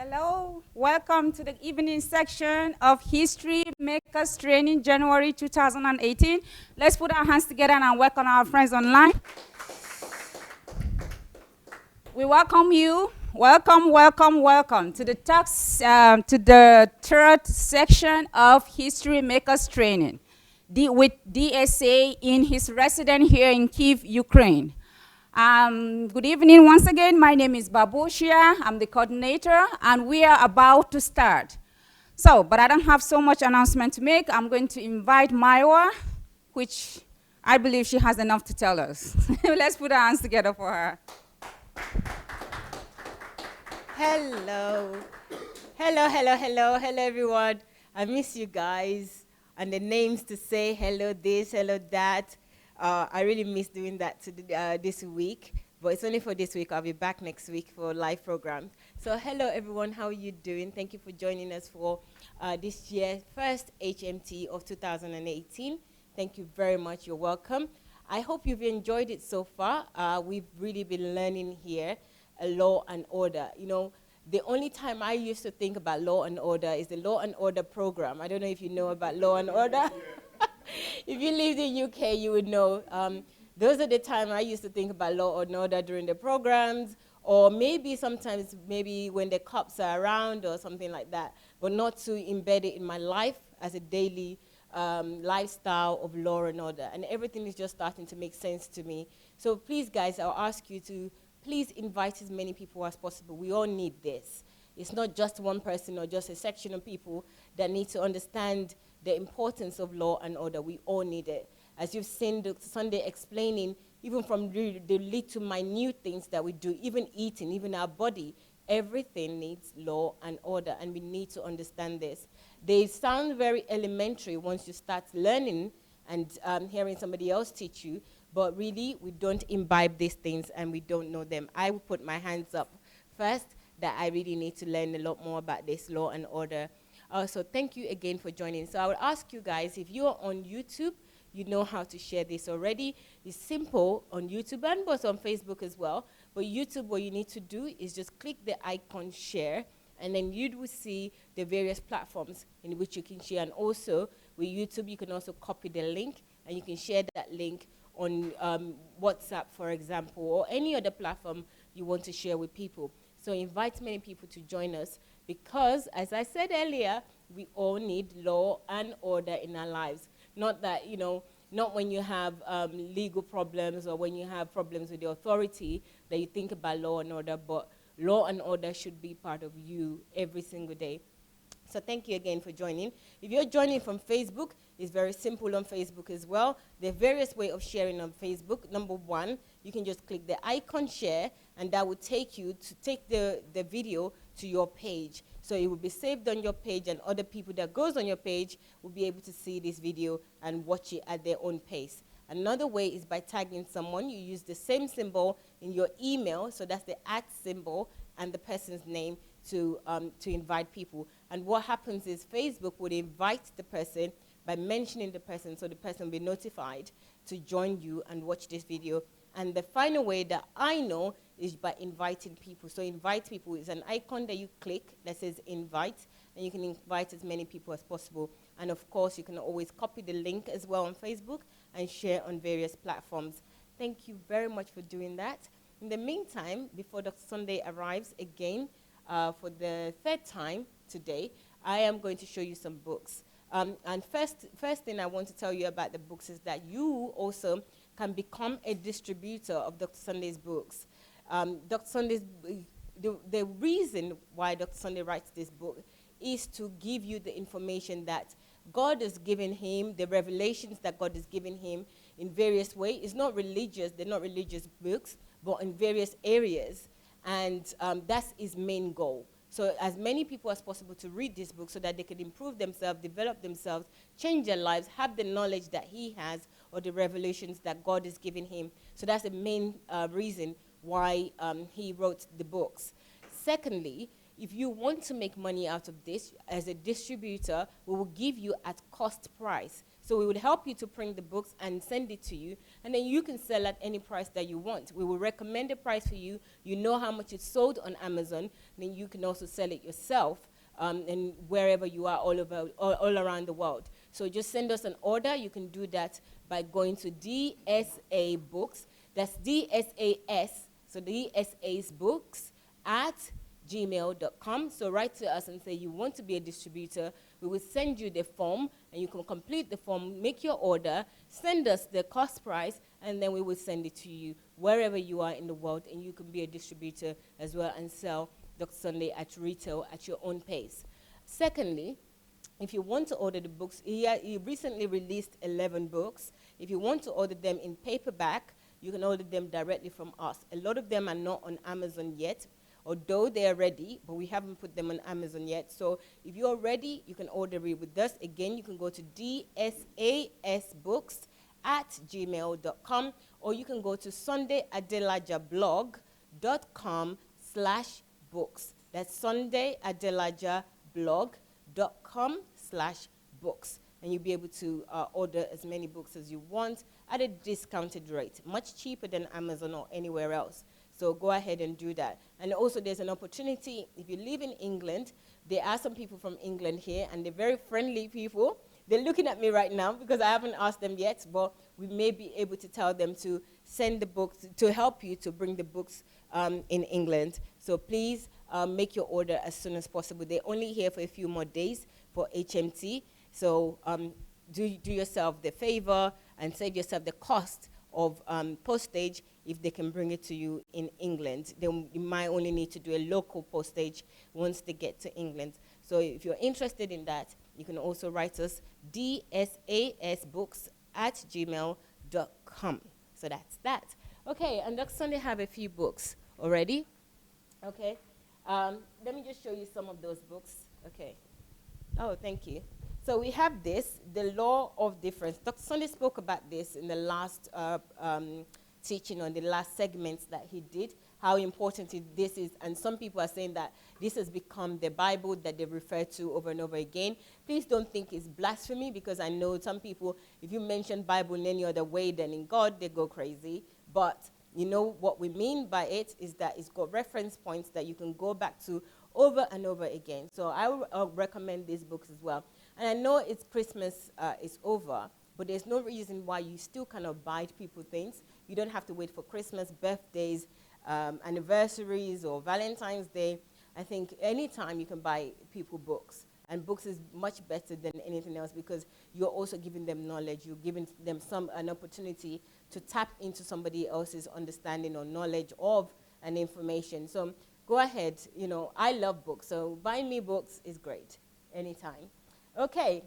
Hello, welcome to the evening section of History Makers Training, January 2018. Let's put our hands together and welcome our friends online. We welcome you. Welcome to the third section of History Makers Training with DSA in his residence here in Kyiv, Ukraine. Good evening once again. My name is Babushia. I'm the coordinator, and we are about to start. But I don't have so much announcement to make. I'm going to invite Maiwa, which I believe she has enough to tell us. Let's put our hands together for her. Hello, everyone. I miss you guys. And the names to say hello this, hello that. I really miss doing that this week, but it's only for this week. I'll be back next week for live programs. So hello everyone, how are you doing? Thank you for joining us for this year's first HMT of 2018. Thank you very much, you're welcome. I hope you've enjoyed it so far. We've really been learning here law and order. You know, the only time I used to think about law and order is the law and order program. I don't know if you know about law and order. If you lived in UK, you would know. Those are the time I used to think about law and order during the programs, or maybe sometimes when the cops are around or something like that, but not to embed it in my life as a daily lifestyle of law and order. And everything is just starting to make sense to me. So please, guys, I'll ask you to please invite as many people as possible. We all need this. It's not just one person or just a section of people that need to understand the importance of law and order. We all need it. As you've seen Dr. Sunday explaining, even from the little minute things that we do, even eating, even our body, everything needs law and order, and we need to understand this. They sound very elementary once you start learning and hearing somebody else teach you, but really, we don't imbibe these things and we don't know them. I will put my hands up first that I really need to learn a lot more about this law and order. So thank you again for joining. So I would ask you guys, if you're on YouTube, you know how to share this already. It's simple on YouTube and both on Facebook as well. But YouTube, what you need to do is just click the icon share, and then you will see the various platforms in which you can share. And also, with YouTube, you can also copy the link, and you can share that link on WhatsApp, for example, or any other platform you want to share with people. So invite many people to join us because, as I said earlier, we all need law and order in our lives. Not that, not when you have legal problems or when you have problems with the authority that you think about law and order, but law and order should be part of you every single day. So thank you again for joining. If you're joining from Facebook, it's very simple on Facebook as well. There are various ways of sharing on Facebook. Number one, you can just click the icon share, and that will take you to take the video to your page. So it will be saved on your page, and other people that goes on your page will be able to see this video and watch it at their own pace. Another way is by tagging someone. You use the same symbol in your email, so that's the @ symbol and the person's name to invite people. And what happens is Facebook would invite the person by mentioning the person, so the person will be notified to join you and watch this video. And the final way that I know is by inviting people. So invite people is an icon that you click that says invite, and you can invite as many people as possible. And of course, you can always copy the link as well on Facebook and share on various platforms. Thank you very much for doing that. In the meantime, before Dr. Sunday arrives again for the third time today, I am going to show you some books. And first thing I want to tell you about the books is that you also can become a distributor of Dr. Sunday's books. Dr. Sunday's, the reason why Dr. Sunday writes this book is to give you the information that God has given him, the revelations that God has given him in various ways. It's not religious, they're not religious books, but in various areas. And that's his main goal. So as many people as possible to read this book so that they can improve themselves, develop themselves, change their lives, have the knowledge that he has or the revelations that God has given him. So that's the main reason why he wrote the books. Secondly, if you want to make money out of this, as a distributor, we will give you at cost price. So So we would help you to print the books and send it to you, and then you can sell at any price that you want. We will recommend a price for you. You know how much it's sold on Amazon, then you can also sell it yourself, and wherever you are all around the world. So just send us an order. You can do that by going to DSA Books. That's DSAS, so DSA's Books at gmail.com. So write to us and say you want to be a distributor. We will send you the form, and you can complete the form, make your order, send us the cost price, and then we will send it to you wherever you are in the world, and you can be a distributor as well and sell Dr. Sunday at retail at your own pace. Secondly, if you want to order the books, he recently released 11 books. If you want to order them in paperback, you can order them directly from us. A lot of them are not on Amazon yet, although they are ready, but we haven't put them on Amazon yet. So if you're ready, you can order it with us. Again, you can go to dsasbooks at gmail.com, or you can go to sundayadelajablog.com/books. That's sundayadelajablog.com/books. And you'll be able to order as many books as you want at a discounted rate, much cheaper than Amazon or anywhere else. So go ahead and do that. And also there's an opportunity, if you live in England, there are some people from England here, and they're very friendly people. They're looking at me right now because I haven't asked them yet, but we may be able to tell them to send the books, to help you to bring the books in England. So please make your order as soon as possible. They're only here for a few more days for HMT. So do yourself the favor and save yourself the cost of postage if they can bring it to you in England. You might only need to do a local postage once they get to England. So if you're interested in that, you can also write us dsasbooks at gmail.com. So that's that. Okay, and Dr. Sunday have a few books already. Okay, let me just show you some of those books. Okay. Oh, thank you. So we have this, The Law of Difference. Dr. Sunday spoke about this in the last teaching, on the last segments that he did, how important this is. And some people are saying that this has become the Bible that they refer to over and over again. Please don't think it's blasphemy, because I know some people, if you mention Bible in any other way than in God, they go crazy. But you know what we mean by it is that it's got reference points that you can go back to over and over again. So I would recommend these books as well. And I know it's Christmas is over, but there's no reason why you still cannot buy people things. You don't have to wait for Christmas, birthdays, anniversaries, or Valentine's Day. I think anytime you can buy people books. And books is much better than anything else, because you're also giving them knowledge. You're giving them an opportunity to tap into somebody else's understanding or knowledge of an information. So go ahead. You know, I love books, so buying me books is great anytime. Okay,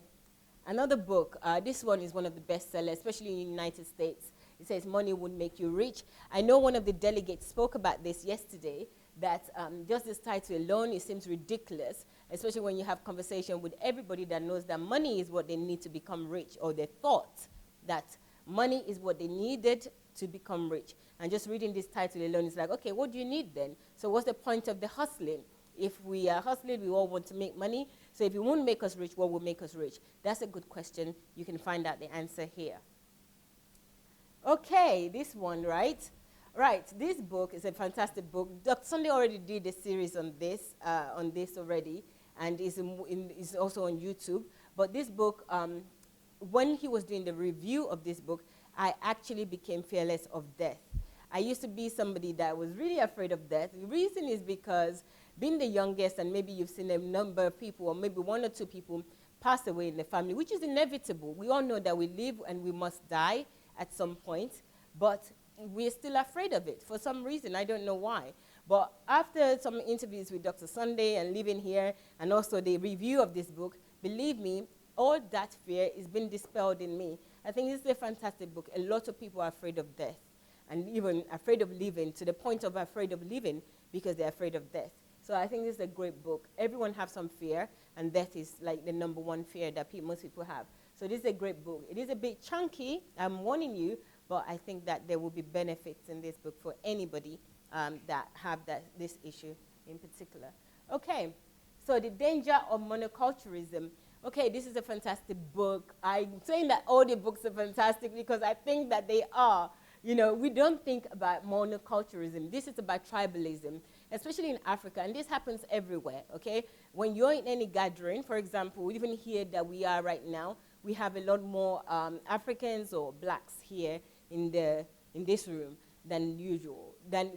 another book. This one is one of the bestsellers, especially in the United States. It says, Money Won't Make You Rich. I know one of the delegates spoke about this yesterday, that just this title alone, it seems ridiculous, especially when you have conversation with everybody that knows that money is what they need to become rich, or they thought that money is what they needed to become rich. And just reading this title alone is like, okay, what do you need then? So what's the point of the hustling? If we are hustling, we all want to make money. So if it won't make us rich, what will make us rich? That's a good question. You can find out the answer here. Okay, this one, right? Right, this book is a fantastic book. Dr. Sunday already did a series on this already, and is also on YouTube. But this book, when he was doing the review of this book, I actually became fearless of death. I used to be somebody that was really afraid of death. The reason is because being the youngest, and maybe you've seen a number of people, or maybe one or two people, pass away in the family, which is inevitable. We all know that we live and we must die at some point, but we're still afraid of it for some reason. I don't know why. But after some interviews with Dr. Sunday and living here, and also the review of this book, believe me, all that fear is being dispelled in me. I think this is a fantastic book. A lot of people are afraid of death, and even afraid of living, to the point of afraid of living because they're afraid of death. So I think this is a great book. Everyone has some fear, and death is like the number one fear that most people have. So this is a great book. It is a bit chunky, I'm warning you, but I think that there will be benefits in this book for anybody that have this issue in particular. Okay, so the danger of monoculturalism. okay, this is a fantastic book. I'm saying that all the books are fantastic because I think that they are. You know, we don't think about monoculturalism. This is about tribalism, especially in Africa, and this happens everywhere, okay? When you're in any gathering, for example, even here that we are right now, we have a lot more Africans or blacks here in this room than usual, than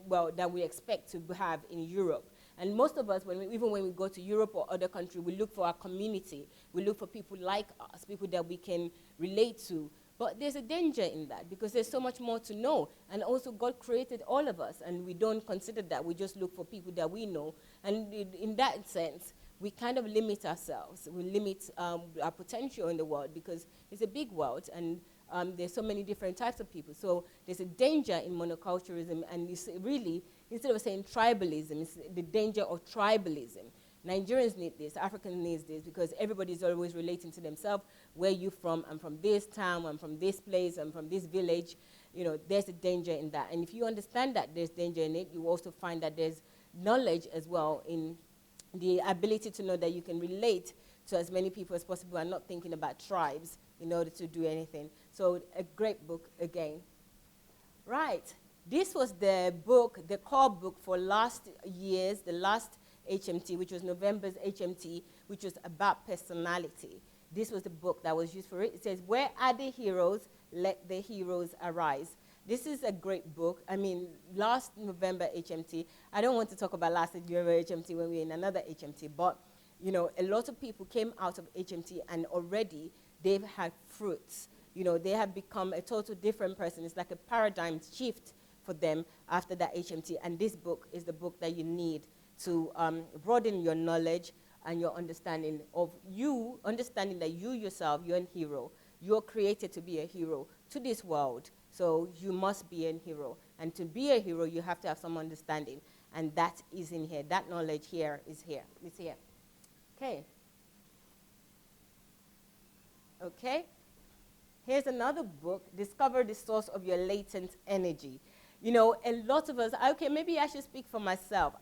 we expect to have in Europe. And most of us, even when we go to Europe or other countries, we look for our community. We look for people like us, people that we can relate to. But there's a danger in that because there's so much more to know. And also God created all of us, and we don't consider that. We just look for people that we know. And in that sense, we kind of limit ourselves. We limit our potential in the world because it's a big world, and there's so many different types of people. So there's a danger in monoculturalism, and it's really, instead of saying tribalism, it's the danger of tribalism. Nigerians need this, Africans need this, because everybody's always relating to themselves. Where you from? I'm from this town, I'm from this place, I'm from this village. You know, there's a danger in that. And if you understand that there's danger in it, you also find that there's knowledge as well in the ability to know that you can relate to as many people as possible and not thinking about tribes in order to do anything. So a great book again. Right. This was the book, the core book for last year's, the last HMT, which was November's HMT, which was about personality. This was the book that was used for it. It says, "Where are the heroes? Let the heroes arise." This is a great book. I mean, last November HMT, I don't want to talk about last November HMT when we're in another HMT, but, you know, a lot of people came out of HMT and already they've had fruits. You know, they have become a total different person. It's like a paradigm shift for them after that HMT. And this book is the book that you need to broaden your knowledge and your understanding of you, understanding that you yourself, you're a hero. You're created to be a hero to this world. So you must be a hero. And to be a hero, you have to have some understanding. And that is in here. That knowledge here is here. It's here. Okay. Okay. Here's another book, Discover the Source of Your Latent Energy. You know, a lot of us, okay, maybe I should speak for myself.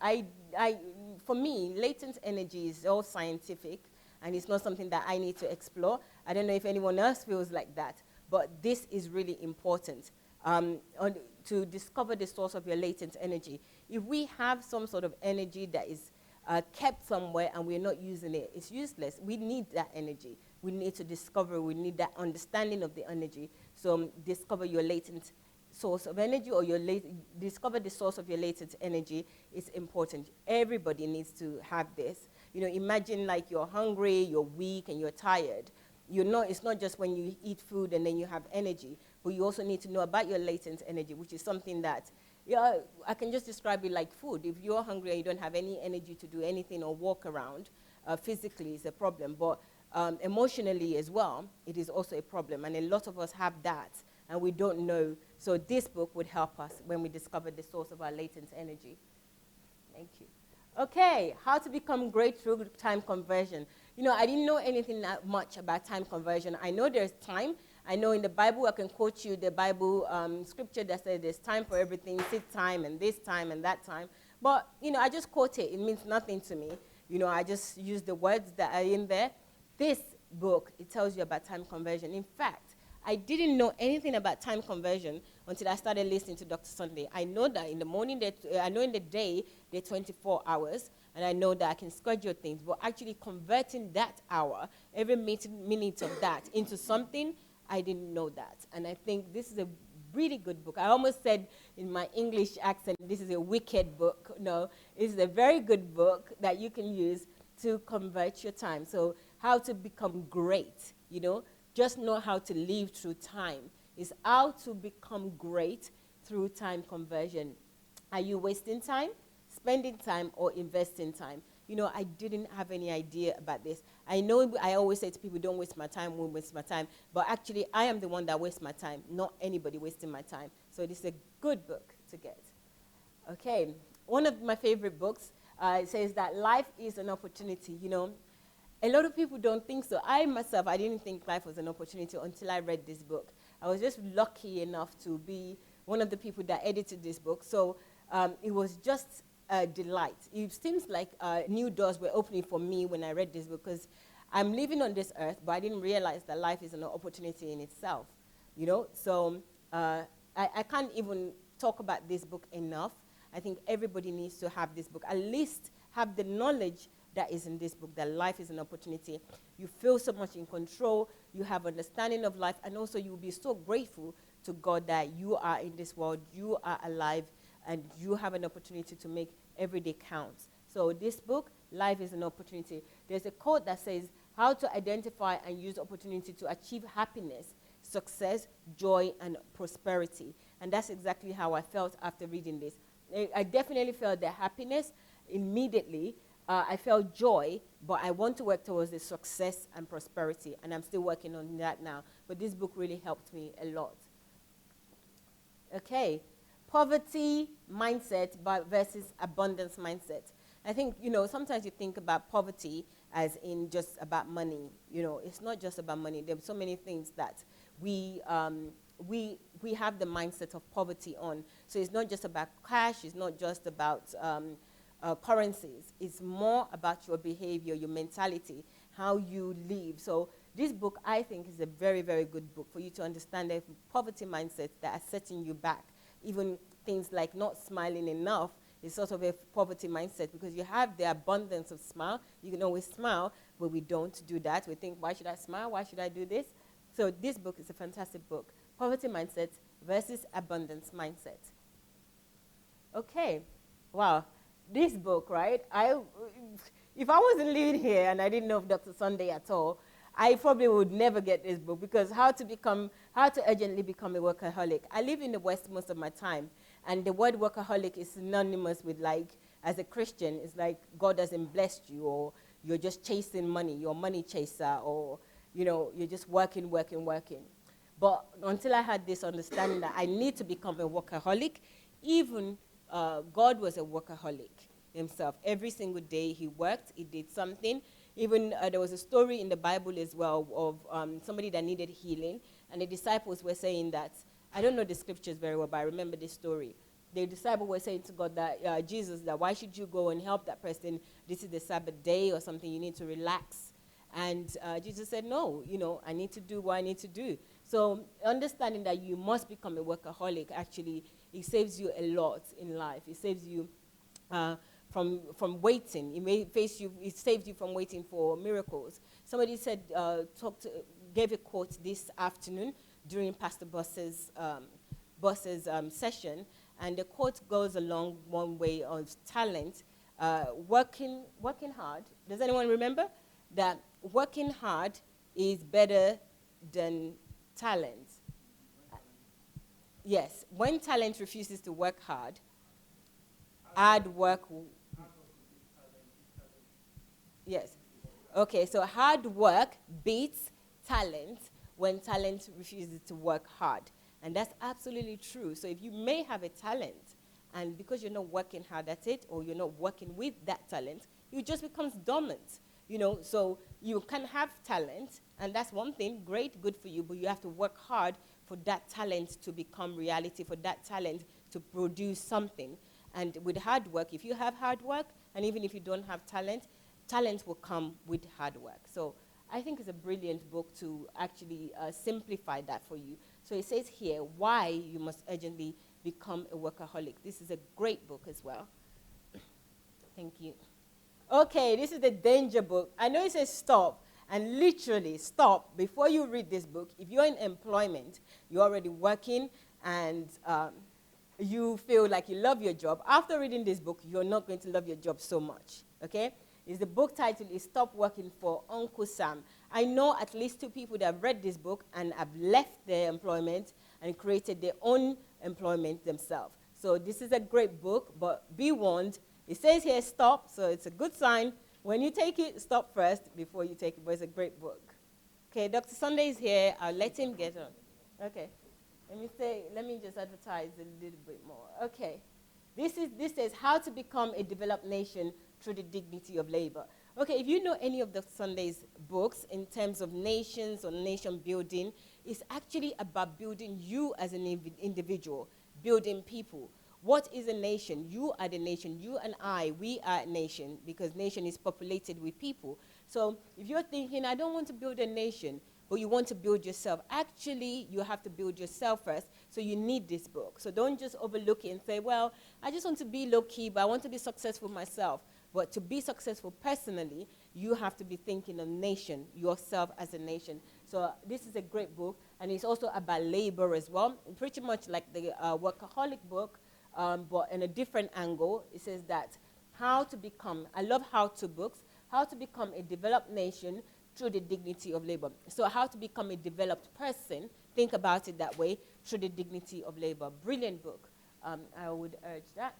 For me, latent energy is all scientific, and it's not something that I need to explore. I don't know if anyone else feels like that, but this is really important to discover the source of your latent energy. If we have some sort of energy that is kept somewhere and we're not using it, it's useless. We need that energy. We need to discover, we need that understanding of the energy. So discover your latent source of energy, or discover the source of your latent energy. Is important. Everybody needs to have this. You know, imagine like you're hungry, you're weak, and you're tired. It's not just when you eat food and then you have energy, but you also need to know about your latent energy, which is something that, yeah, I can just describe it like food. If you're hungry and you don't have any energy to do anything or walk around, physically it's a problem, but emotionally as well, it is also a problem. And a lot of us have that, and we don't know. So this book would help us when we discover the source of our latent energy. Thank you. Okay, how to become great through time conversion. You know, I didn't know anything that much about time conversion. I know there's time. I know in the Bible, I can quote you the Bible scripture that says there's time for everything, seed time and this time and that time. But, you know, I just quote it. It means nothing to me. You know, I just use the words that are in there. This book, it tells you about time conversion. In fact, I didn't know anything about time conversion until I started listening to Dr. Sunday. I know that in the morning, I know in the day, they're 24 hours, and I know that I can schedule things, but actually converting that hour, every minute of that into something, I didn't know that. And I think this is a really good book. I almost said in my English accent, this is a wicked book. No, it's a very good book that you can use to convert your time. So how to become great, you know? Just know how to live through time. It's how to become great through time conversion. Are you wasting time, spending time, or investing time? You know, I didn't have any idea about this. I know I always say to people, don't waste my time, won't waste my time. But actually, I am the one that wastes my time, not anybody wasting my time. So this is a good book to get. Okay, one of my favorite books says that life is an opportunity, you know. A lot of people don't think so. I myself, I didn't think life was an opportunity until I read this book. I was just lucky enough to be one of the people that edited this book. So it was just a delight. It seems like new doors were opening for me when I read this book, because I'm living on this earth, but I didn't realize that life is an opportunity in itself, you know. So I can't even talk about this book enough. I think everybody needs to have this book, at least have the knowledge that is in this book, that life is an opportunity. You feel so much in control, you have understanding of life, and also you will be so grateful to God that you are in this world, you are alive, and you have an opportunity to make every day count. So this book, Life is an Opportunity. There's a quote that says, how to identify and use opportunity to achieve happiness, success, joy, and prosperity. And that's exactly how I felt after reading this. I definitely felt the happiness immediately. I felt joy, but I want to work towards the success and prosperity, and I'm still working on that now. But this book really helped me a lot. Okay, poverty mindset versus abundance mindset. I think, you know, sometimes you think about poverty as in just about money. You know, it's not just about money. There are so many things that we have the mindset of poverty on. So it's not just about cash. It's not just about currencies. It's more about your behavior, your mentality, how you live. So this book, I think, is a very, very good book for you to understand the poverty mindsets that are setting you back. Even things like not smiling enough is sort of a poverty mindset, because you have the abundance of smile. You can always smile, but we don't do that. We think, why should I smile? Why should I do this? So this book is a fantastic book. Poverty mindset versus abundance mindset. Okay, wow. This book, right? If I wasn't living here and I didn't know of Dr. Sunday at all, I probably would never get this book, because how to urgently become a workaholic. I live in the West most of my time, and the word workaholic is synonymous with, like, as a Christian, it's like God hasn't blessed you, or you're just chasing money, you're a money chaser, or, you know, you're just working. But until I had this understanding that I need to become a workaholic, even God was a workaholic himself. Every single day he worked, he did something. Even there was a story in the Bible as well of somebody that needed healing, and the disciples were saying that, I don't know the scriptures very well, but I remember this story. The disciples were saying to God that, Jesus, that why should you go and help that person? This is the Sabbath day or something, you need to relax. And Jesus said, no, you know, I need to do what I need to do. So understanding that you must become a workaholic, actually, it saves you a lot in life. It saves you from waiting. It saves you from waiting for miracles. Somebody said, gave a quote this afternoon during Pastor Boss's session, and the quote goes along one way of talent, working hard. Does anyone remember that working hard is better than talent? Yes, when talent refuses to work hard work. Yes. Okay, so hard work beats talent when talent refuses to work hard. And that's absolutely true. So if you may have a talent, and because you're not working hard at it, or you're not working with that talent, it just becomes dormant. You know, so you can have talent, and that's one thing, great, good for you, but you have to work hard for that talent to become reality, for that talent to produce something. And with hard work, if you have hard work, and even if you don't have talent, talent will come with hard work. So I think it's a brilliant book to actually simplify that for you. So it says here why you must urgently become a workaholic. This is a great book as well. Thank you. Okay, this is the danger book. I know it says stop, and literally stop before you read this book. If you're in employment, you're already working, and you feel like you love your job, after reading this book, you're not going to love your job so much, okay? The book title is Stop Working for Uncle Sam. I know at least 2 people that have read this book and have left their employment and created their own employment themselves. So this is a great book, but be warned. It says here stop, so it's a good sign. When you take it, stop first before you take it, but it's a great book. Okay, Dr. Sunday is here. I'll let him get on. Okay. Let me just advertise a little bit more. Okay. This says how to become a developed nation through the dignity of labor. Okay, if you know any of Dr. Sunday's books in terms of nations or nation building, it's actually about building you as an individual, building people. What is a nation? You are the nation. You and I, we are a nation, because nation is populated with people. So if you're thinking, I don't want to build a nation, but you want to build yourself, actually, you have to build yourself first. So you need this book. So don't just overlook it and say, well, I just want to be low-key, but I want to be successful myself. But to be successful personally, you have to be thinking of nation, yourself as a nation. So this is a great book, and it's also about labor as well, pretty much like the workaholic book, but in a different angle. It says that how to become, I love how-to books, how to become a developed nation through the dignity of labor. So how to become a developed person, think about it that way, through the dignity of labor. Brilliant book. I would urge that.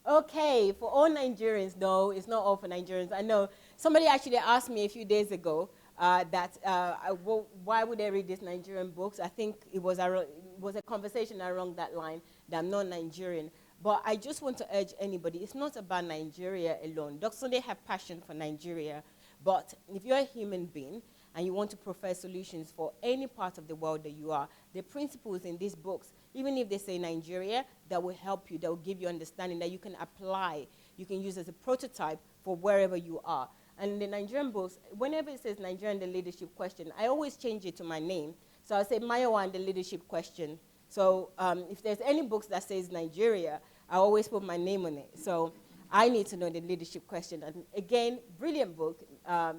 Okay, for all Nigerians, no, it's not all for Nigerians. I know somebody actually asked me a few days ago why would I read these Nigerian books? I think it was a conversation along that line that I'm not Nigerian. But I just want to urge anybody, it's not about Nigeria alone. Dr. Sunday have passion for Nigeria, but if you're a human being and you want to prefer solutions for any part of the world that you are, the principles in these books, even if they say Nigeria, that will help you, that will give you understanding that you can apply, you can use as a prototype for wherever you are. And in the Nigerian books, whenever it says Nigeria and the leadership question, I always change it to my name. So I'll say Mayowa and the leadership question. So if there's any books that says Nigeria, I always put my name on it. So I need to know the leadership question. And again, brilliant book.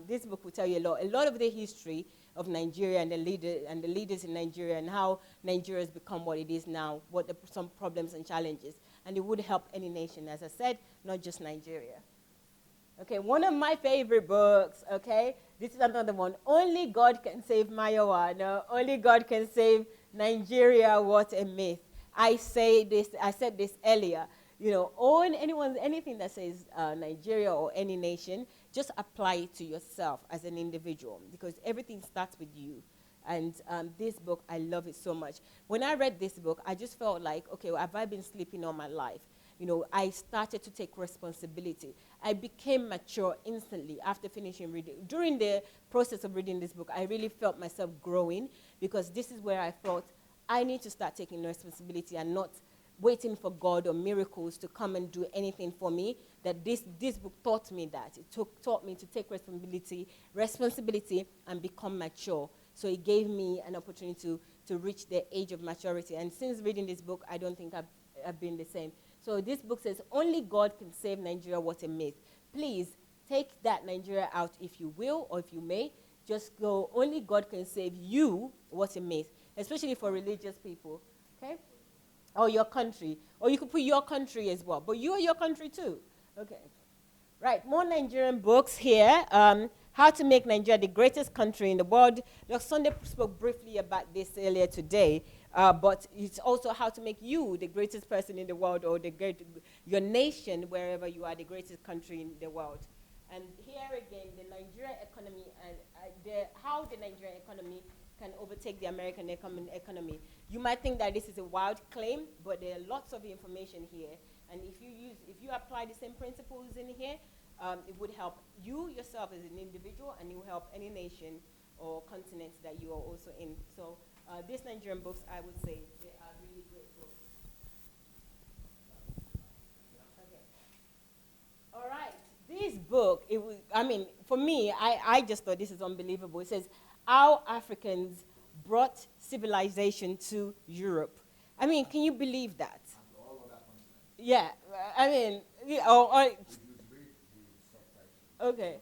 This book will tell you a lot of the history of Nigeria and the leaders in Nigeria and how Nigeria has become what it is now, what some problems and challenges. And it would help any nation, as I said, not just Nigeria. Okay, one of my favorite books, okay? This is another one. Only God can save Mayowa. No, only God can save Nigeria. What a myth. I said this earlier. You know, anything that says Nigeria or any nation, just apply it to yourself as an individual because everything starts with you. And this book, I love it so much. When I read this book, I just felt like, okay, well, have I been sleeping all my life? You know, I started to take responsibility. I became mature instantly after finishing reading. During the process of reading this book, I really felt myself growing because this is where I thought I need to start taking responsibility and not waiting for God or miracles to come and do anything for me. That this book taught me that. It taught me to take responsibility and become mature. So it gave me an opportunity to reach the age of maturity. And since reading this book, I don't think I've been the same. So this book says, only God can save Nigeria, what a myth. Please take that Nigeria out if you will or if you may. Just go, only God can save you, what a myth. Especially for religious people, okay? Or your country. Or you could put your country as well. But you are your country too. Okay. Right, more Nigerian books here. How to make Nigeria the greatest country in the world. Dr. Sunday spoke briefly about this earlier today, but it's also how to make you the greatest person in the world or your nation, wherever you are, the greatest country in the world. And here again, the Nigerian economy and how the Nigerian economy can overtake the American economy. You might think that this is a wild claim, but there are lots of information here. And if you apply the same principles in here, it would help you yourself as an individual, and it will help any nation or continent that you are also in. So these Nigerian books, I would say, they are really great books. Okay. All right. This book, for me, I just thought this is unbelievable. It says, how Africans brought civilization to Europe. I mean, can you believe that? All of that continent. Yeah, I mean, okay,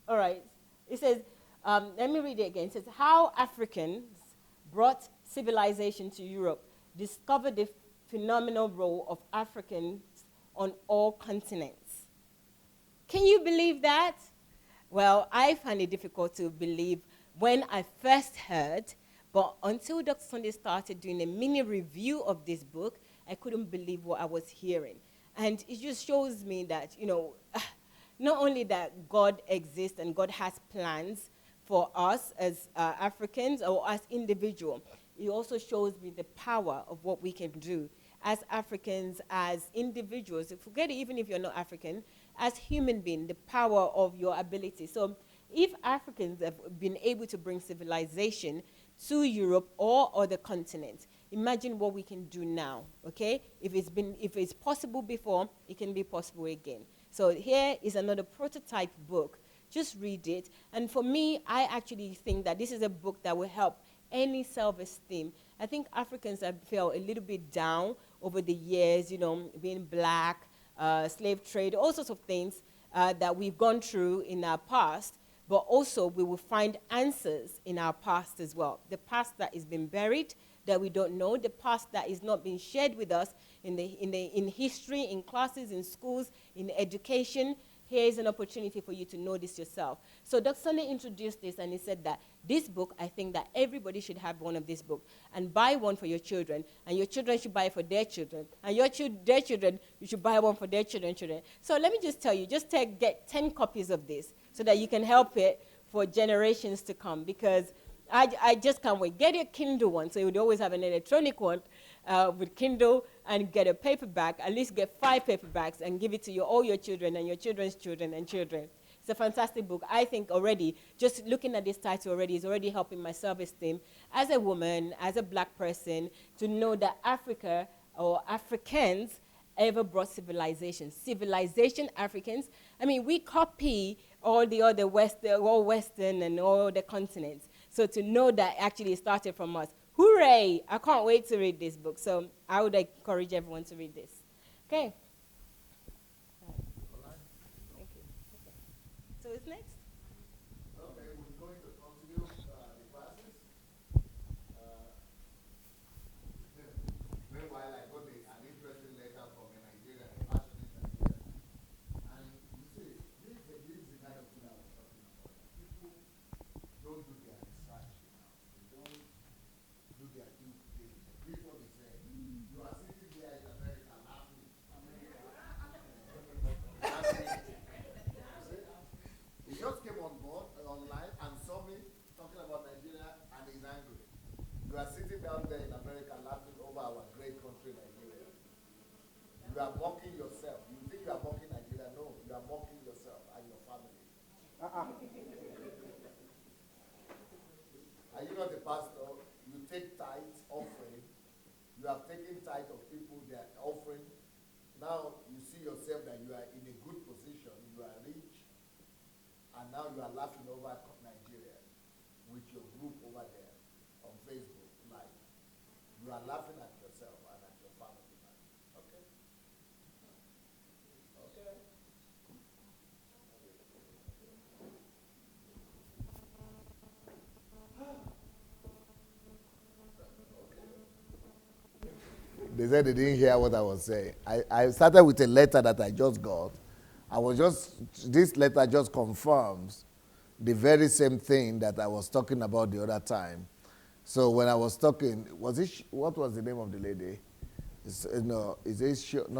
all right. It says, let me read it again. It says, how Africans brought civilization to Europe, discovered the phenomenal role of Africans on all continents. Can you believe that? Well, I find it difficult to believe when I first heard, but until Dr. Sunday started doing a mini review of this book, I couldn't believe what I was hearing. And it just shows me that, you know, not only that God exists and God has plans for us as Africans or as individuals, it also shows me the power of what we can do as Africans, as individuals. Forget it, even if you're not African, as human beings, the power of your ability. So if Africans have been able to bring civilization to Europe or other continents, imagine what we can do now, okay? If it's possible before, it can be possible again. So here is another prototype book just read it. And for me, I actually think that this is a book that will help any self-esteem. I think Africans have felt a little bit down over the years, you know, being black, slave trade, all sorts of things that we've gone through in our past, but also we will find answers in our past as well. The past that has been buried, that we don't know, the past that is not being shared with us in history, in classes, in schools, in education. Here is an opportunity for you to know this yourself. So Dr. Sunday introduced this, and he said that this book, I think that everybody should have one of these books, and buy one for your children, and your children should buy it for their children, and their children, you should buy one for their children. So let me just tell you, get 10 copies of this so that you can help it for generations to come, because I just can't wait. Get a Kindle one, so you would always have an electronic one with Kindle, and get a paperback, at least get 5 paperbacks, and give it to all your children and your children's children and children. It's a fantastic book. I think already, just looking at this title already, is already helping my self-esteem as a woman, as a black person, to know that Africa or Africans ever brought civilization. Civilization Africans. I mean, we copy all the other Western and all the continents. So to know that actually it started from us. Hooray! I can't wait to read this book. So I would encourage everyone to read this. Okay. Thank you. Okay. So who's next? Okay, we're going to continue the classes. Meanwhile, I got an interesting letter from a Nigerian, a passionate Nigerian. And you see, this is the kind of thing I was talking about. People don't do their research now. They don't do their due diligence. This is what they say. You are sitting there in America laughing. He just came on board online and saw me talking about Nigeria and he's angry. You are sitting down there in America laughing over our great country, Nigeria. You are mocking yourself. You think you are mocking Nigeria? No, you are mocking yourself and your family. Are you not a pastor? You take tithes, offering. You have taken tithe of people, their offering. Now you see yourself that you are in a good position, you are rich, and now you are laughing over Nigeria with your group over there on Facebook Live. You are laughing at yourself and at your family. Okay? Okay. They said they didn't hear what I was saying. I started with a letter that I just got. This letter just confirms the very same thing that I was talking about the other time. So when I was talking, what was the name of the lady? Not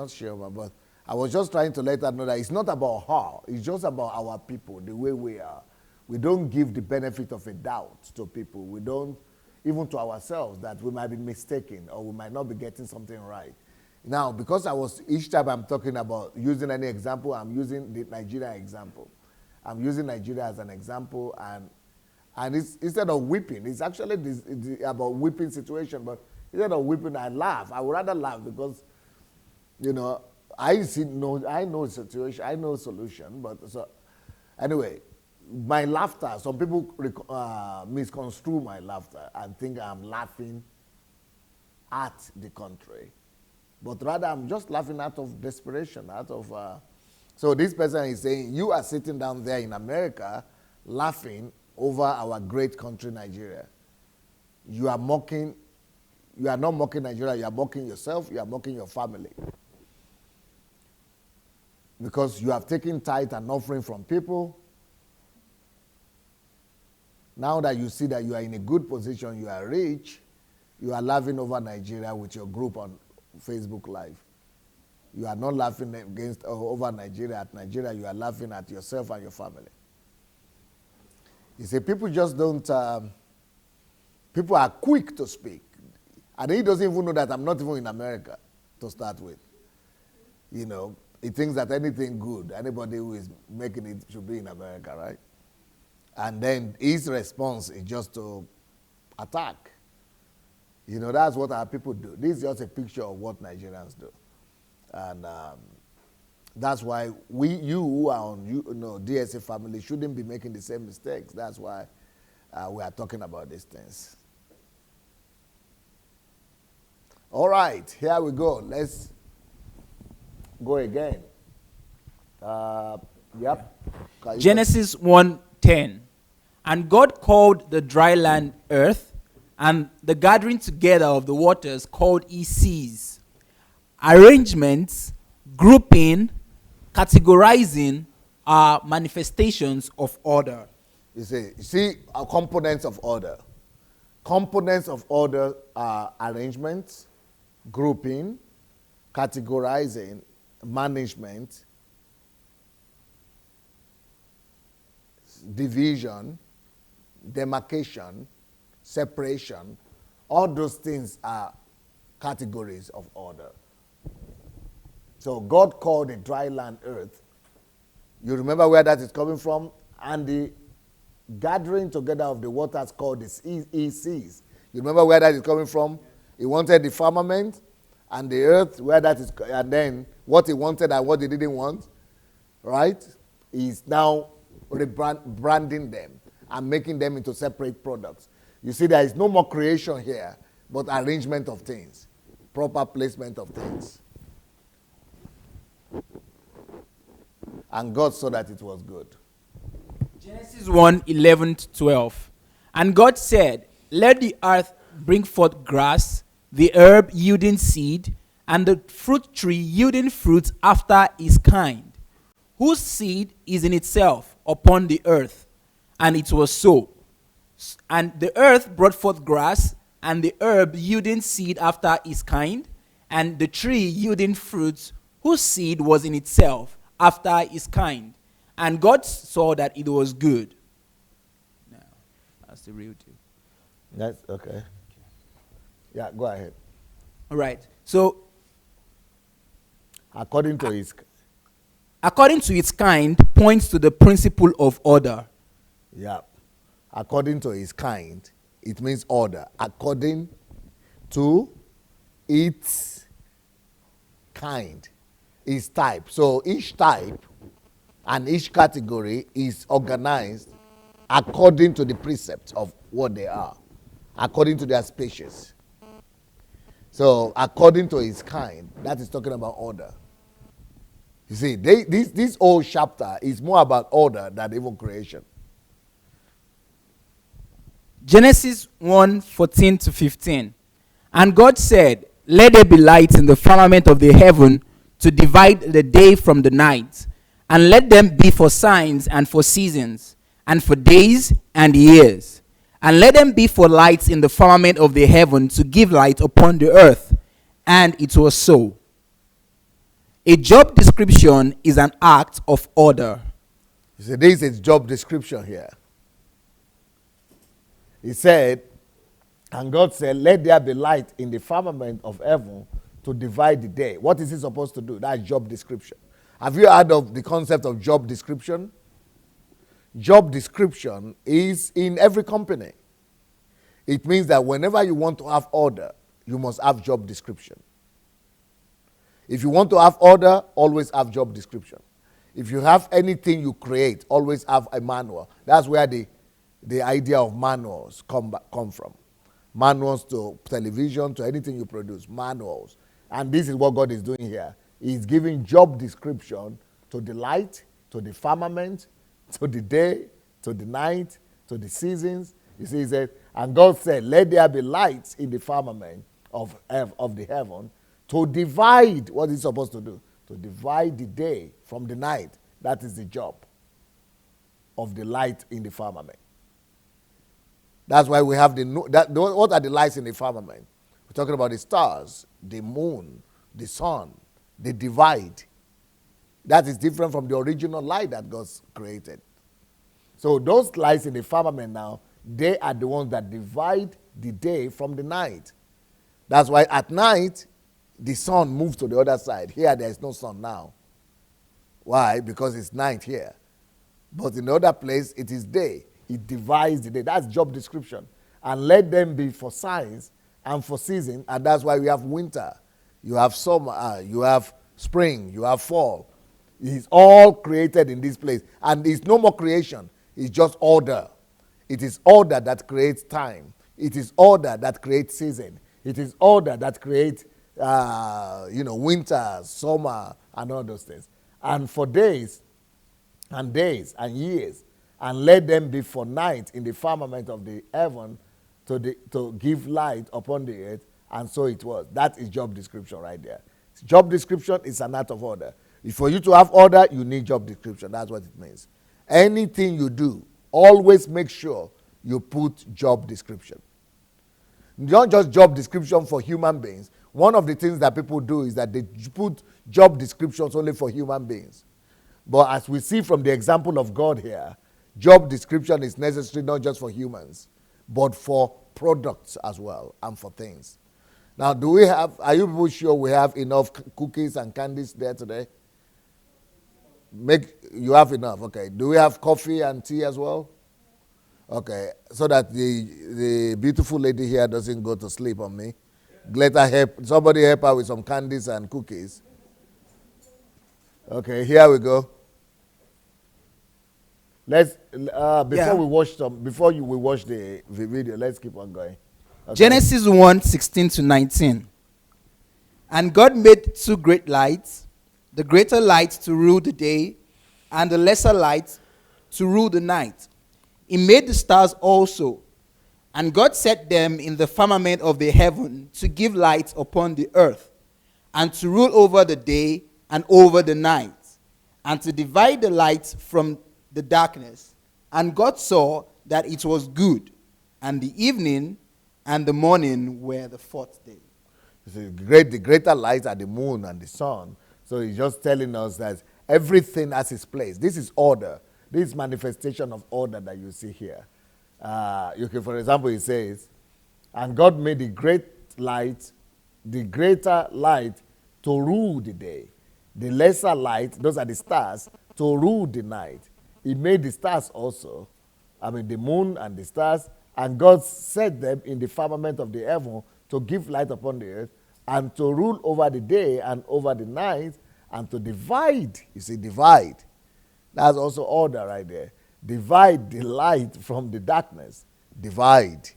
Shioma, but I was just trying to let her know that it's not about her. It's just about our people, the way we are. We don't give the benefit of a doubt to people. We don't, even to ourselves, that we might be mistaken or we might not be getting something right. Now, because each time I'm talking about using any example, I'm using the Nigeria example. I'm using Nigeria as an example, and it's, instead of whipping, it's actually about whipping situation, but instead of whipping, I laugh. I would rather laugh because, you know, I know situation, I know solution, but so, anyway, my laughter, some people misconstrue my laughter and think I'm laughing at the country. But rather, I'm just laughing out of desperation, so this person is saying, you are sitting down there in America laughing over our great country, Nigeria. You are not mocking Nigeria, you are mocking yourself, you are mocking your family. Because you have taken tithe and offering from people. Now that you see that you are in a good position, you are rich, you are laughing over Nigeria with your group on Facebook Live. You are not laughing over Nigeria at Nigeria, you are laughing at yourself and your family. You see, people just don't, people are quick to speak. And he doesn't even know that I'm not even in America to start with. You know, he thinks that anything good, anybody who is making it should be in America, right? And then his response is just to attack. You know, that's what our people do. This is just a picture of what Nigerians do. And That's why you who are on DSA family shouldn't be making the same mistakes. That's why we are talking about these things. All right, here we go. Let's go again. Yep. Genesis 1:10. And God called the dry land earth, and the gathering together of the waters called he seas. Arrangements, grouping, categorizing are manifestations of order. You see components of order. Components of order are arrangements, grouping, categorizing, management, division, demarcation, separation. All those things are categories of order. So God called the dry land earth. You remember where that is coming from? And the gathering together of the waters called the seas. You remember where that is coming from? He wanted the firmament and the earth, where that is, and then what he wanted and what he didn't want, right? He's now branding them and making them into separate products. You see, there is no more creation here, but arrangement of things, proper placement of things. And God saw that it was good. Genesis 1:11-12. And God said, let the earth bring forth grass, the herb yielding seed, and the fruit tree yielding fruit after his kind, whose seed is in itself upon the earth. And it was so. And the earth brought forth grass, and the herb yielding seed after his kind, and the tree yielding fruits, whose seed was in itself after his kind. And God saw that it was good. Now, that's the real deal. That's okay. Yeah, go ahead. All right. So, according to its kind points to the principle of order. Yeah. According to his kind, it means order. According to its kind, its type. So each type and each category is organized according to the precepts of what they are, according to their species. So according to his kind, that is talking about order. You see, this whole chapter is more about order than even creation. Genesis 1:14-15. And God said, let there be light in the firmament of the heaven to divide the day from the night, and let them be for signs and for seasons, and for days and years. And let them be for lights in the firmament of the heaven to give light upon the earth. And it was so. A job description is an act of order. You see, this is job description here. He said, and God said, let there be light in the firmament of heaven to divide the day. What is he supposed to do? That's job description. Have you heard of the concept of job description? Job description is in every company. It means that whenever you want to have order, you must have job description. If you want to have order, always have job description. If you have anything you create, always have a manual. That's where the idea of manuals come from. Manuals to television, to anything you produce, manuals. And this is what God is doing here. He's giving job description to the light, to the firmament, to the day, to the night, to the seasons. You see, he said, and God said, let there be lights in the firmament of the heaven to divide. What is he supposed to do? To divide the day from the night. That is the job of the light in the firmament. That's why we have what are the lights in the firmament? We're talking about the stars, the moon, the sun, the divide. That is different from the original light that God created. So those lights in the firmament now, they are the ones that divide the day from the night. That's why at night, the sun moves to the other side. Here, there is no sun now. Why? Because it's night here. But in the other place, it is day. It divides the day. That's job description. And let them be for signs and for season. And that's why we have winter. You have summer. You have spring. You have fall. It's all created in this place. And it's no more creation. It's just order. It is order that creates time. It is order that creates season. It is order that creates, winter, summer, and all those things. And for days and years, and let them be for night in the firmament of the heaven to give light upon the earth, and so it was. That is job description right there. Job description is an act of order. For you to have order, you need job description. That's what it means. Anything you do, always make sure you put job description. Not just job description for human beings. One of the things that people do is that they put job descriptions only for human beings. But as we see from the example of God here, job description is necessary not just for humans, but for products as well and for things. Now, are you people sure we have enough cookies and candies there today? You have enough, okay. Do we have coffee and tea as well? Okay, so that the beautiful lady here doesn't go to sleep on me. Somebody help her with some candies and cookies. Okay, here we go. Let's we watch the video, let's keep on going. Okay. Genesis 1:16-19. And God made two great lights, the greater light to rule the day, and the lesser light to rule the night. He made the stars also, and God set them in the firmament of the heaven to give light upon the earth, and to rule over the day and over the night, and to divide the light from the darkness. And God saw that it was good, and the evening and the morning were the fourth day. The greater light are the moon and the sun. So he's just telling us that everything has its place. This is order. This manifestation of order that you see here. For example, he says, and God made the greater light to rule the day. The lesser light, those are the stars, to rule the night. He made the stars also, the moon and the stars, and God set them in the firmament of the heaven to give light upon the earth, and to rule over the day and over the night, and to divide. You see, divide. That's also order right there. Divide the light from the darkness. Divide.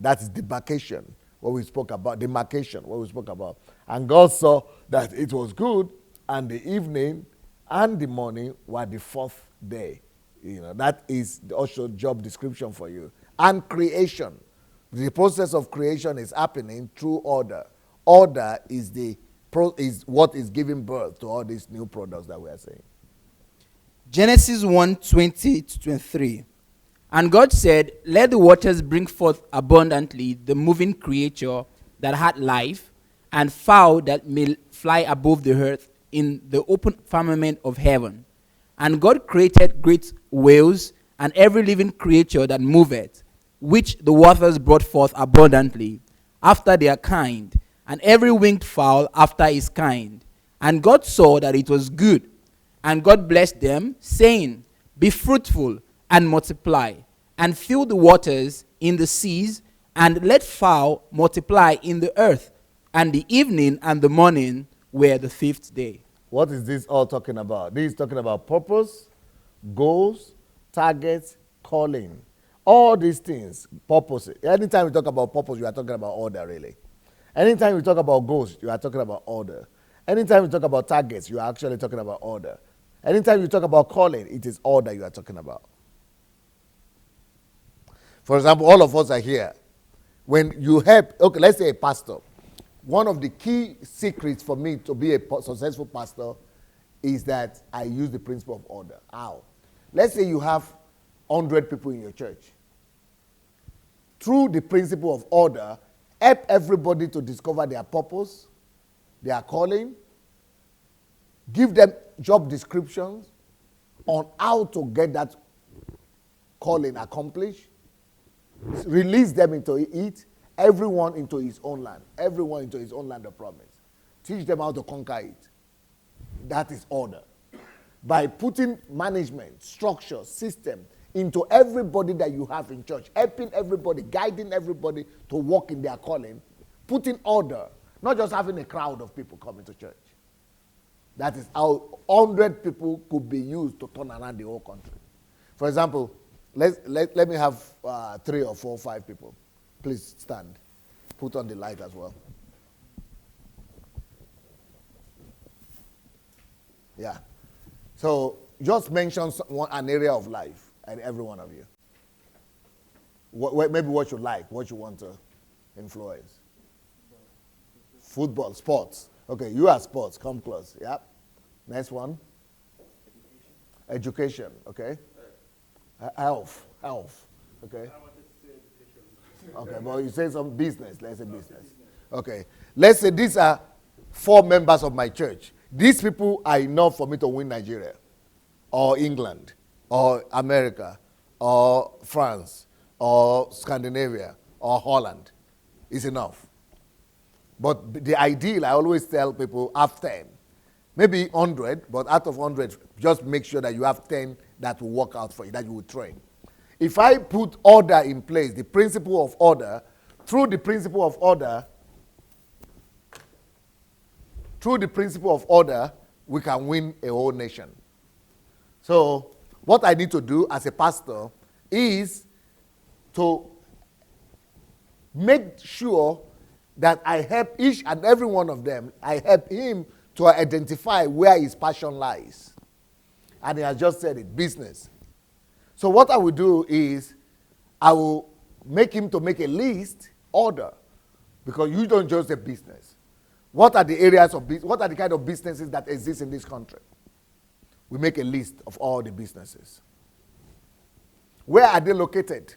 That is demarcation, what we spoke about. Demarcation, what we spoke about. And God saw that it was good, and the evening and the morning were the fourth day. That is also job description for you. And creation. The process of creation is happening through order. Order is what is giving birth to all these new products that we are saying. Genesis 1:20-23. And God said, let the waters bring forth abundantly the moving creature that had life, and fowl that may fly above the earth in the open firmament of heaven. And God created great whales and every living creature that moveth, which the waters brought forth abundantly, after their kind, and every winged fowl after his kind. And God saw that it was good. And God blessed them, saying, be fruitful and multiply, and fill the waters in the seas, and let fowl multiply in the earth. And the evening and the morning were the fifth day. What is this all talking about? This is talking about purpose, goals, targets, calling. All these things, purpose. Anytime we talk about purpose, you are talking about order, really. Anytime we talk about goals, you are talking about order. Anytime we talk about targets, you are actually talking about order. Anytime you talk about calling, it is order you are talking about. For example, all of us are here. When you help, let's say a pastor. One of the key secrets for me to be a successful pastor is that I use the principle of order. How? Let's say you have 100 people in your church. Through the principle of order, help everybody to discover their purpose, their calling, give them job descriptions on how to get that calling accomplished, release them into it, everyone into his own land, everyone into his own land of promise. Teach them how to conquer it. That is order. By putting management, structure, system into everybody that you have in church, helping everybody, guiding everybody to walk in their calling, putting order, not just having a crowd of people coming to church. That is how 100 people could be used to turn around the whole country. For example, let me have 3 or 4 or 5 people. Please stand. Put on the light as well. Yeah. So just mention an area of life, and every one of you. Maybe what you like, what you want to influence. Football, sports. Okay, you are sports. Come close. Yep. Next one. Education. Okay. Health. Okay. Okay, but you say some business. Let's say business. Okay. Let's say these are 4 members of my church. These people are enough for me to win Nigeria, or England, or America, or France, or Scandinavia, or Holland. It's enough. But the ideal, I always tell people, have 10. Maybe 100, but out of 100, just make sure that you have 10 that will work out for you, that you will train. If I put order in place, the principle of order, through the principle of order, we can win a whole nation. So what I need to do as a pastor is to make sure that I help each and every one of them, I help him to identify where his passion lies. And he has just said it, business. So what I will do is I will make him to make a list, order, because you don't just say business. What are the areas of business? What are the kind of businesses that exist in this country? We make a list of all the businesses. Where are they located?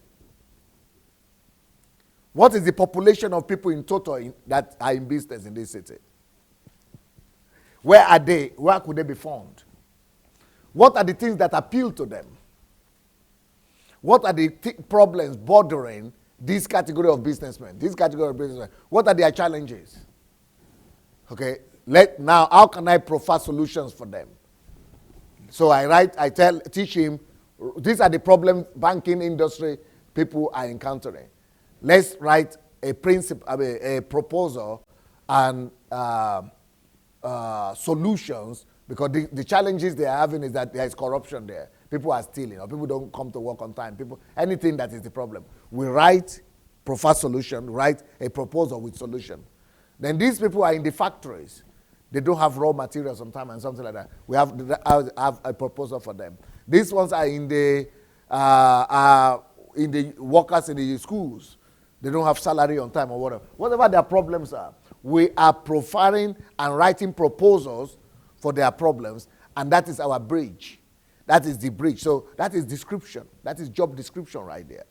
What is the population of people in total that are in business in this city? Where are they? Where could they be found? What are the things that appeal to them? What are the problems bordering this category of businessmen? What are their challenges? Okay, now how can I provide solutions for them? So teach him, these are the problems banking industry people are encountering. Let's write a proposal and solutions, because the challenges they are having is that there is corruption there. People are stealing, or people don't come to work on time. Anything that is the problem. We write preferred solution, write a proposal with solution. Then these people are in the factories. They don't have raw materials sometimes and something like that. We have a proposal for them. These ones are in the workers in the schools. They don't have salary on time or whatever. Whatever their problems are, we are profiling and writing proposals for their problems, and that is our bridge. That is the bridge. So that is description. That is job description right there.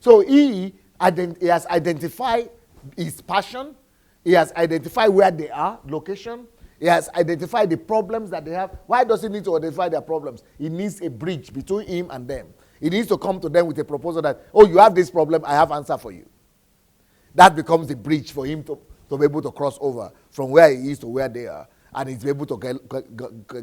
So he has identified his passion. He has identified where they are, location. He has identified the problems that they have. Why does he need to identify their problems? He needs a bridge between him and them. He needs to come to them with a proposal that, oh, you have this problem, I have answer for you. That becomes the bridge for him to be able to cross over from where he is to where they are. And he's able to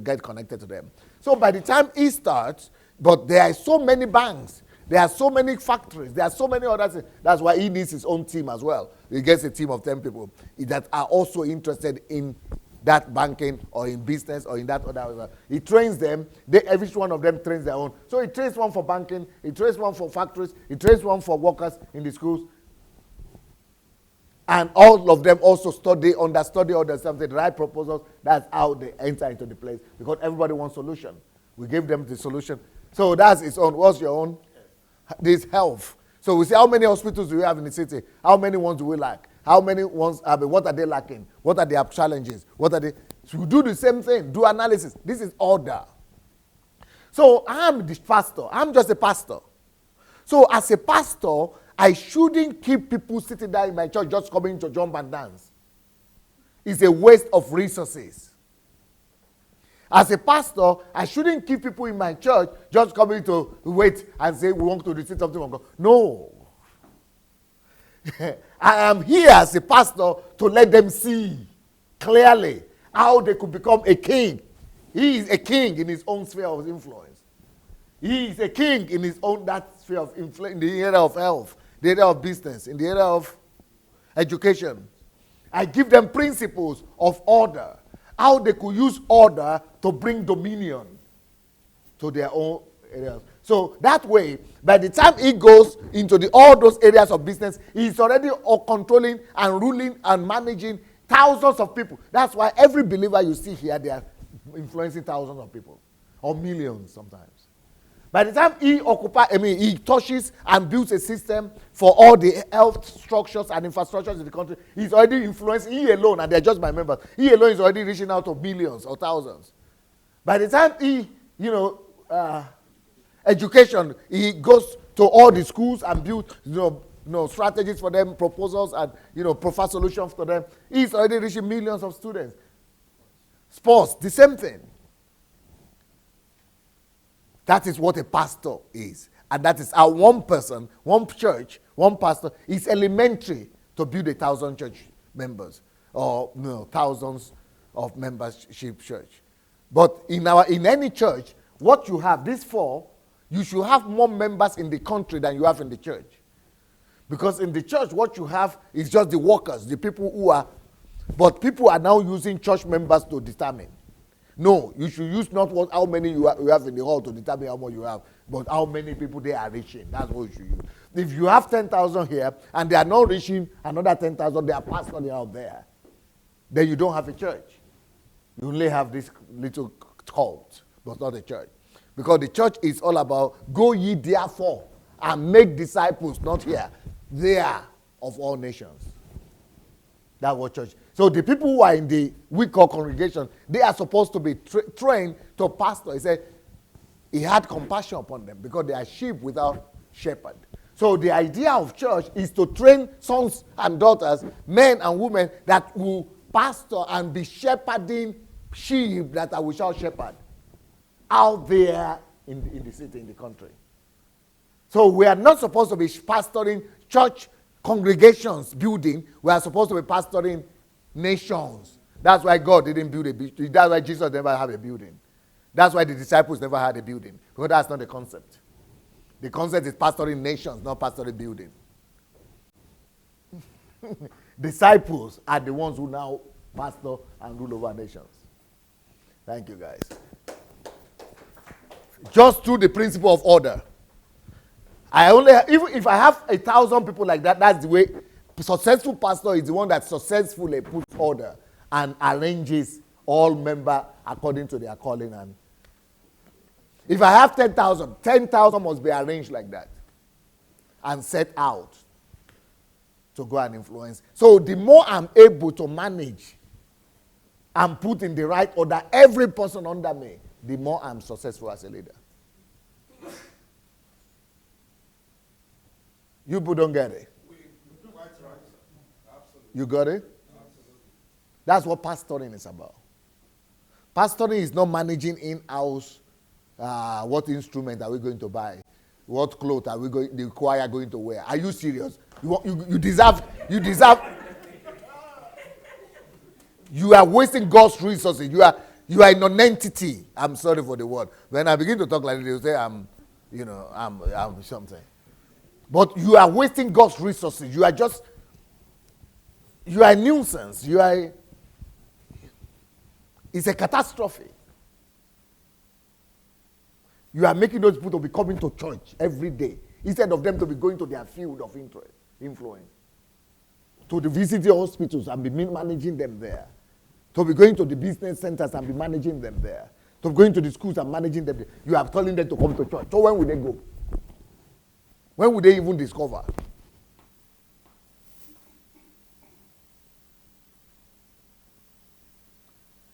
get connected to them. So by the time he starts, but there are so many banks, there are so many factories, there are so many other things. That's why he needs his own team as well. He gets a team of 10 people that are also interested in that banking or in business or in that other. He trains them. Every one of them trains their own. So he trains one for banking, he trains one for factories, he trains one for workers in the schools. And all of them also understudy all the stuff, they write proposals. That's how they enter into the place. Because everybody wants solution. We give them the solution. So that's its own. What's your own? This health. So we say, how many hospitals do we have in the city? How many ones do we lack? How many ones, what are they lacking? What are their challenges? So we do the same thing, do analysis. This is order. So I'm the pastor. I'm just a pastor. So as a pastor, I shouldn't keep people sitting there in my church just coming to jump and dance. It's a waste of resources. As a pastor, I shouldn't keep people in my church just coming to wait and say we want to receive something from God. No. I am here as a pastor to let them see clearly how they could become a king. He is a king in his own sphere of influence. He is a king in his own that sphere of influence, in the area of health, the area of business, in the area of education. I give them principles of order. how they could use order to bring dominion to their own areas. So that way, by the time he goes into all those areas of business, he's already controlling and ruling and managing thousands of people. That's why every believer you see here, they are influencing thousands of people, or millions sometimes. By the time he touches and builds a system for all the health structures and infrastructures in the country, he's already influencing, he alone, and they're just my members, he alone is already reaching out to millions or thousands. By the time education, he goes to all the schools and builds strategies for them, proposals, and prefer solutions for them. He's already reaching millions of students. Sports, the same thing. That is what a pastor is. And that is how one person, one church, one pastor is elementary to build 1,000 church members or thousands of membership church. But in any church, what you have, these four, you should have more members in the country than you have in the church. Because in the church, what you have is just the workers, the people who are, but people are now using church members to determine. No, you should use not how many you have in the hall to determine how much you have, but how many people they are reaching. That's what you should use. If you have 10,000 here and they are not reaching another 10,000, they are pastoring out there, then you don't have a church. You only have this little cult, but not a church. Because the church is all about, go ye therefore and make disciples, not here, there, of all nations. That's what church. So the people who are in the we call congregation, they are supposed to be trained to pastor. He said he had compassion upon them because they are sheep without shepherd. So the idea of church is to train sons and daughters, men and women that will pastor and be shepherding sheep that we shall shepherd out there in the city, in the country. So we are not supposed to be pastoring church congregations building. We are supposed to be pastoring nations. That's why God didn't build a building. That's why Jesus never had a building. That's why the disciples never had a building. Because that's not the concept. The concept is pastoring nations, not pastoring building. Disciples are the ones who now pastor and rule over nations. Thank you, guys. Just through the principle of order. Even if I have 1,000 people like that, that's the way. Successful pastor is the one that successfully puts order and arranges all members according to their calling. And if I have 10,000, 10,000 must be arranged like that and set out to go and influence. So the more I'm able to manage and put in the right order every person under me, the more I'm successful as a leader. You people don't get it. You got it? That's what pastoring is about. Pastoring is not managing in-house. What instrument are we going to buy? What clothes are the choir going to wear? Are you serious? You deserve. You are wasting God's resources. You are a non-entity. I'm sorry for the word. When I begin to talk like this, they say I'm something. But you are wasting God's resources. You are a nuisance. It's a catastrophe. You are making those people to be coming to church every day instead of them to be going to their field of influence. To the visiting hospitals and be managing them there. To be going to the business centers and be managing them there. To be going to the schools and managing them there. You are telling them to come to church. So when will they go? When will they even discover?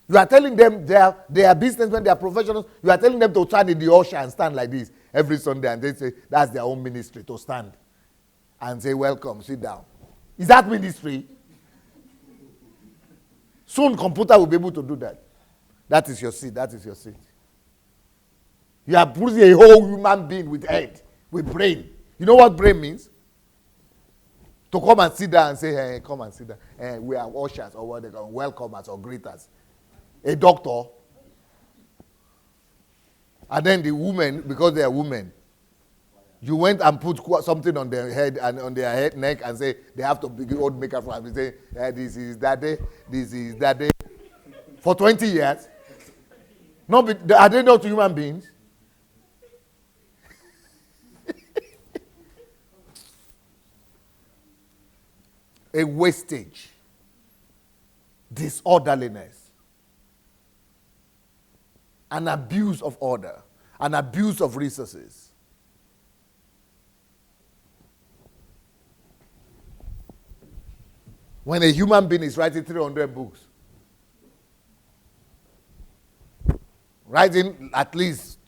You are telling them they are businessmen, they are professionals. You are telling them to stand in the usher and stand like this every Sunday, and they say that's their own ministry, to stand and say, welcome, sit down. Is that ministry? Soon computer will be able to do that. That is your seat. That is your seat. You are putting a whole human being with head, with brain. You know what brain means? To come and sit down and say, hey, come and sit down. We are ushers or what they call welcomers or greeters. A doctor. And then the women, because they are women, you went and put something on their head and on their head, neck, and say they have to be old makeup for them. Say, this is that day, this is that day. For 20 years? No, are they not human beings? A wastage, disorderliness, an abuse of order, an abuse of resources. When a human being is writing 300 books, writing at least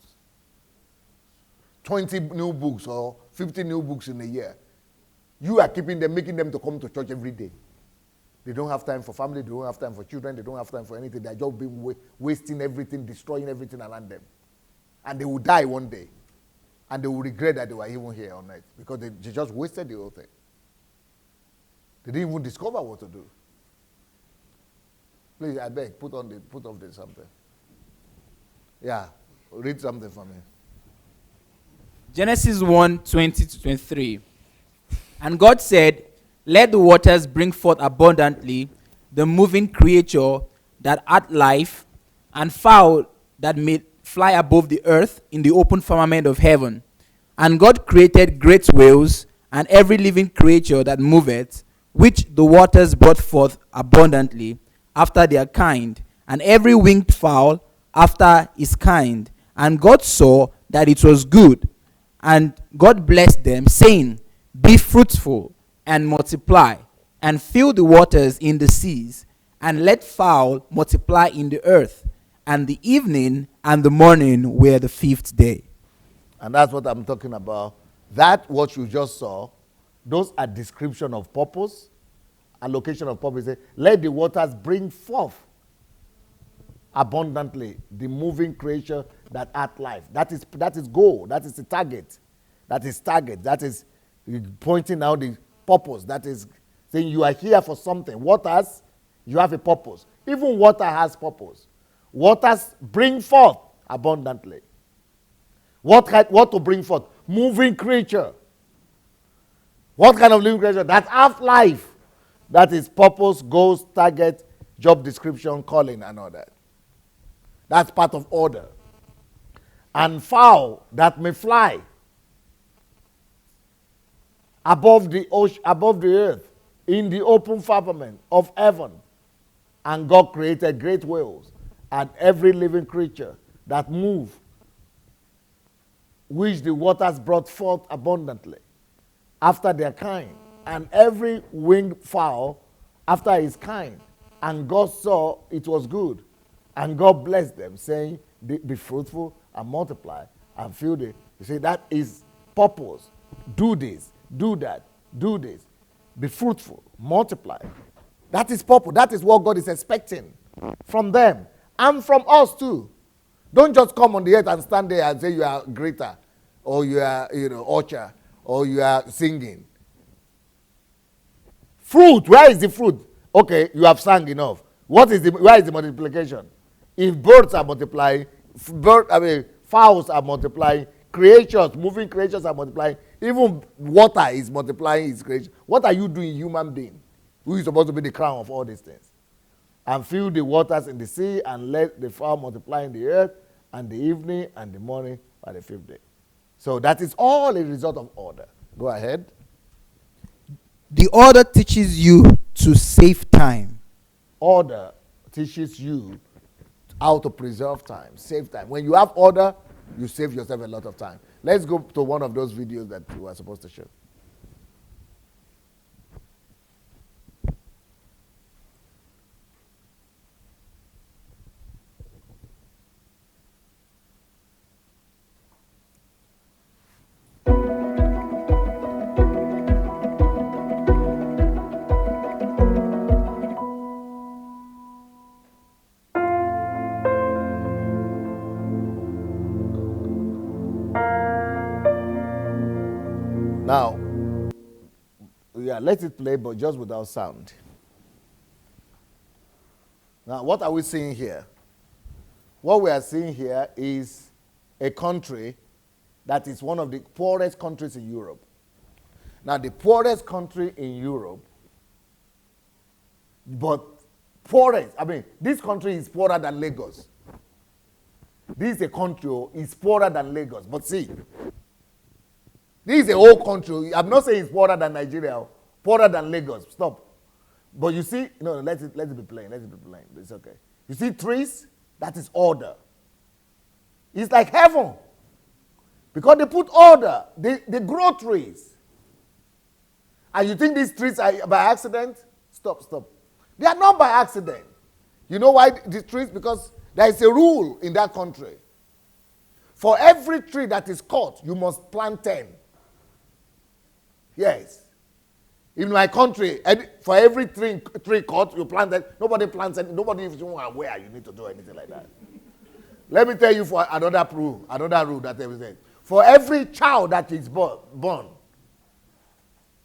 20 new books or 50 new books in a year, you are keeping them, making them to come to church every day. They don't have time for family, they don't have time for children, they don't have time for anything. They're just being wasting everything, destroying everything around them. And they will die one day. And they will regret that they were even here on earth because they just wasted the whole thing. They didn't even discover what to do. Please, I beg, put off this something. Yeah, read something for me. Genesis 1:20-23. And God said, let the waters bring forth abundantly the moving creature that hath life, and fowl that may fly above the earth in the open firmament of heaven. And God created great whales, and every living creature that moveth, which the waters brought forth abundantly, after their kind, and every winged fowl after his kind. And God saw that it was good. And God blessed them, saying, be fruitful, and multiply, and fill the waters in the seas, and let fowl multiply in the earth. And the evening and the morning were the fifth day. And that's what I'm talking about. That what you just saw, those are description of purpose, allocation of purpose. Let the waters bring forth abundantly the moving creature that hath life. That is goal. That is the target. That is pointing out the purpose. That is saying you are here for something. Waters, you have a purpose. Even water has purpose. Waters bring forth abundantly. What to bring forth? Moving creature. What kind of living creature? That have life. That is purpose, goals, target, job description, calling, and all that. That's part of order. And fowl that may fly above the ocean, above the earth, in the open firmament of heaven. And God created great whales and every living creature that move, which the waters brought forth abundantly, after their kind, and every winged fowl after his kind. And God saw it was good. And God blessed them, saying, be fruitful and multiply and fill the. You see, that is purpose. Do this, do that, do this. Be fruitful, multiply. That is purpose. That is what God is expecting from them and from us too. Don't just come on the earth and stand there and say you are greater, or you are, usher, or you are singing. Fruit, where is the fruit? Okay, you have sung enough. Where is the multiplication? If birds are multiplying, fowls are multiplying, creatures, moving creatures are multiplying, even water is multiplying its creation. What are you doing, human being, who is supposed to be the crown of all these things? And fill the waters in the sea, and let the fowl multiply in the earth, and the evening and the morning by the fifth day. So that is all a result of order. Go ahead. The order teaches you to save time. Order teaches you how to preserve time, save time. When you have order, you save yourself a lot of time. Let's go to one of those videos that we were supposed to show. Now, yeah, let it play, but just without sound. Now, what are we seeing here? What we are seeing here is a country that is one of the poorest countries in Europe. Now, the poorest country in Europe, but Poorest. I mean, this country is poorer than Lagos. This is a country, is poorer than Lagos. But see, this is a whole country. I'm not saying it's poorer than Nigeria, poorer than Lagos. Stop. But you see, no, let it be plain. Let it be plain. It's okay. You see trees? That is order. It's like heaven. Because they put order. They grow trees. And you think these trees are by accident? Stop. They are not by accident. You know why these trees? Because there is a rule in that country. For every tree that is cut, you must plant 10. Yes. In my country, for every tree cut, you plant it. Nobody plants it. Nobody is even aware you need to do anything like that. Let me tell you for another rule that they will say. For every child that is born,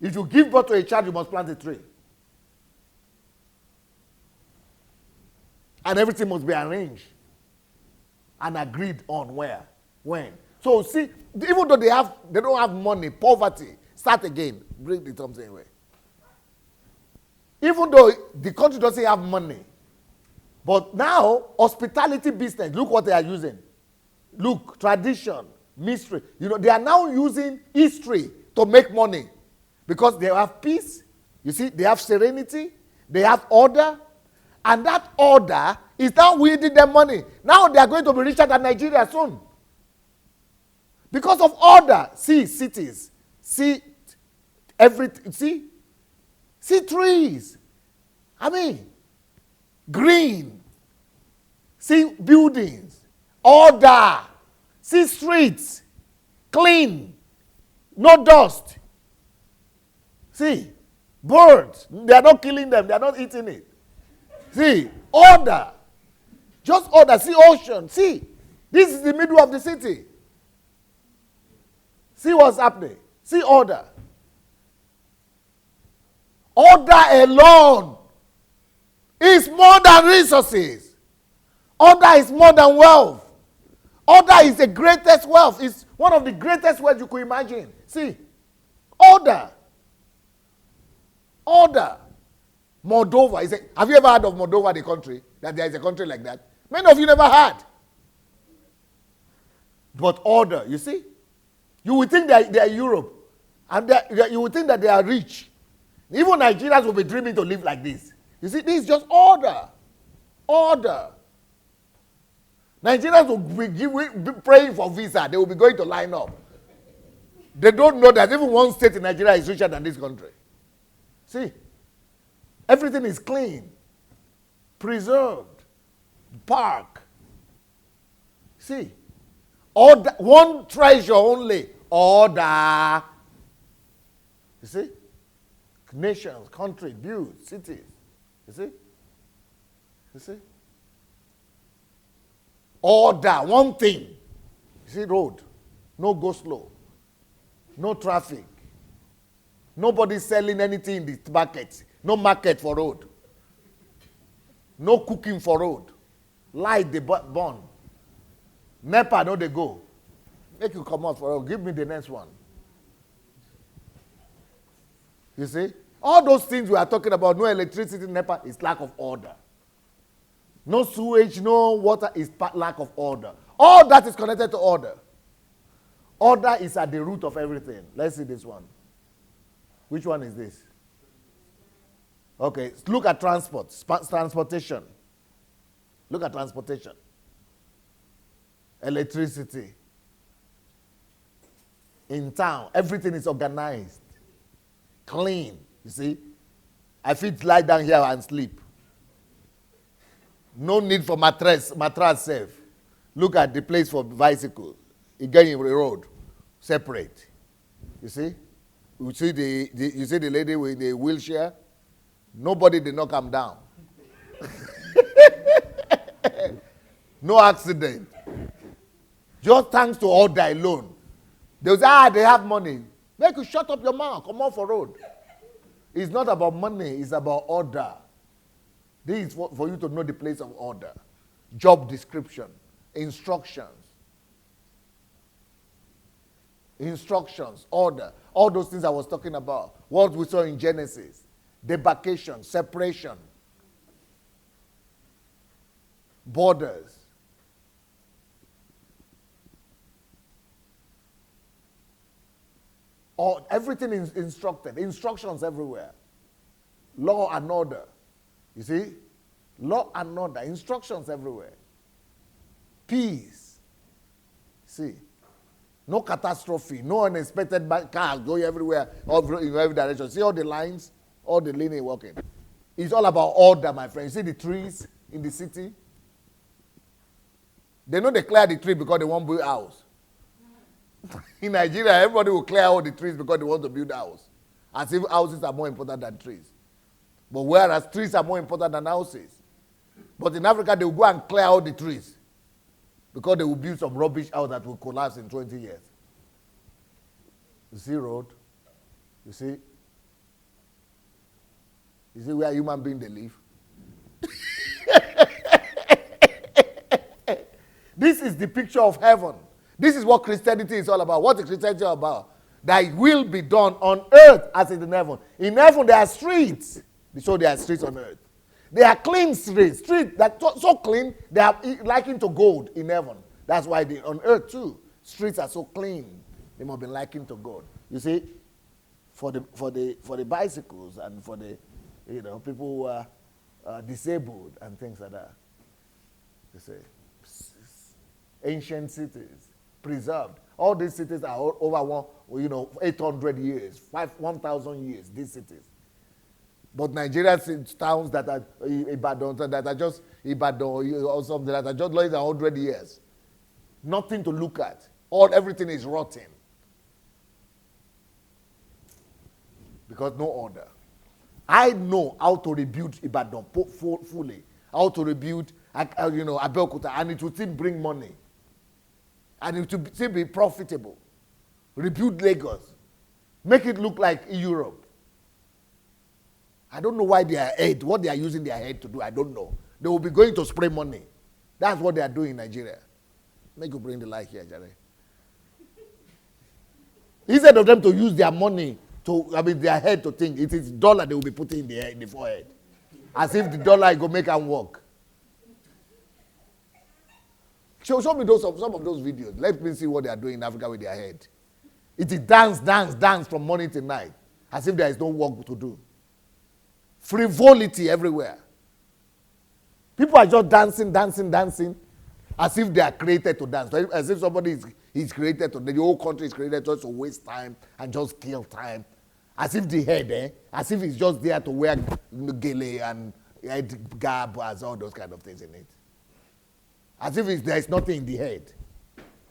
if you give birth to a child, you must plant a tree. And everything must be arranged and agreed on where, when. So see, even though they don't have money, poverty, start again, bring the something away. Even though the country doesn't have money, but now hospitality business, look what they are using. Look, tradition, mystery. They are now using history to make money because they have peace. You see, they have serenity, they have order, and that order is now wielding them money. Now they are going to be richer than Nigeria soon. Because of order. See cities, see everything, see trees. I mean, green. See buildings, order. See streets, clean, no dust. See, birds, they are not killing them, they are not eating it. See, order. Just order. See ocean. See, this is the middle of the city. See what's happening. See order. Order alone is more than resources. Order is more than wealth. Order is the greatest wealth. It's one of the greatest wealth you could imagine. See, order. Order. Moldova. Have you ever heard of Moldova, the country? That there is a country like that? Many of you never heard. But order, you see? You would think they are Europe. And you would think that they are rich. Even Nigerians will be dreaming to live like this. You see, this is just order. Order. Nigerians will be praying for visa. They will be going to line up. They don't know that even one state in Nigeria is richer than this country. See? Everything is clean, preserved, park. See? Order, one treasure only. Order. You see? Nations, countries, builds, cities. You see? You see? Order, one thing. You see, road. No go slow. No traffic. Nobody selling anything in the market. No market for road. No cooking for road. Light they burn. NEPA, no they go. Make you come out for road. Give me the next one. You see? All those things we are talking about, no electricity, NEPA, is lack of order. No sewage, no water, is lack of order. All that is connected to order. Order is at the root of everything. Let's see this one. Which one is this? Okay, look at transportation. Look at transportation. Electricity. In town, everything is organized. Clean, you see. I fit lie down here and sleep. No need for mattress safe. Look at the place for bicycle. Again, in the road, separate. You see? You see the lady with the wheelchair? Nobody did not come down. No accident. Just thanks to order alone. They say, they have money. Make you shut up your mouth. Come on for road. It's not about money. It's about order. This is for you to know the place of order. Job description. Instructions. Instructions. Order. All those things I was talking about. What we saw in Genesis. Debarkation. Separation. borders. Or everything is instructed, instructions everywhere. Law and order. You see? Law and order, instructions everywhere. Peace. See? No catastrophe, no unexpected cars going everywhere, in every direction. See all the lines, all the linear walking. It's all about order, my friend. You see the trees in the city? They know they clear the tree because they want to build a house. In Nigeria, everybody will clear all the trees because they want to build a house. As if houses are more important than trees. But whereas trees are more important than houses. But in Africa, they will go and clear all the trees because they will build some rubbish house that will collapse in 20 years. You see road? You see? You see where human beings they live? This is the picture of heaven. This is what Christianity is all about. What is Christianity all about? That will be done on earth as it is in heaven. In heaven, there are streets. So there are streets on earth. They are clean streets. Streets that so clean, they are likened to gold in heaven. That's why on earth too, streets are so clean. They must be likened to gold. You see, for the bicycles and for the people who are disabled and things like that. You see, ancient cities preserved. All these cities are over 800 years, 1,000 years. These cities. But Nigeria's towns that are Ibadan, that are just Ibadan or something that are just like 100 years. Nothing to look at. Everything is rotten. Because no order. I know how to rebuild Ibadan fully. How to rebuild Abeokuta, and it will still bring money. And it will still be profitable. Rebuild Lagos. Make it look like Europe. I don't know why what they are using their head to do, I don't know. They will be going to spray money. That's what they are doing in Nigeria. Make you bring the light here, Jerry. Instead of them to use their money, their head to think, it is dollar they will be putting in the forehead. As if the dollar will make them work. Show me some of those videos. Let me see what they are doing in Africa with their head. It is dance from morning till night. As if there is no work to do. Frivolity everywhere. People are just dancing, as if they are created to dance. As if somebody is created to, the whole country is created just to waste time and just kill time. As if the head, as if it's just there to wear gele and head garb as all those kind of things in it. As if there is nothing in the head.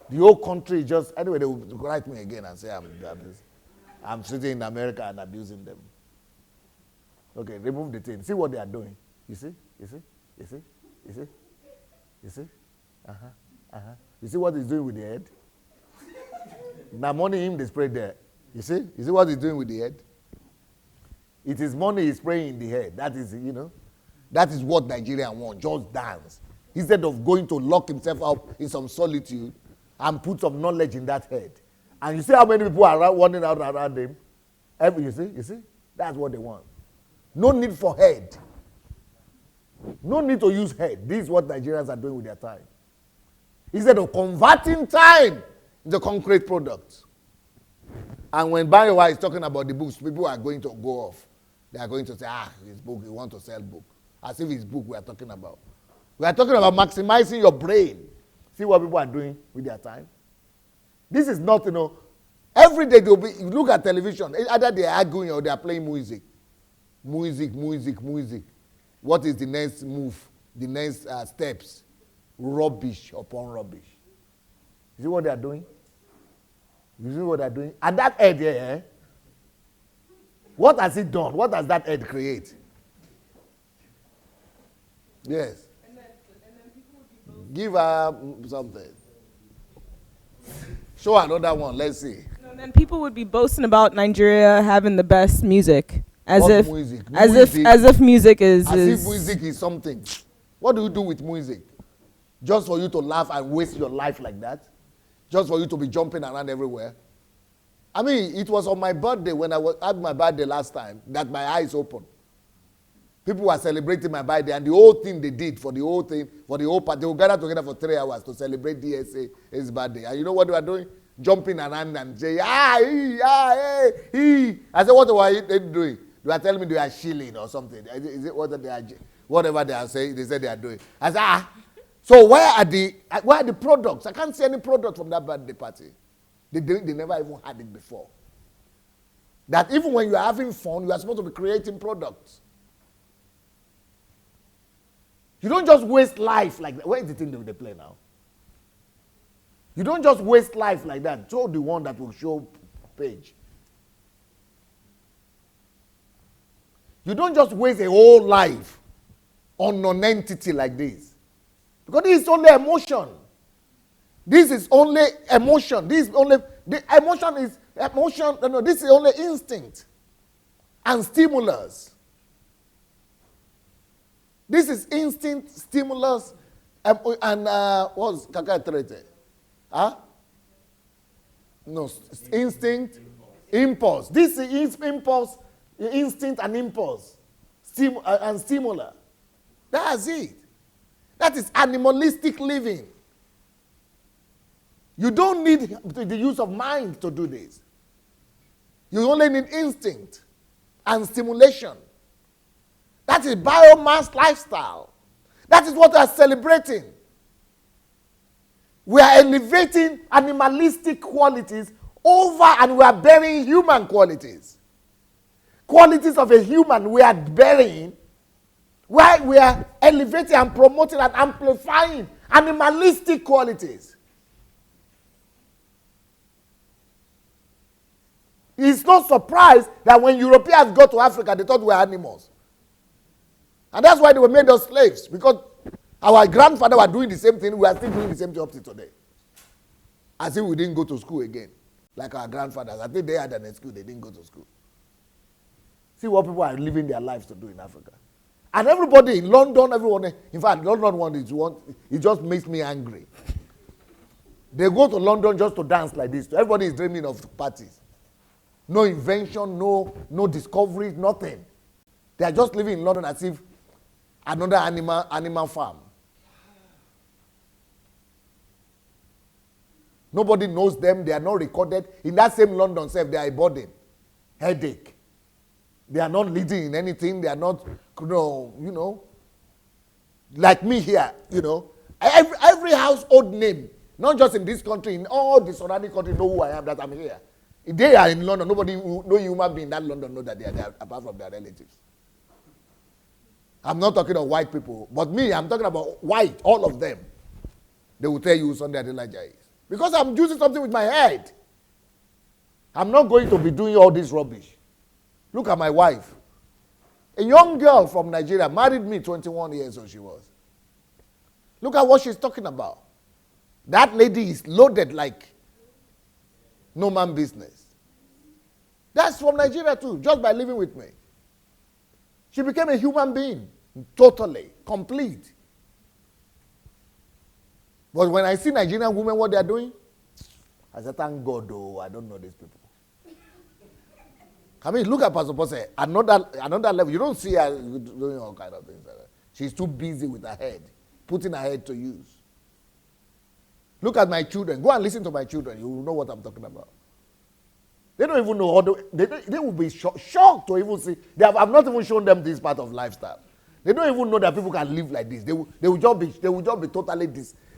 The whole country just, anyway, they will write me again and say I'm sitting in America and abusing them. Okay, remove the thing. See what they are doing. You see? You see what he's doing with the head? Now money him they spray there. You see what he's doing with the head? It is money he's spraying in the head. That is, that is what Nigerians want. Just dance. Instead of going to lock himself up in some solitude and put some knowledge in that head. And you see how many people are running out around him? You see? That's what they want. No need for head. No need to use head. This is what Nigerians are doing with their time. Instead of converting time into concrete products. And when Bayowa is talking about the books, people are going to go off. They are going to say, his book, you want to sell book. As if it's book we are talking about. We are talking about maximizing your brain. See what people are doing with their time? This is not, every day they'll be, you look at television, either they are arguing or they are playing music. Music. What is the next move? The next steps? Rubbish upon rubbish. You see what they are doing? And that head here, what has it done? What does that head create? Yes. And then people would be give her something. Show another one. Let's see. And then people would be boasting about Nigeria having the best music. As what if music? As if music is if music is something. What do you do with music? Just for you to laugh and waste your life like that? Just for you to be jumping around everywhere? I mean, it was on my birthday when I had my birthday last time that my eyes opened. People were celebrating my birthday, and the whole thing they did for the whole party, they will gather together for 3 hours to celebrate DSA's birthday. And you know what they were doing? Jumping around and saying, hey. I said, what were they doing? They were telling me they are shilling or something. Is it whatever they are saying, they said they are doing. I said, so where are the products? I can't see any product from that birthday party. They never even had it before. That even when you are having fun, you are supposed to be creating products. You don't just waste life like that. Where is the thing that they play now? You don't just waste life like that. Show the one that will show page. You don't just waste a whole life on non-entity like this. Because this is only emotion. This is only emotion. This is only, the emotion is emotion. No, this is only instinct and stimulus. This is instinct, stimulus, and what's kakaitrete? Huh? No, instinct, impulse. This is impulse, instinct, and impulse, and stimulus. That's it. That is animalistic living. You don't need the use of mind to do this. You only need instinct and stimulation. That is biomass lifestyle. That is what we are celebrating. We are elevating animalistic qualities over, and we are burying human qualities. Qualities of a human we are burying, while we are elevating and promoting and amplifying animalistic qualities. It's no surprise that when Europeans got to Africa, they thought we were animals. And that's why they were made us slaves, because our grandfather were doing the same thing. We are still doing the same thing up to today. As if we didn't go to school again, like our grandfathers. I think they had an excuse, they didn't go to school. See what people are living their lives to do in Africa. And everybody in London, everyone, in fact, London it just makes me angry. They go to London just to dance like this. Everybody is dreaming of parties. No invention, no discovery, nothing. They are just living in London as if another animal farm. Nobody knows them. They are not recorded. In that same London self, they are a burden, headache. They are not leading in anything. They are not, like me here, Every household name, not just in this country, in all the surrounding countries, know who I am, that I'm here. If they are in London, no human being in that London know that they are there, apart from their relatives. I'm not talking of white people, but me, I'm talking about white, all of them. They will tell you who Sunday Elijah is. Because I'm using something with my head. I'm not going to be doing all this rubbish. Look at my wife. A young girl from Nigeria married me 21 years old she was. Look at what she's talking about. That lady is loaded like no man business. That's from Nigeria too, just by living with me. She became a human being, totally, complete. But when I see Nigerian women, what they are doing, I say, thank God, though, I don't know these people. I mean, look at Pastor Pose, another level. You don't see her doing all kind of things like that. She's too busy with her head, putting her head to use. Look at my children. Go and listen to my children. You will know what I'm talking about. They don't even know how to, they will be shocked to even see. I've not even shown them this part of lifestyle. They don't even know that people can live like this. They will just be totally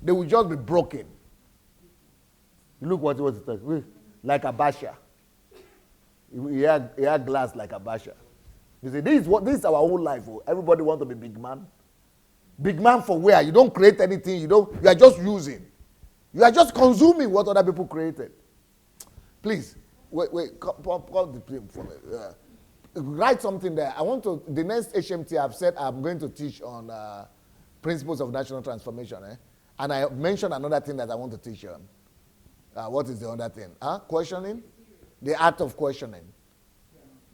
they will just be broken. Look what it says. Like a basha. He had glass like a basha. You see, this is our whole life. Oh. Everybody wants to be big man. Big man for where? You don't create anything. You are just using. You are just consuming what other people created. Please, call the plane for me. Write something there. The next HMT I've said I'm going to teach on principles of national transformation. And I mentioned another thing that I want to teach you on. What is the other thing? Questioning? The art of questioning.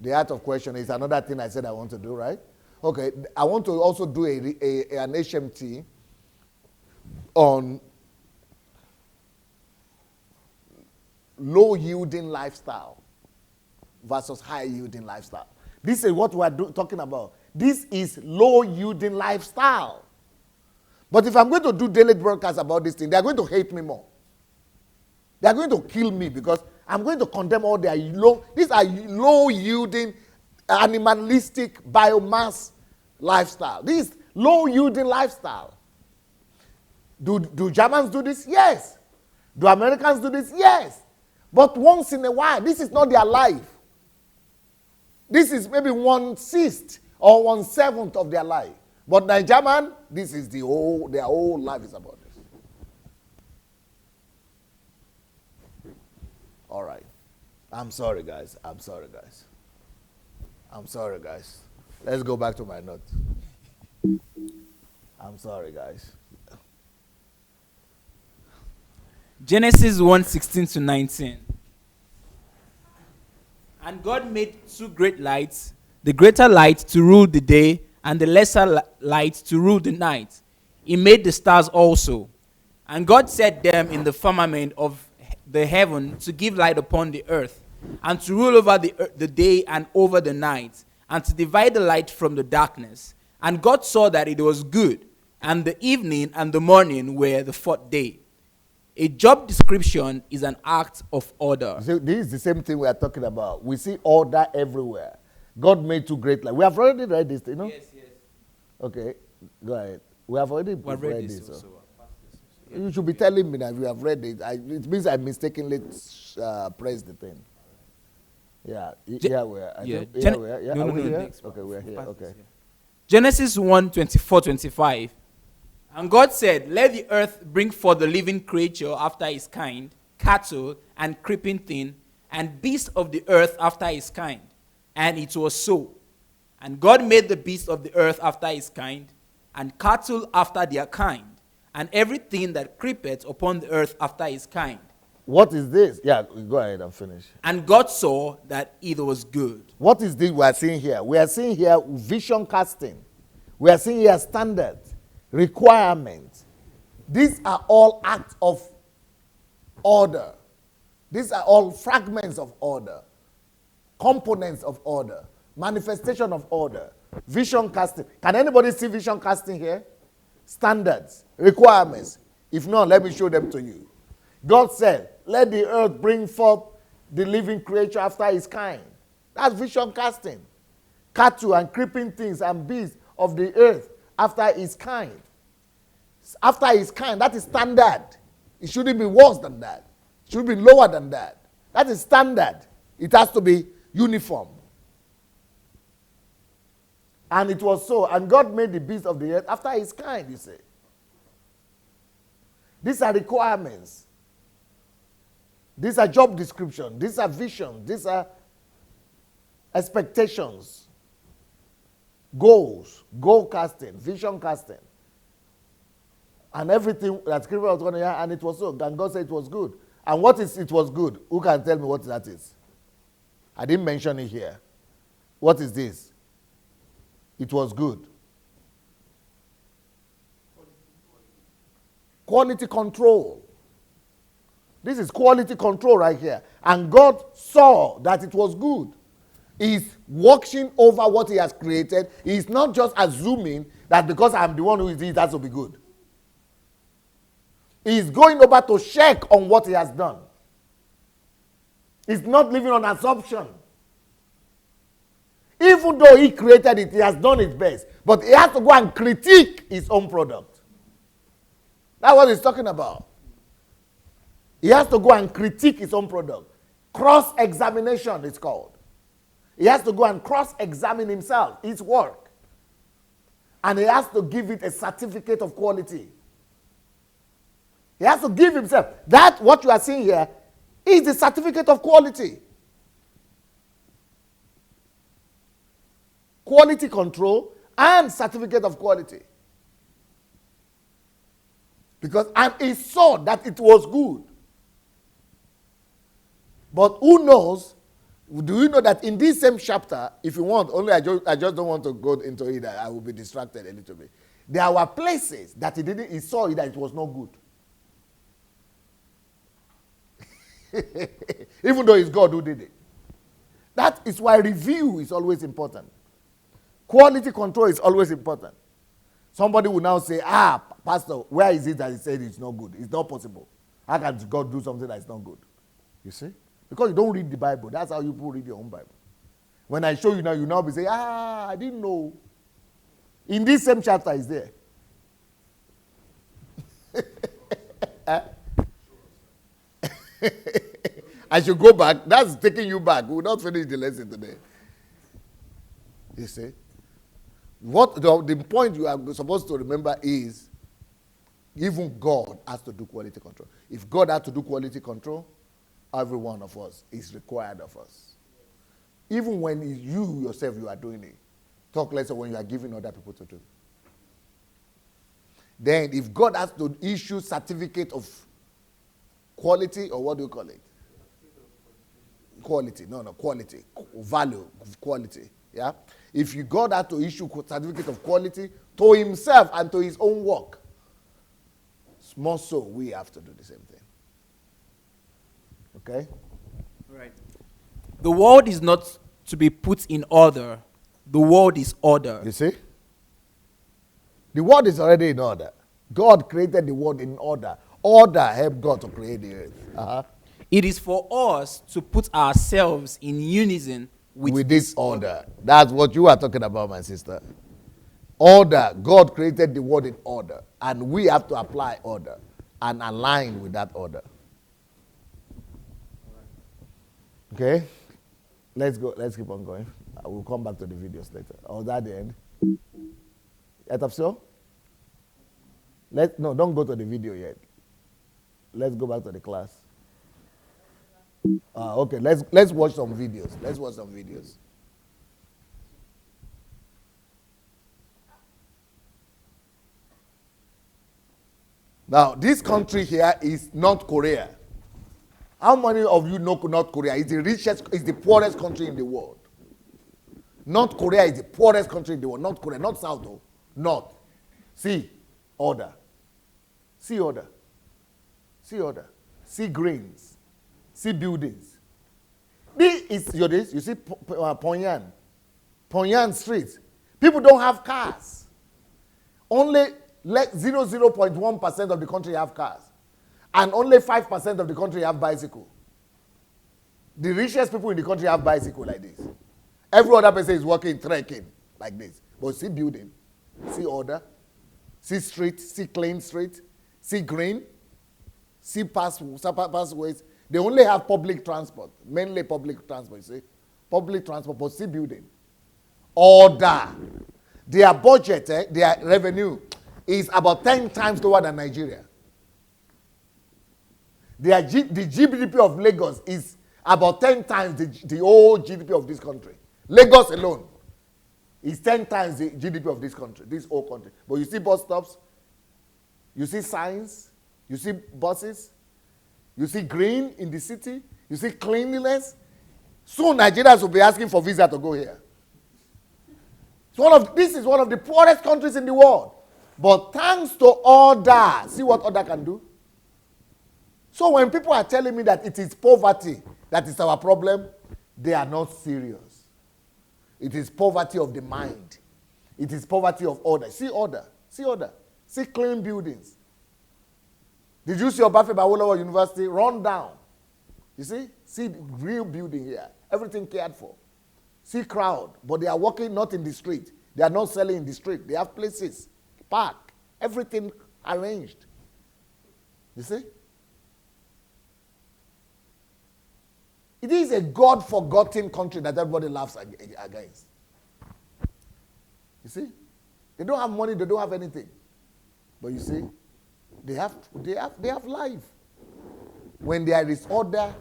The art of questioning is another thing I said I want to do, right? Okay, I want to also do an HMT on low-yielding lifestyle versus high-yielding lifestyle. This is what we are talking about. This is low-yielding lifestyle. But if I'm going to do daily broadcasts about this thing, they're going to hate me more. They're going to kill me because I'm going to condemn all their these are low-yielding, animalistic biomass lifestyle. This is low-yielding lifestyle. Do Germans do this? Yes. Do Americans do this? Yes. But once in a while, this is not their life. This is maybe 1/6 or 1/7 of their life. But Nigerian, this is their whole life is about this. All right. I'm sorry, guys. Let's go back to my notes. I'm sorry, guys. Genesis 1:16 to 19. And God made two great lights, the greater light to rule the day, and the lesser light to rule the night. He made the stars also. And God set them in the firmament of the heaven to give light upon the earth, and to rule over the day and over the night, and to divide the light from the darkness. And God saw that it was good, and the evening and the morning were the fourth day. A job description is an act of order. So this is the same thing we are talking about. We see order everywhere. God made two great lights. We have already read this, you know? Yes. Okay, go ahead. We have already read this so. also. You should be telling me that you have read it. It means I mistakenly pressed the thing. Yeah, here we are. No, Are we here? next one. Okay, we're here. Okay. Genesis 1:24-25. And God said, let the earth bring forth the living creature after his kind, cattle and creeping thing, and beasts of the earth after his kind. And it was so. And God made the beasts of the earth after his kind, and cattle after their kind, and everything that creepeth upon the earth after his kind. What is this? Yeah, go ahead and finish. And God saw that it was good. What is this we are seeing here? We are seeing here vision casting. We are seeing here standards, requirements. These are all acts of order. These are all fragments of order, components of order, manifestation of order, vision casting. Can anybody see vision casting here? Standards, requirements. If not, let me show them to you. God said, let the earth bring forth the living creature after his kind. That's vision casting. Cattle and creeping things and beasts of the earth after his kind. After his kind, that is standard. It shouldn't be worse than that. It should be lower than that. That is standard. It has to be uniform. And it was so. And God made the beasts of the earth after his kind, you say. These are requirements. These are job descriptions. These are visions. These are expectations. Goals. Goal casting. Vision casting. And everything that scripture was going to hear, and it was so. And God said it was good. And what is it was good? Who can tell me what that is? I didn't mention it here. What is this? It was good. Quality control. This is quality control right here. And God saw that it was good. He's watching over what he has created. He's not just assuming that because I'm the one who is it, that will be good. He's going over to check on what he has done. He's not living on assumption. Even though he created it, he has done his best. But he has to go and critique his own product. That's what he's talking about. He has to go and critique his own product. Cross-examination is called. He has to go and cross-examine himself, his work. And he has to give it a certificate of quality. He has to give himself. That, what you are seeing here, is the certificate of quality. Quality control and certificate of quality. Because and he saw that it was good. But who knows? Do you know that in this same chapter, if you want, only I just don't want to go into it, I will be distracted a little bit. There were places that he saw that it was not good. Even though it's God who did it. That is why review is always important. Quality control is always important. Somebody will now say, Pastor, where is it that he said it's not good? It's not possible. How can God do something that's not good? You see? Because you don't read the Bible. That's how you people read your own Bible. When I show you now, you now be saying, I didn't know. In this same chapter is there. I should go back. That's taking you back. We will not finish the lesson today. You see? What the point you are supposed to remember is even God has to do quality control. If God had to do quality control, every one of us is required of us. Even when you yourself you are doing it. Talk less when you are giving other people to do. Then if God has to issue certificate of quality, or what do you call it? Quality. No, quality. Value of quality. Yeah? If God had to issue certificate of quality to himself and to his own work, more so we have to do the same thing. Okay? Right. The world is not to be put in order. The world is order. You see? The world is already in order. God created the world in order. Order helped God to create the earth. It is for us to put ourselves in unison with this order. That's what you are talking about, my sister. Order. God created the world in order. And we have to apply order and align with that order. Okay? Let's go. Let's keep on going. We'll come back to the videos later. Or is that the end? No, don't go to the video yet. Let's go back to the class. Okay, let's watch some videos. Let's watch some videos. Now, this country here is North Korea. How many of you know North Korea is the richest, is the poorest country in the world? North Korea is the poorest country in the world. North Korea, not South, though. North. See order. See order. See order. See greens. See buildings. This is your this. You see Pyongyang. Pyongyang Street. People don't have cars. Only 0.1% of the country have cars. And only 5% of the country have bicycle. The richest people in the country have bicycle like this. Every other person is walking, trekking like this. But see building, see order, see street, see clean street, see green, see pathways. They only have public transport, mainly public transport, you see. Public transport, but see building. Order. Their budget, their revenue is about 10 times lower than Nigeria. The GDP of Lagos is about 10 times the whole GDP of this country. Lagos alone is 10 times the GDP of this country, this whole country. But you see bus stops, you see signs, you see buses, you see green in the city, you see cleanliness. Soon Nigerians will be asking for visa to go here. This is one of the poorest countries in the world. But thanks to order, see what order can do? So when people are telling me that it is poverty that is our problem, they are not serious. It is poverty of the mind. It is poverty of order. See order. See order. See clean buildings. Did you see Obafe Awolowo University run down? You see? See the real building here. Everything cared for. See crowd, but they are working not in the street. They are not selling in the street. They have places, park, everything arranged. You see? It is a God-forgotten country that everybody laughs against. You see? They don't have money, they don't have anything. But you see, they have life. When there is order,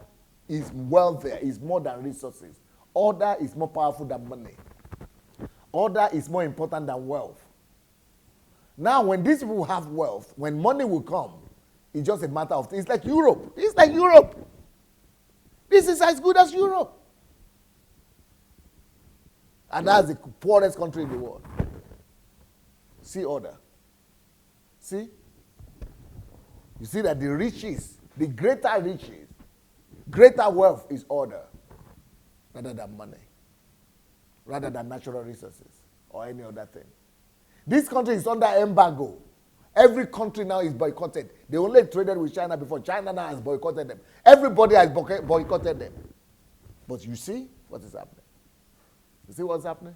is wealth there, is more than resources. Order is more powerful than money. Order is more important than wealth. Now, when these people have wealth, when money will come, it's just a matter of, it's like Europe. It's like Europe. This is as good as Europe. And that's the poorest country in the world. See order. See? You see that the riches, the greater riches, greater wealth is order rather than money, rather than natural resources. or any other thing. This country is under embargo. Every country now is boycotted. They only traded with China before. China now has boycotted them. Everybody has boycotted them. But you see what is happening. You see what's happening?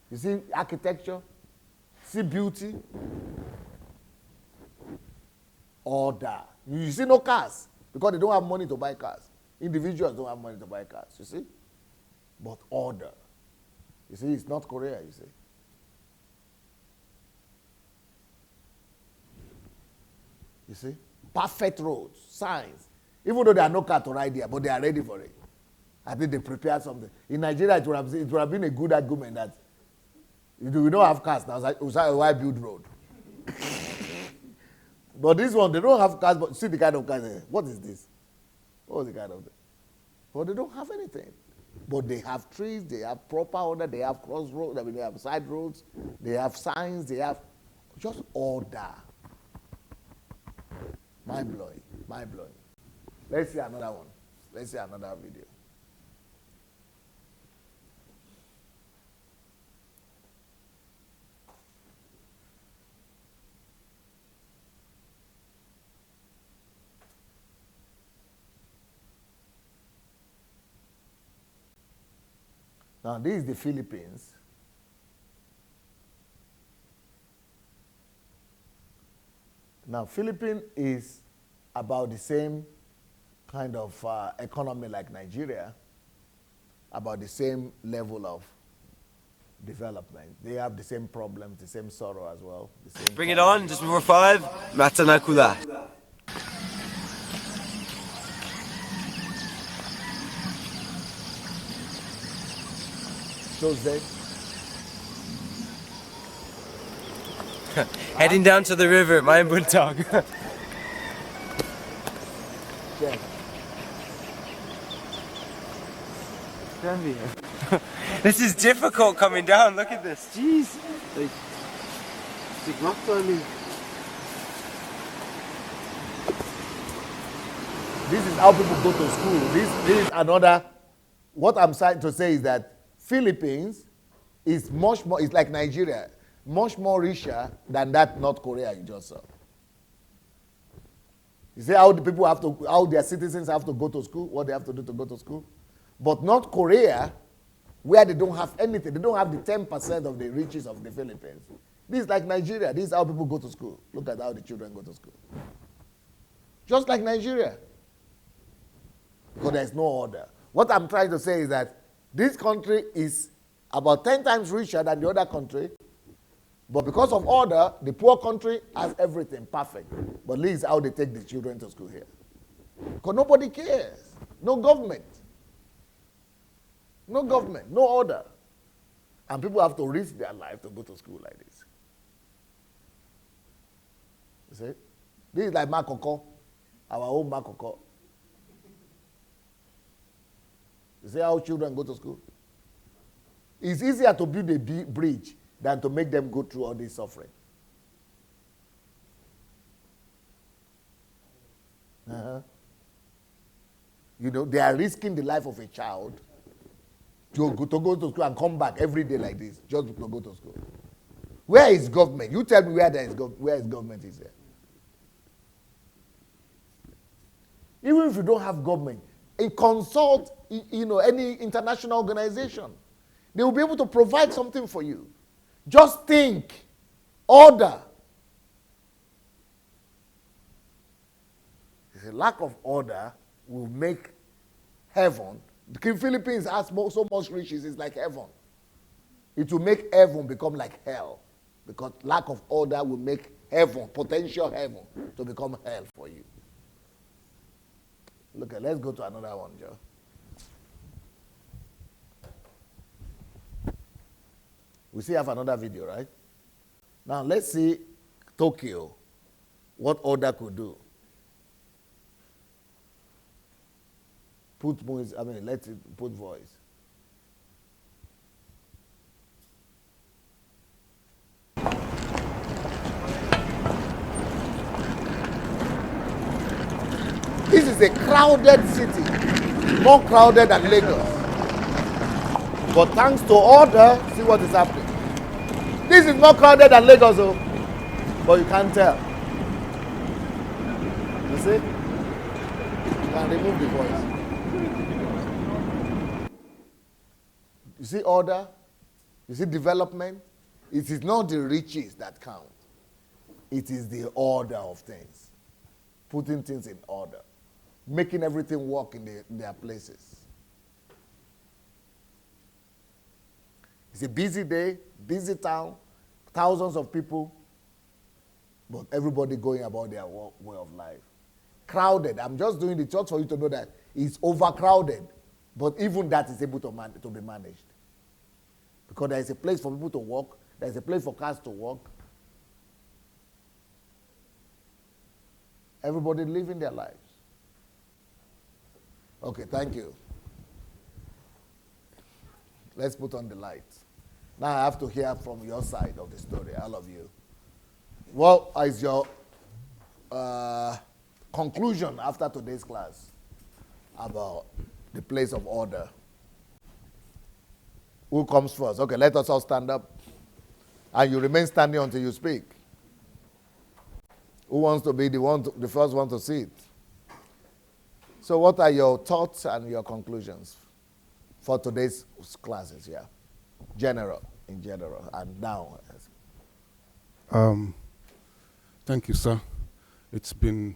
You see architecture? See beauty? Order. You see no cars because they don't have money to buy cars. Individuals don't have money to buy cars, you see? But order. You see, it's not Korea, you see. You see? Perfect roads, signs. Even though there are no cars to ride here, but they are ready for it. I think they prepared something. In Nigeria, it would have been a good argument that we don't have cars now, so why build road? But this one, they don't have cars, but see the kind of cars. What is this? What is the kind of thing? But they don't have anything. But they have trees, they have proper order, they have crossroads, I mean, they have side roads, they have signs, they have just order. Mind blowing, mind blowing. Let's see another one. Let's see another video. Now, this is the Philippines. Now, Philippines is about the same kind of economy like Nigeria, about the same level of development. They have the same problems, the same sorrow as well. The same Bring it on, just before 5. Matanakula. Shows that. Heading down to the river, my Buntag. Yeah. This is difficult coming down, look at this. Jeez. Like rock climbing. This is how people go to school. This is another, what I'm trying to say is that Philippines is much more, it's like Nigeria, much more richer than that North Korea you just saw. You see how the people have to, how their citizens have to go to school, what they have to do to go to school. But North Korea, where they don't have anything, they don't have the 10% of the riches of the Philippines. This is like Nigeria. This is how people go to school. Look at how the children go to school. Just like Nigeria. Because there's no order. What I'm trying to say is that this country is about 10 times richer than the other country, but because of order, the poor country has everything perfect. But this is how they take the children to school here. Because nobody cares. No government. No government, no order. And people have to risk their life to go to school like this. You see? This is like Makoko, our own Makoko. You see how children go to school? It's easier to build a bridge than to make them go through all this suffering. You know, they are risking the life of a child to go to school and come back every day like this, just to go to school. Where is government? You tell me where is government is there. Even if you don't have government, consult any international organization. They will be able to provide something for you. Just think, order. The lack of order will make heaven. The Philippines has so much riches, it's like heaven. It will make heaven become like hell. Because lack of order will make heaven, potential heaven, to become hell for you. Look, let's go to another one, Joe. We still have another video, right? Now let's see Tokyo, what order could do. Put voice, let it put voice. This is a crowded city, more crowded than Lagos. But thanks to order, see what is happening. This is more crowded than Lagos, oh, but you can't tell. You see? You can remove the voice. You see order? You see development? It is not the riches that count. It is the order of things. Putting things in order. Making everything work in their places. It's a busy day, busy town, thousands of people, but everybody going about their way of life. Crowded. I'm just doing it just for you to know that it's overcrowded, but even that is able to be managed. Because there is a place for people to walk, there is a place for cars to walk. Everybody living their lives. Okay, thank you. Let's put on the lights. Now I have to hear from your side of the story, all of you. What is your conclusion after today's class about the place of order? Who comes first? Okay, let us all stand up. And you remain standing until you speak. Who wants to be the first one to sit? So what are your thoughts and your conclusions for today's classes? Yeah, in general, and now. Thank you, sir. It's been...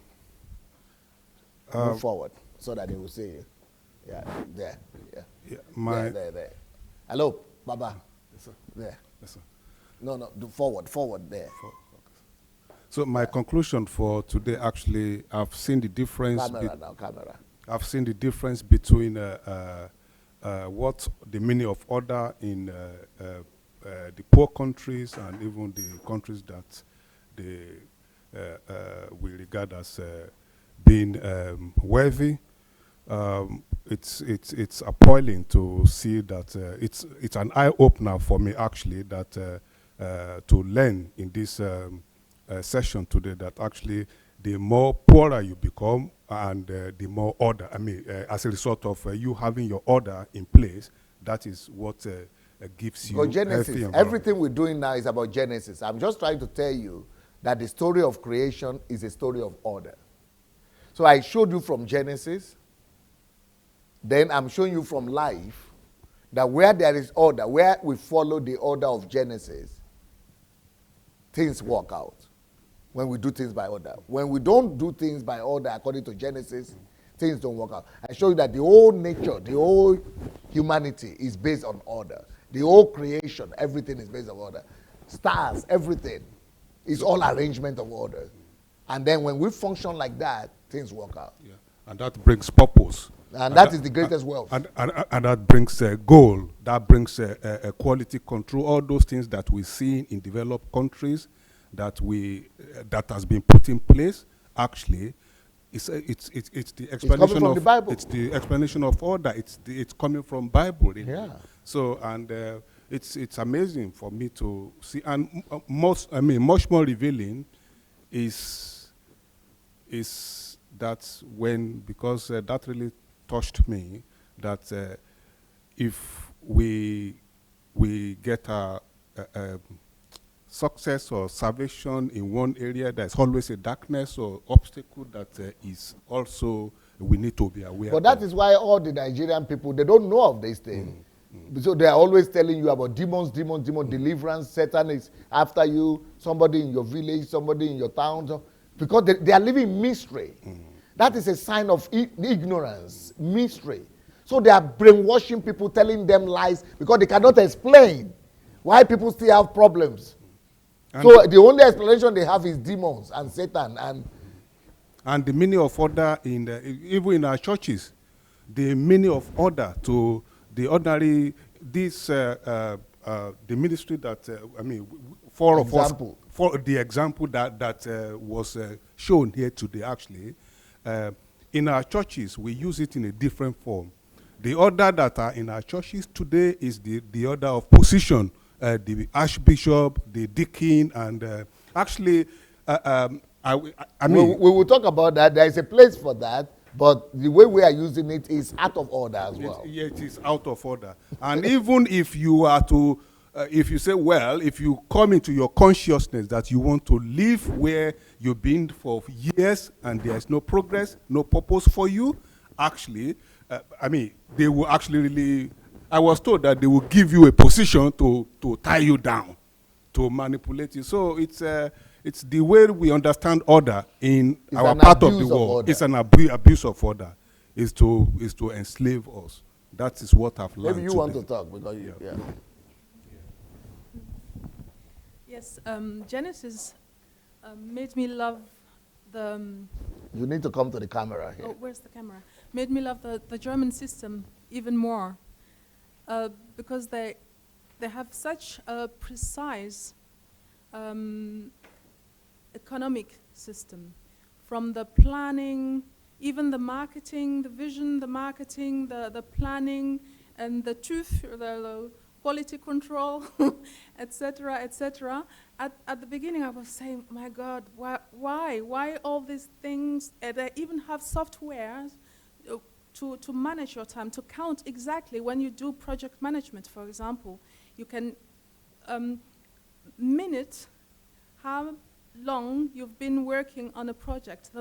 Move forward so that they will see you. Yeah, there. Yeah. There. Hello, Baba. Yes, sir. There. Yes, sir. No, forward there. So my conclusion for today, actually, I've seen the difference. Camera. I've seen the difference between what the meaning of order in the poor countries and even the countries that we regard as being wealthy. It's appalling to see that it's an eye opener for me actually that to learn in this session today that actually the more poorer you become and the more order, as a result of you having your order in place, that is what gives you Genesis. Everything we're doing now is about Genesis. I'm just trying to tell you that the story of creation is a story of order. So I showed you from Genesis, then I'm showing you from life that where there is order, where we follow the order of Genesis, things work out. When we do things by order. When we don't do things by order according to Genesis, things don't work out. I show you that the whole nature, the whole humanity is based on order. The whole creation, everything is based on order. Stars, everything is all arrangement of order. And then when we function like that, things work out. Yeah. And that brings purpose. And that is the greatest wealth. And that brings a goal. That brings a quality control. All those things that we see in developed countries that has been put in place, actually, it's the explanation coming from the Bible. It's the explanation of order. It's coming from Bible. Really. Yeah. So it's amazing for me to see, and much more revealing is that because that really touched me, that if we get a success or salvation in one area, there's always a darkness or obstacle that is also we need to be aware of. But that is why all the Nigerian people, they don't know of this thing. So they are always telling you about demons, deliverance, Satan is after you, somebody in your village, somebody in your town, because they are living mystery. That is a sign of ignorance, mystery. So they are brainwashing people, telling them lies, because they cannot explain why people still have problems. And so the only explanation they have is demons and Satan. And the meaning of order, even in our churches, the meaning of order to the ordinary, the ministry that, for the example that was shown here today, actually, in our churches, we use it in a different form. The order that are in our churches today is the order of position. The archbishop, the deacon, and actually, we will talk about that. There is a place for that, but the way we are using it is out of order as well. It is out of order. And even if you are to if you say, well, if you come into your consciousness that you want to live where you've been for years and there's no progress, no purpose for you, actually, they will actually really, I was told that they will give you a position to tie you down, to manipulate you. So it's the way we understand order in It's our an part of the abuse of world. order. It's an abuse of order, is to enslave us. That is what I've learned. Maybe you want to talk because yeah. Yes, Genesis made me love the. You need to come to the camera here. Oh, where's the camera? Made me love the German system even more, because they have such a precise economic system, from the planning, even the marketing, the vision, the marketing, the planning, and the the quality control, etc., etc. At the beginning, I was saying, my God, why all these things? They even have software to manage your time, to count exactly when you do project management, for example. You can minute how long you've been working on a project,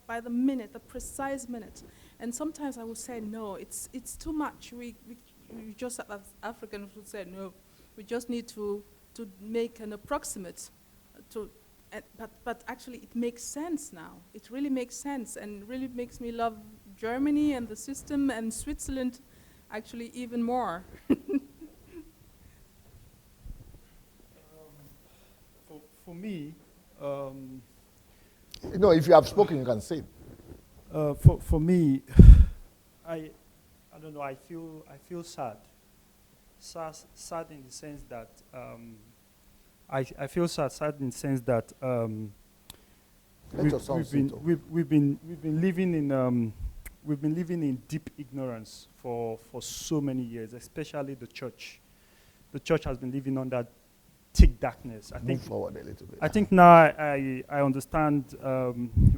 by the minute, the precise minute. And sometimes I would say, no, it's too much. We just, as Africans would say, no, we just need to make an approximate. But actually it makes sense now. It really makes sense, and really makes me love Germany and the system, and Switzerland actually even more. For me, If you have spoken, you can say. for me, I don't know. I feel sad. Sad in the sense that I feel sad in the sense that we've been living in deep ignorance for so many years, especially the church. The church has been living under thick darkness. Move forward a little bit. I think now I understand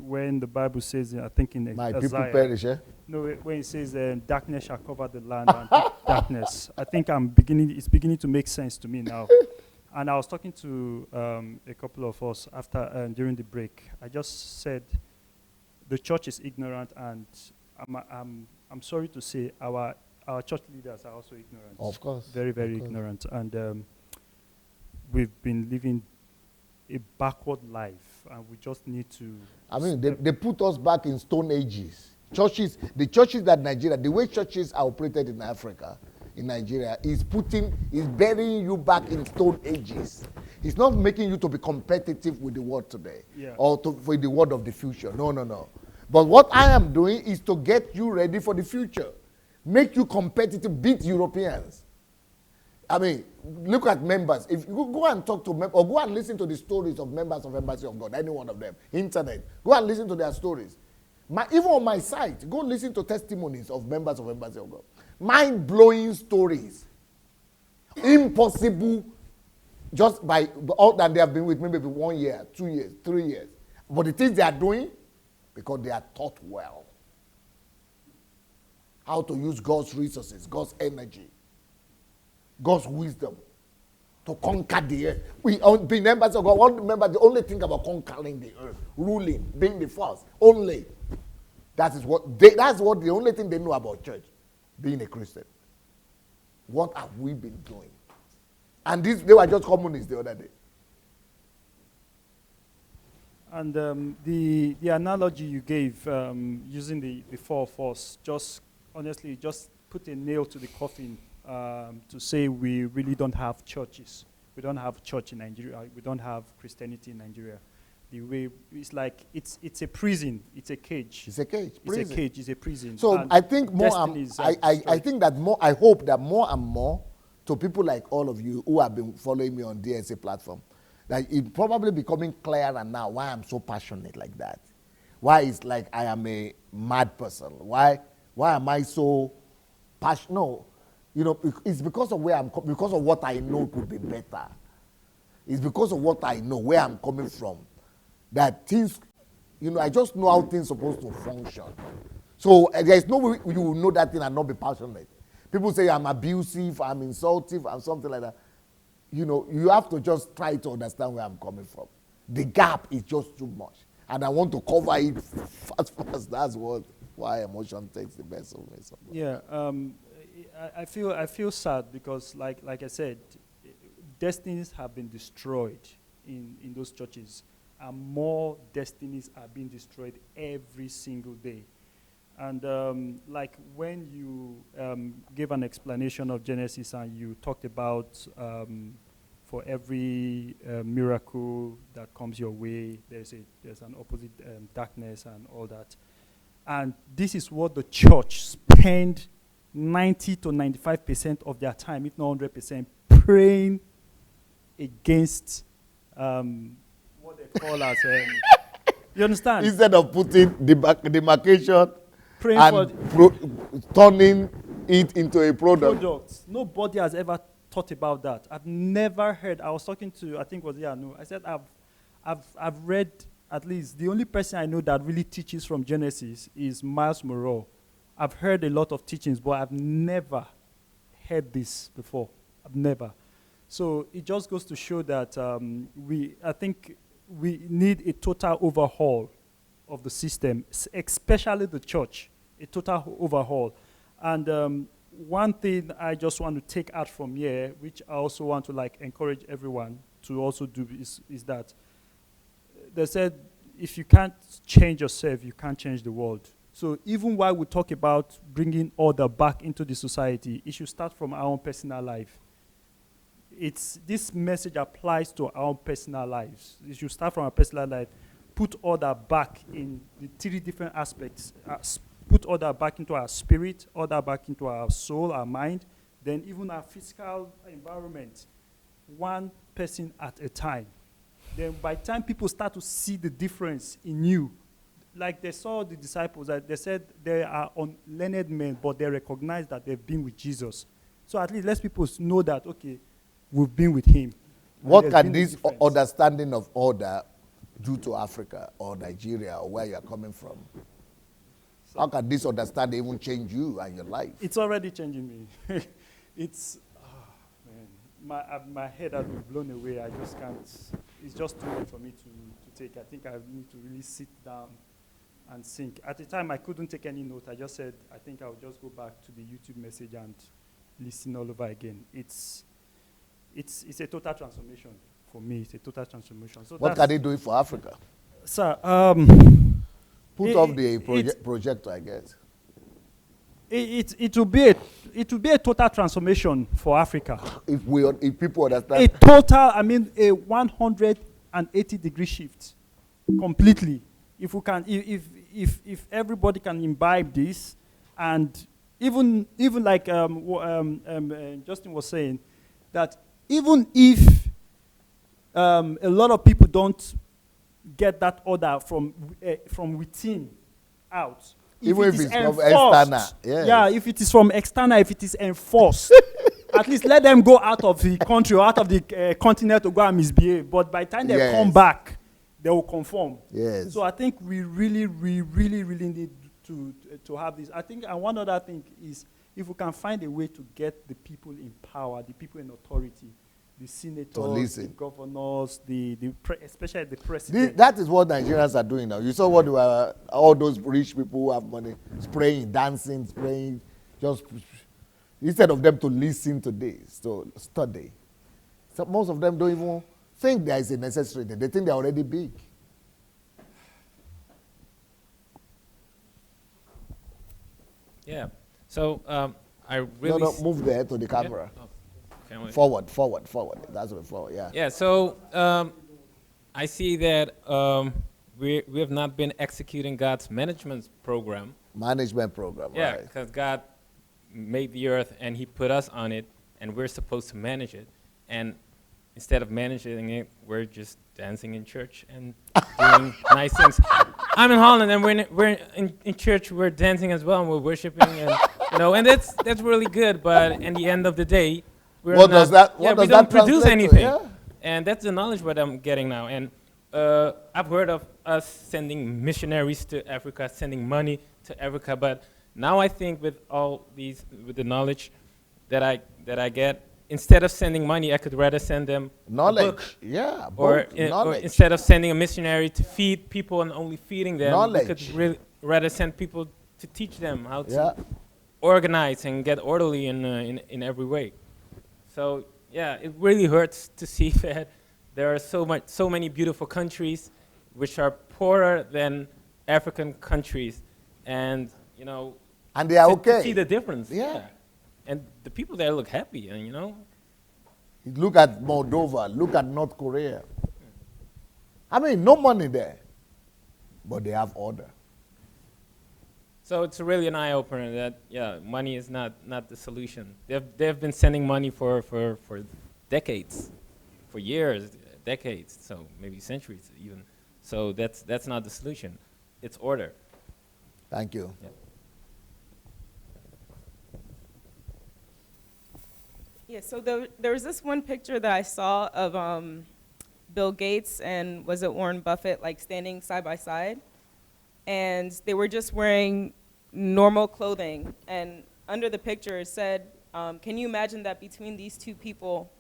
when the Bible says, I think in My Isaiah, people perish, eh? no, when it says darkness shall cover the land and thick darkness, I think it's beginning to make sense to me now. And I was talking to a couple of us after during the break. I just said the church is ignorant, and I'm sorry to say our church leaders are also ignorant. Of course. Very, very ignorant. And we've been living a backward life, and we just need to. They put us back in stone ages. The churches that Nigeria, the way churches are operated in Africa, in Nigeria, is burying you back in stone ages. It's not making you to be competitive with the world today, or for the world of the future. No. But what I am doing is to get you ready for the future, make you competitive, beat Europeans. Look at members. If you go and talk to members, or go and listen to the stories of members of Embassy of God, any one of them, internet, go and listen to their stories. Even on my site, go listen to testimonies of members of Embassy of God. Mind-blowing stories. Impossible, just by all that they have been with me maybe 1 year, 2 years, 3 years. But the things they are doing, because they are taught well. How to use God's resources, God's energy, God's wisdom to conquer the earth. Being members of God, they only think about conquering the earth, ruling, being the first, only. That's what the only thing they know about church, being a Christian. What have we been doing? And they were just communists the other day. And the analogy you gave, using the four of us, just honestly, just put a nail to the coffin to say we really don't have churches. We don't have church in Nigeria. We don't have Christianity in Nigeria. The way it's like it's a prison. It's a cage. It's a cage. Prison. It's a cage. It's a prison. So and I think more. I think that more. I hope that more and more to people like all of you who have been following me on DSA platform, that it's probably becoming clearer now why I'm so passionate like that. Why it's like I am a mad person. Why am I so passionate? No, it's because of because of what I know could be better. It's because of what I know, where I'm coming from, that things, I just know how things are supposed to function. So there is no way you will know that thing and not be passionate. People say I'm abusive, I'm insultive, and something like that. you know, you have to just try to understand where I'm coming from. The gap is just too much. And I want to cover it fast. That's why emotion takes the best of me. Sometimes. Yeah, I feel sad because, like I said, destinies have been destroyed in those churches, and more destinies are being destroyed every single day. And like when you gave an explanation of Genesis and you talked about for every miracle that comes your way, there's an opposite darkness and all that. And this is what the church spend 90 to 95% of their time, if not 100%, praying against what they call as, you understand? Instead of putting demarcation Praying and turning it into a product. Nobody has ever thought about that. I've never heard. I was talking to, I think it was Yanu. I said I've read, at least the only person I know that really teaches from Genesis is Miles Monroe. I've heard a lot of teachings, but I've never heard this before. I've never. So it just goes to show that I think we need a total overhaul of the system, especially the church, a total overhaul. And one thing I just want to take out from here, which I also want to encourage everyone to also do, is that they said, if you can't change yourself, you can't change the world. So even while we talk about bringing order back into the society, it should start from our own personal life. This message applies to our own personal lives. It should start from our personal life. Put order back in the three different aspects. Put order back into our spirit, order back into our soul, our mind, then even our physical environment, one person at a time. Then by the time people start to see the difference in you, like they saw the disciples, they said they are unlearned men, but they recognize that they've been with Jesus. So at least let people know that, okay, we've been with him. What can this understanding of order do to Africa or Nigeria or where you are coming from? So how can this understanding even change you and your life? It's already changing me. My head has been blown away. I just can't. It's just too much for me to take. I think I need to really sit down and think. At the time, I couldn't take any note. I just said, I think I'll just go back to the YouTube message and listen all over again. It's a total transformation for me. It's a total transformation. So what can they do for Africa? Sir, put off the projector, I guess. It will be a total transformation for Africa. If people understand. A total, I mean, a 180-degree shift, completely. If we can, if everybody can imbibe this, and even like Justin was saying, that even if a lot of people don't get that order from within out. Even if it's from external. Yes. Yeah, if it is from external, if it is enforced, at least let them go out of the country or out of the continent to go and misbehave. But by the time they come back, they will conform. Yes. So I think we really need to have this. I think, and one other thing is, if we can find a way to get the people in power, the people in authority, the senators, the governors, especially the president. That is what Nigerians are doing now. You saw what all those rich people who have money spraying, dancing, spraying, just instead of them to listen to this, to study. So most of them don't even think there is a necessity. They think they're already big. Yeah. So I really No, move there to the camera. Yeah. Forward. That's what forward, yeah. Yeah, so I see that we have not been executing God's management program. Yeah, right. Because God made the earth and he put us on it and we're supposed to manage it. And instead of managing it, we're just dancing in church and doing nice things. I'm in Holland and we're in church, we're dancing as well and we're worshiping and that's really good, but at the end of the day, we don't produce anything. Yeah. And that's the knowledge what I'm getting now. And I've heard of us sending missionaries to Africa, sending money to Africa. But now I think with all these, with the knowledge that I get, instead of sending money, I could rather send them a Knowledge. book. Yeah, Or, both. or Knowledge. instead of sending a missionary to feed people and only feeding them, we could Knowledge. rather send people to teach them how to Yeah. organize and get orderly in every way. So yeah, it really hurts to see that there are so many beautiful countries which are poorer than African countries, and you know, And they are to okay. see the difference. Yeah. And the people there look happy, and you know. Look at Moldova. Look at North Korea. I mean, no money there, but they have order. So it's really an eye opener that money is not the solution. They've been sending money for decades, for years, decades, so maybe centuries even. So that's not the solution. It's order. Thank you. Yeah. Yeah, so there was this one picture that I saw of Bill Gates and was it Warren Buffett, like standing side by side, and they were just wearing normal clothing, and under the picture it said, can you imagine that between these two people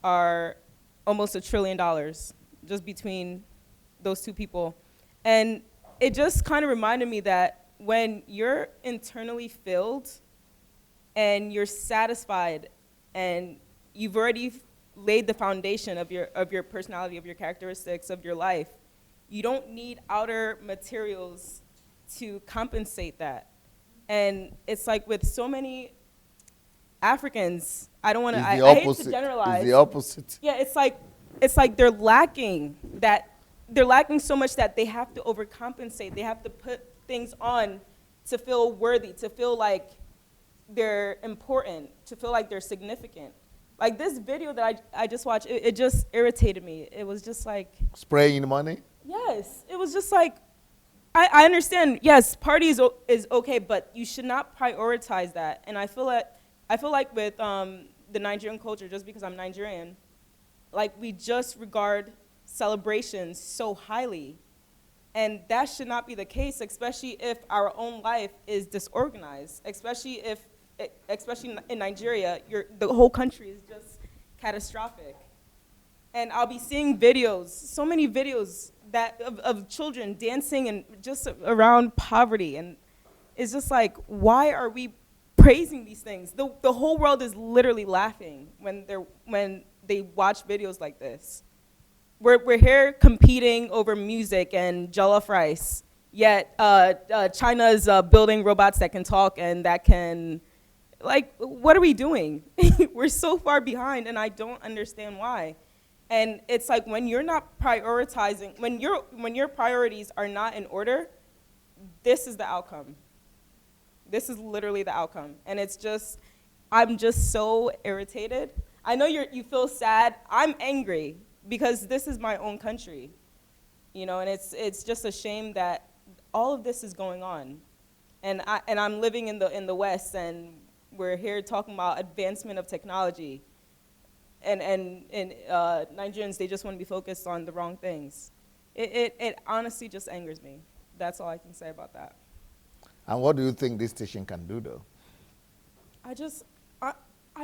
are almost $1 trillion, just between those two people? And it just kind of reminded me that when you're internally filled and you're satisfied and you've already laid the foundation of your personality, of your characteristics, of your life, you don't need outer materials to compensate that. And it's like with so many Africans, I don't want to, I hate to generalize. It's the opposite. Yeah, it's like they're lacking so much that they have to overcompensate. They have to put things on to feel worthy, to feel like they're important, to feel like they're significant. Like this video that I just watched, it just irritated me. It was just like, spraying money? yes, it was just like, I understand, yes, party is okay, but you should not prioritize that. And I feel like with the Nigerian culture, just because I'm Nigerian, like we just regard celebrations so highly. And that should not be the case, especially if our own life is disorganized, especially in Nigeria, the whole country is just catastrophic. And I'll be seeing videos, so many videos of children dancing and just around poverty. And it's just like, why are we praising these things? The whole world is literally laughing when they watch videos like this. We're here competing over music and jollof rice, yet China's building robots that can talk and that can, like, what are we doing? We're so far behind, and I don't understand why. And it's like when you're not prioritizing, when your priorities are not in order, this is the outcome. This is literally the outcome. And it's just, I'm just so irritated. I know you feel sad. I'm angry because this is my own country. You know, and it's just a shame that all of this is going on. And I'm living in the West, and we're here talking about advancement of technology. And Nigerians, they just want to be focused on the wrong things. It honestly just angers me. That's all I can say about that. And what do you think this station can do, though? I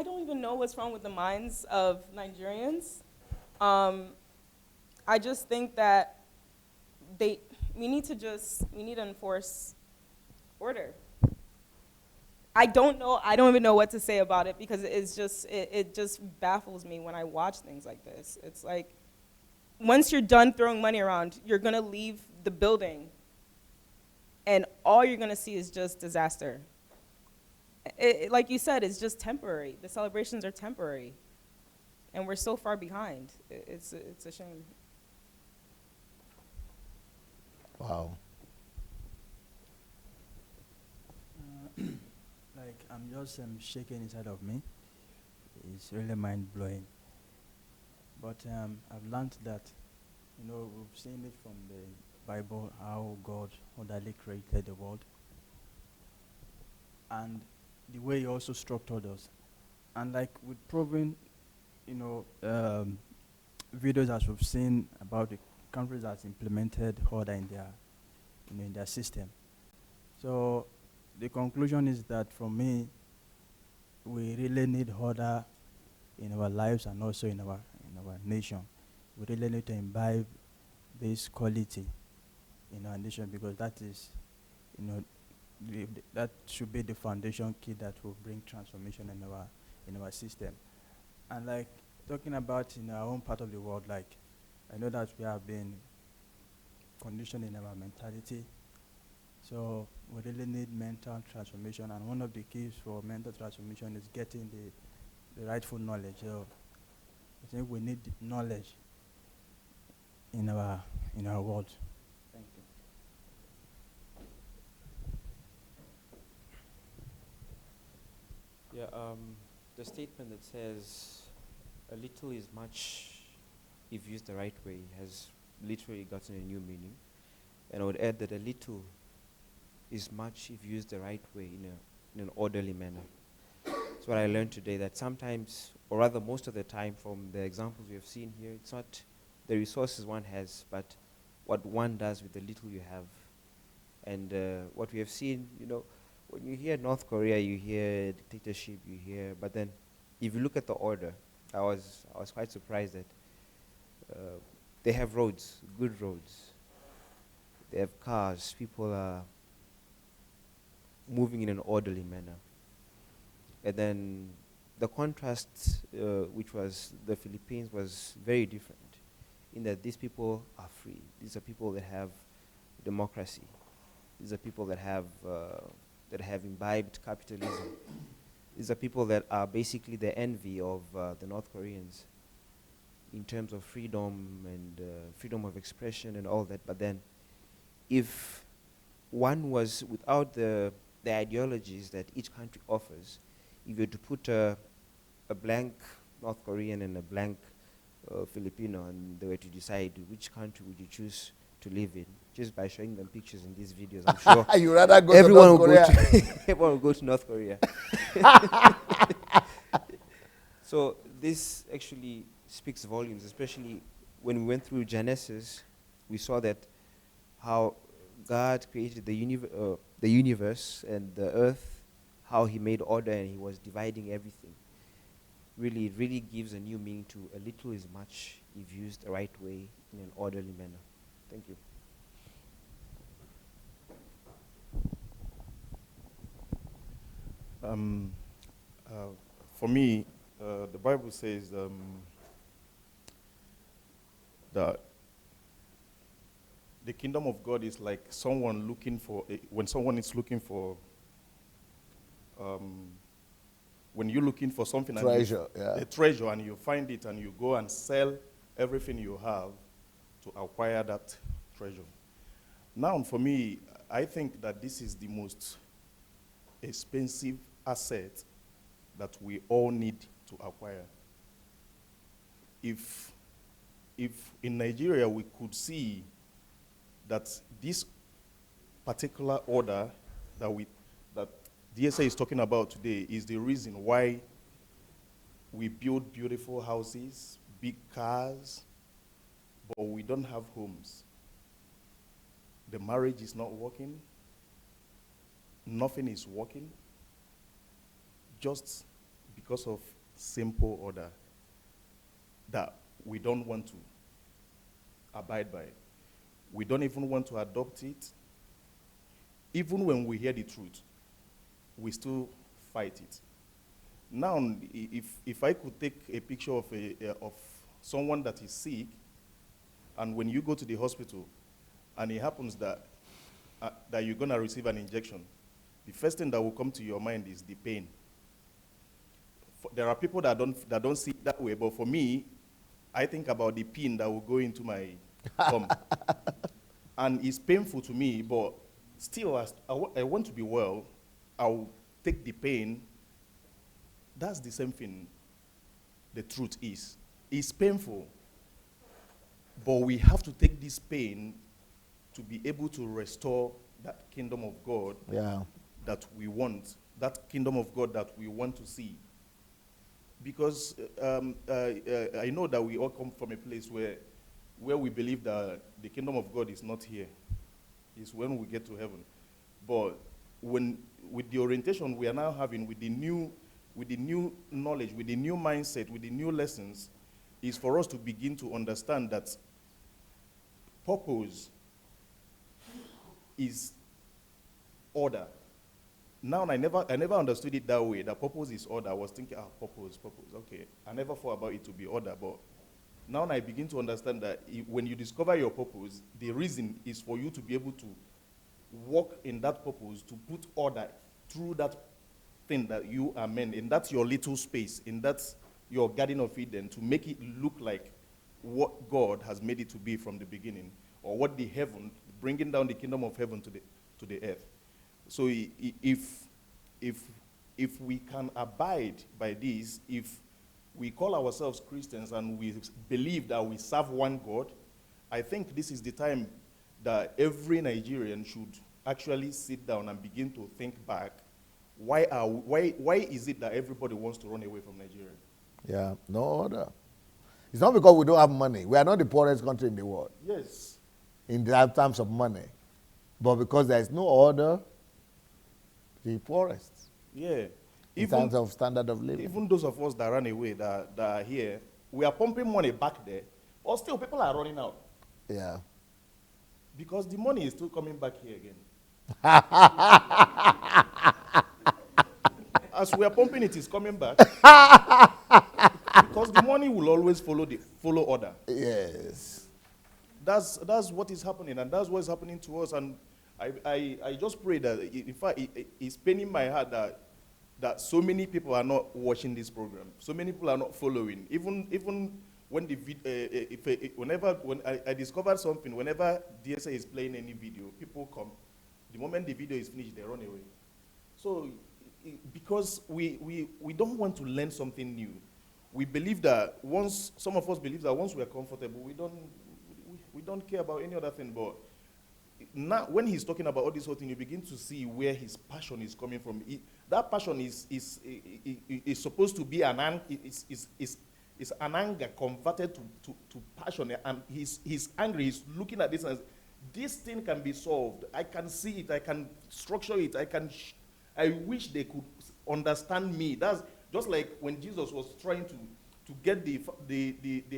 don't even know what's wrong with the minds of Nigerians. I just think that we need to enforce order. I don't even know what to say about it because it just baffles me when I watch things like this. It's like, once you're done throwing money around, you're gonna leave the building and all you're gonna see is just disaster. Like you said, it's just temporary. The celebrations are temporary. And we're so far behind. It's a shame. Wow. Like, I'm just shaking inside of me. It's really mind-blowing. But I've learned that, we've seen it from the Bible, how God orderly created the world. And the way he also structured us. And like with proving, videos as we've seen about the countries that's implemented order in their system. So the conclusion is that for me, we really need order in our lives and also in our nation. We really need to imbibe this quality in our nation, because that is, that should be the foundation key that will bring transformation in our system. And like talking about in our own part of the world, like I know that we have been conditioned in our mentality, so we really need mental transformation, and one of the keys for mental transformation is getting the rightful knowledge. So I think we need knowledge in our world. Thank you. Yeah, the statement that says a little is much if used the right way has literally gotten a new meaning. And I would add that a little is much if used the right way in an orderly manner. That's what I learned today, that sometimes, or rather most of the time from the examples we have seen here, it's not the resources one has, but what one does with the little you have. And what we have seen, when you hear North Korea, you hear dictatorship, you hear, but then if you look at the order, I was quite surprised that they have roads, good roads. They have cars, people are moving in an orderly manner. And then the contrast, which was the Philippines, was very different, in that these people are free. These are people that have democracy. These are people that have imbibed capitalism. These are people that are basically the envy of the North Koreans in terms of freedom and freedom of expression and all that. But then if one was without the ideologies that each country offers, if you were to put a blank North Korean and a blank Filipino, and they were to decide which country would you choose to live in, just by showing them pictures in these videos, I'm sure you rather go everyone to North Korea. everyone will go to North Korea. So this actually speaks volumes, especially when we went through Genesis. We saw that how God created the universe and the earth, how he made order and he was dividing everything. Really, it really gives a new meaning to a little is much if used the right way in an orderly manner. Thank you. For me, the Bible says that the kingdom of God is like someone looking for, when someone is looking for, when you're looking for something, treasure, a treasure, and you find it and you go and sell everything you have to acquire that treasure. Now, for me, I think that this is the most expensive asset that we all need to acquire. If in Nigeria we could see that this particular order that DSA is talking about today is the reason why we build beautiful houses, big cars, but we don't have homes. The marriage is not working. Nothing is working. Just because of simple order that we don't want to abide by. We don't even want to adopt it. Even when we hear the truth, we still fight it. Now, if I could take a picture of someone that is sick, and when you go to the hospital, and it happens that you're going to receive an injection, the first thing that will come to your mind is the pain. There are people that don't see it that way, but for me, I think about the pin that will go into my thumb. And it's painful to me, but still, I want to be well. I'll take the pain. That's the same thing the truth is. It's painful, but we have to take this pain to be able to restore that kingdom of God that we want, that kingdom of God that we want to see. Because I know that we all come from a place where we believe that the kingdom of God is not here. It's when we get to heaven. But with the orientation we are now having with the new with the new knowledge, with the new mindset, with the new lessons, is for us to begin to understand that purpose is order. Now, I never understood it that way, that purpose is order. I was thinking, purpose, okay. I never thought about it to be order, but now I begin to understand that when you discover your purpose, the reason is for you to be able to walk in that purpose, to put order through that thing that you are meant, and that's your little space, and that's your Garden of Eden, to make it look like what God has made it to be from the beginning, or what the heaven, bringing down the kingdom of heaven to the earth. So if we can abide by this, if we call ourselves Christians and we believe that we serve one God, I think this is the time that every Nigerian should actually sit down and begin to think back. Why is it that everybody wants to run away from Nigeria? Yeah, no order. It's not because we don't have money. We are not the poorest country in the world. Yes. In terms of money. But because there is no order, the poorest. Yeah. In terms of standard of living. Even those of us that ran away, that are here, we are pumping money back there, but still people are running out. Yeah. Because the money is still coming back here again. As we are pumping it, it's coming back. Because the money will always follow order. Yes. That's what is happening, and that's what's happening to us. And I just pray that, in fact, it's paining my heart that so many people are not watching this program. So many people are not following. Even when when I discovered something, whenever DSA is playing any video, people come. The moment the video is finished, they run away. So, because we don't want to learn something new. We believe that some of us believe that once we are comfortable, we don't care about any other thing. But now, when he's talking about all this whole thing, you begin to see where his passion is coming from. That passion is supposed to be an anger converted to passion, and he's angry. He's looking at this and this thing can be solved. I can see it. I can structure it. I wish they could understand me. That's just like when Jesus was trying to get the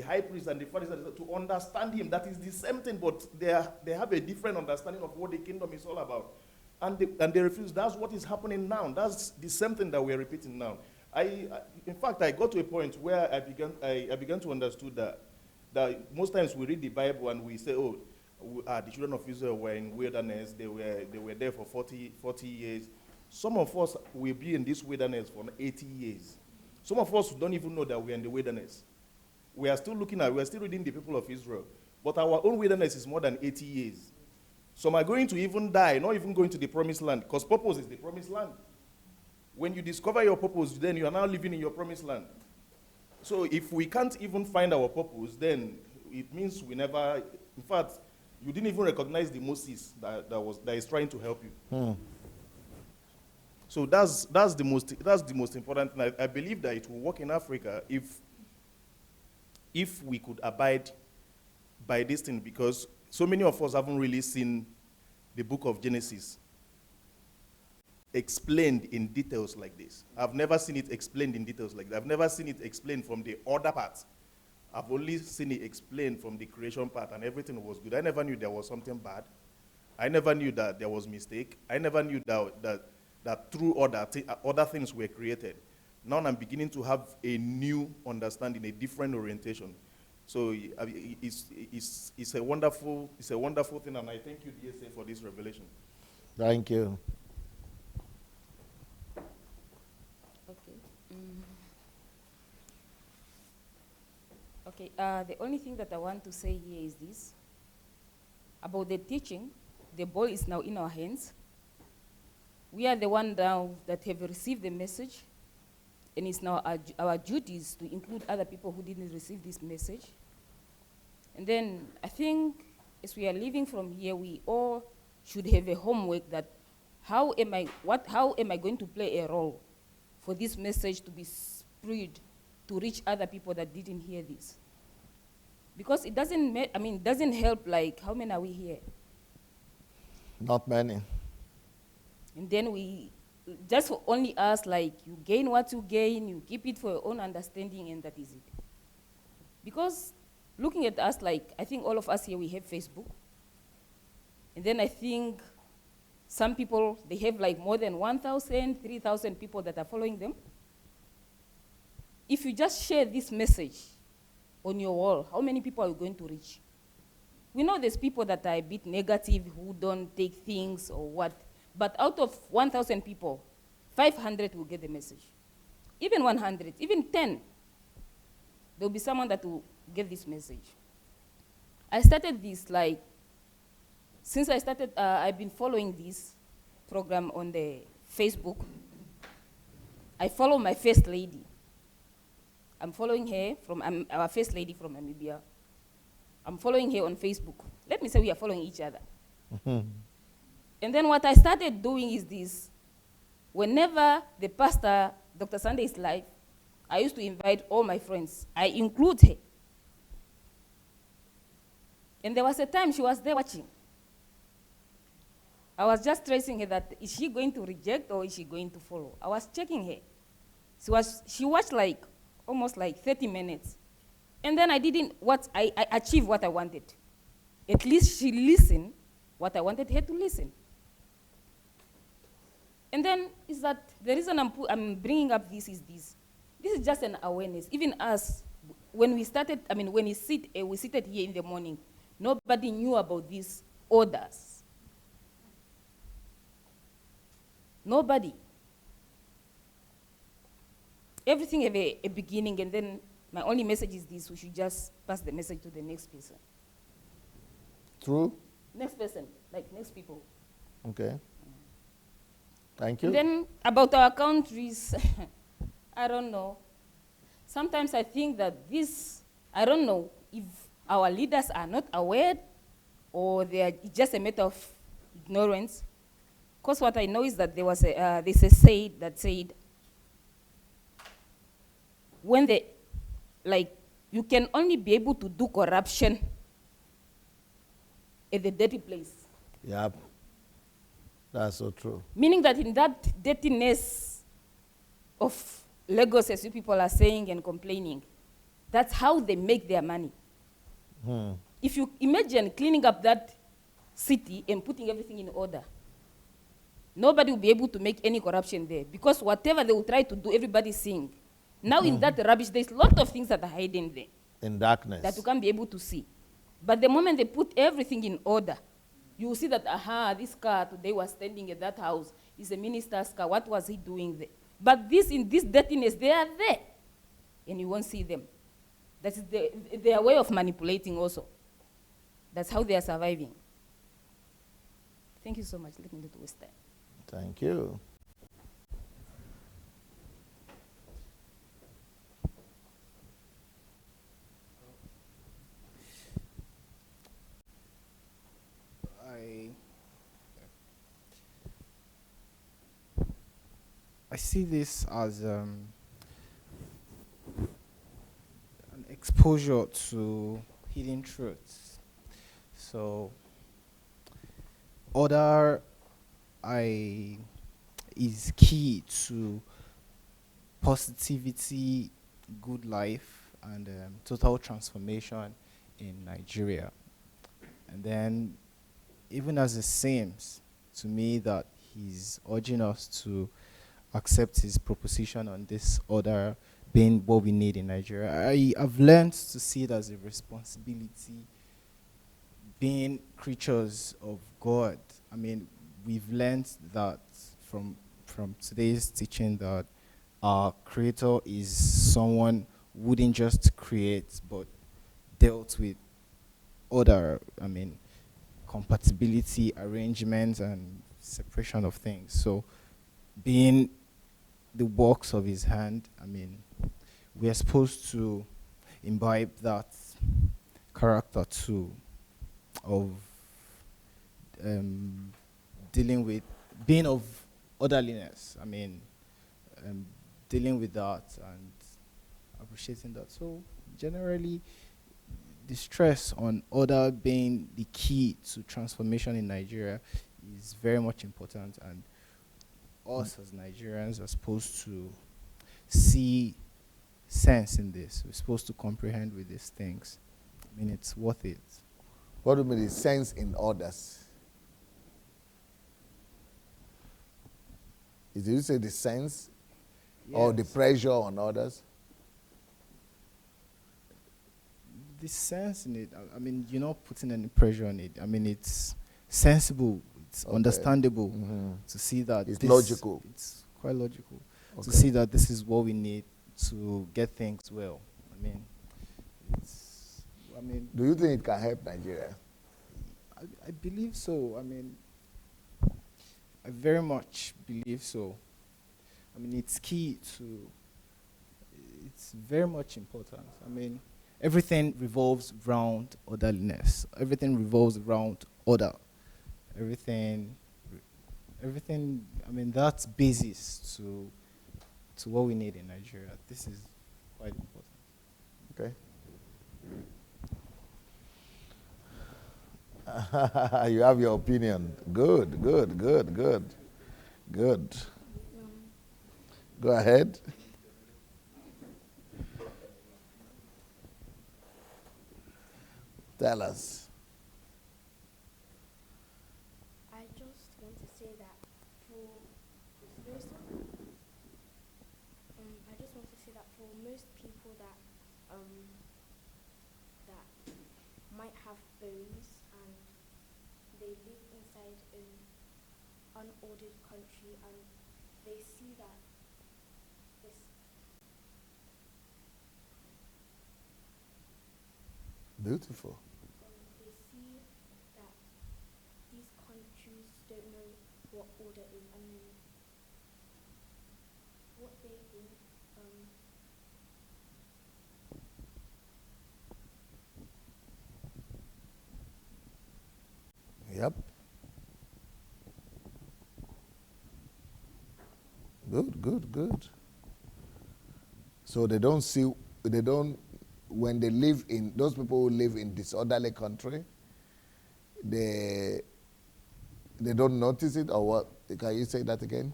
high priest and the Pharisees to understand him. That is the same thing, but they have a different understanding of what the kingdom is all about. And they refuse. That's what is happening now. That's the same thing that we're repeating now. In fact, I got to a point where I began to understand that most times we read the Bible and we say, the children of Israel were in wilderness. They were there for 40 years. Some of us will be in this wilderness for 80 years. Some of us don't even know that we're in the wilderness. We're still reading the people of Israel. But our own wilderness is more than 80 years. Some are going to even die, not even going to the promised land, because purpose is the promised land. When you discover your purpose, then you are now living in your promised land. So if we can't even find our purpose, then it means we never, in fact, you didn't even recognize the Moses that is trying to help you. So that's the most important thing. I believe that it will work in Africa if we could abide by this thing, because so many of us haven't really seen the book of Genesis explained in details like this. I've never seen it explained in details like that. I've never seen it explained from the other parts. I've only seen it explained from the creation part, and everything was good. I never knew there was something bad. I never knew that there was mistake. I never knew that through other things were created. Now I'm beginning to have a new understanding, a different orientation. So it's a wonderful thing, and I thank you, DSA, for this revelation. Thank you. Okay. The only thing that I want to say here is this. About the teaching, the ball is now in our hands. We are the one now that have received the message, and it's now our duties to include other people who didn't receive this message. And then I think as we are leaving from here, we all should have a homework that how am I going to play a role for this message to be spread to reach other people that didn't hear this? Because it doesn't help, like, how many are we here? Not many. And then we just for only us, like you gain what you gain, you keep it for your own understanding, and that is it. Because looking at us, like I think all of us here, we have Facebook. And then I think some people, they have like more than 1,000, 3,000 people that are following them. If you just share this message on your wall, how many people are you going to reach? We know there's people that are a bit negative, who don't take things or what, but out of 1,000 people, 500 will get the message. Even 100, even 10, there'll be someone that will get this message. I started this like, since I started, I've been following this program on the Facebook. I follow my first lady. I'm following her from our first lady from Namibia. I'm following her on Facebook. Let me say we are following each other. And then what I started doing is this. Whenever the pastor, Dr. Sunday, is live, I used to invite all my friends. I include her. And there was a time she was there watching. I was just tracing her that, is she going to reject or is she going to follow? I was checking her. She watched like, almost like 30 minutes. And then I achieved what I wanted. At least she listened what I wanted her to listen. And then is that, the reason I'm bringing up this is this. This is just an awareness. Even us, when we started, when we seated here in the morning, nobody knew about these orders. Nobody. Everything have a beginning, and then my only message is this: we should just pass the message to the next person. True? Next person, like next people. Okay. Thank you. And then about our countries, I don't know. Sometimes I think that I don't know if our leaders are not aware or it's just a matter of ignorance. Because what I know is that there's a saying that said, when you can only be able to do corruption at the dirty place. Yep. That's so true. Meaning that in that dirtiness of Lagos, as you people are saying and complaining, that's how they make their money. If you imagine cleaning up that city and putting everything in order, nobody will be able to make any corruption there, because whatever they will try to do, everybody's seeing. Now in that rubbish, there's a lot of things that are hidden there. In darkness. That you can't be able to see. But the moment they put everything in order, you will see that, this car today was standing at that house. It's a minister's car. What was he doing there? But in this dirtiness, they are there. And you won't see them. That is their way of manipulating also. That's how they are surviving. Thank you so much. Let me not waste time. Thank you. I see this as an exposure to hidden truths. So, order is key to positivity, good life, and total transformation in Nigeria. And then, even as it seems to me that he's urging us to accept his proposition on this order being what we need in Nigeria, I have learned to see it as a responsibility, being creatures of God. We've learned that from today's teaching that our creator is someone who wouldn't just create, but dealt with order, compatibility, arrangements, and separation of things. So being the works of his hand, we are supposed to imbibe that character too, of dealing with, being of orderliness, dealing with that and appreciating that. So generally, the stress on order being the key to transformation in Nigeria is very much important, and us as Nigerians are supposed to see sense in this. We're supposed to comprehend with these things. I mean, it's worth it. What do you mean the sense in others? Did you say the sense or the pressure on others? The sense in it, I mean, you're not putting any pressure on it. I mean, it's sensible, it's understandable to see that it's logical. It's quite logical to see that this is what we need to get things well. I mean, do you think it can help Nigeria? I believe so. I mean, I very much believe so. I mean, it's key to, it's very much important. I mean, everything revolves around orderliness. Everything revolves around order. Everything, I mean, that's basis to what we need in Nigeria. This is quite important. Okay. You have your opinion. Good. Go ahead. Tell us. I just want to say that for most people that might have phones and they live inside an unordered country and they see that this Beautiful. they see that these countries don't know what order is and then what they think Yep. Good. So they don't see, when they live in, those people who live in disorderly country, they don't notice it, or what? Can you say that again?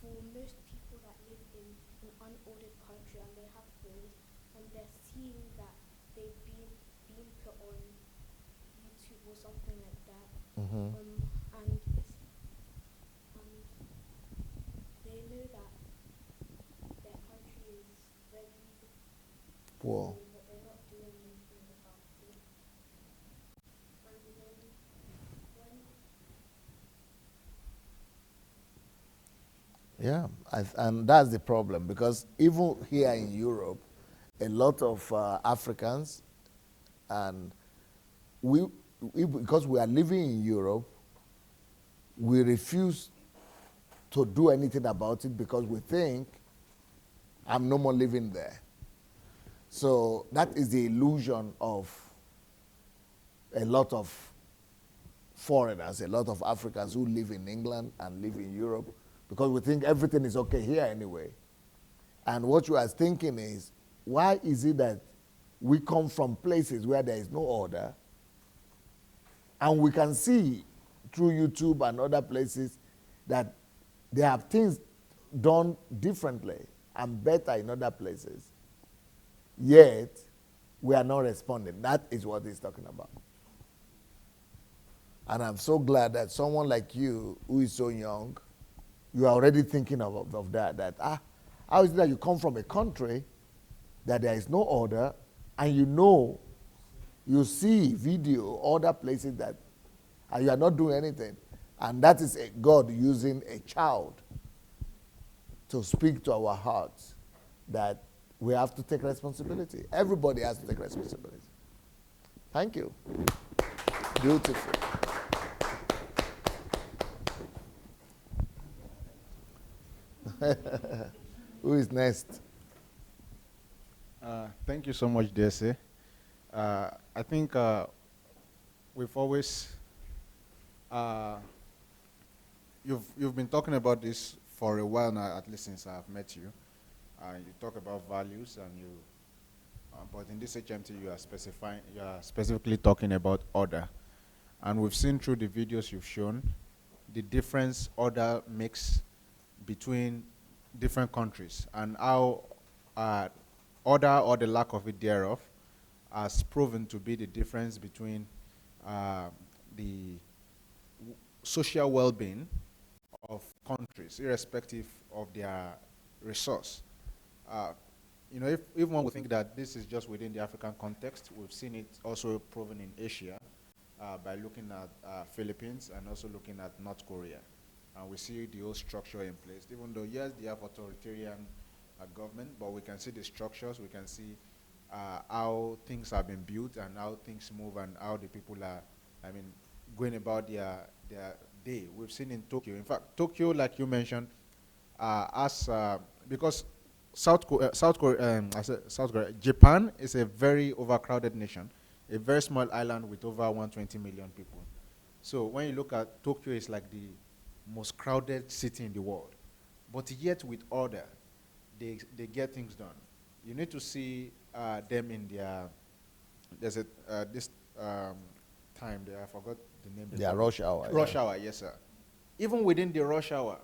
for most people that live in an unordered country and they have phones and they're seeing that they've been put on YouTube or something like that, and they know that their country is very Poor. but they're not doing anything about it. And then when Yeah, and that's the problem, because even here in Europe, a lot of Africans, and because we are living in Europe, we refuse to do anything about it because we think I'm no more living there. So that is the illusion of a lot of foreigners, a lot of Africans who live in England and live in Europe, because we think everything is okay here anyway. And what you are thinking is, why is it that we come from places where there is no order, and we can see through YouTube and other places that there are things done differently and better in other places, yet we are not responding? That is what he's talking about. And I'm so glad that someone like you, who is so young, you are already thinking of that, how is it that you come from a country that there is no order, and you see video, other places that, and you are not doing anything. And that is God using a child to speak to our hearts that we have to take responsibility. Everybody has to take responsibility. Thank you. Beautiful. Who is next? Thank you so much, DSA. I think we've always, you've been talking about this for a while now, at least since I've met you. You talk about values, and but in this HMT you are specifically talking about order. And we've seen through the videos you've shown the difference order makes between different countries and how order or the lack of it thereof has proven to be the difference between the social well-being of countries, irrespective of their resource. You know, if one would think that this is just within the African context, we've seen it also proven in Asia by looking at Philippines and also looking at North Korea. And we see the whole structure in place, even though, yes, they have authoritarian government, but we can see the structures, we can see how things have been built and how things move and how the people are, I mean, going about their day. We've seen in Tokyo. In fact, Tokyo, like you mentioned, because South Korea, Japan is a very overcrowded nation, a very small island with over 120 million people. So when you look at Tokyo, it's like the most crowded city in the world. But yet with order, they get things done. You need to see them in their, there's this time there, I forgot the name. Their rush hour. Rush hour, yes, sir. Even within the rush hour,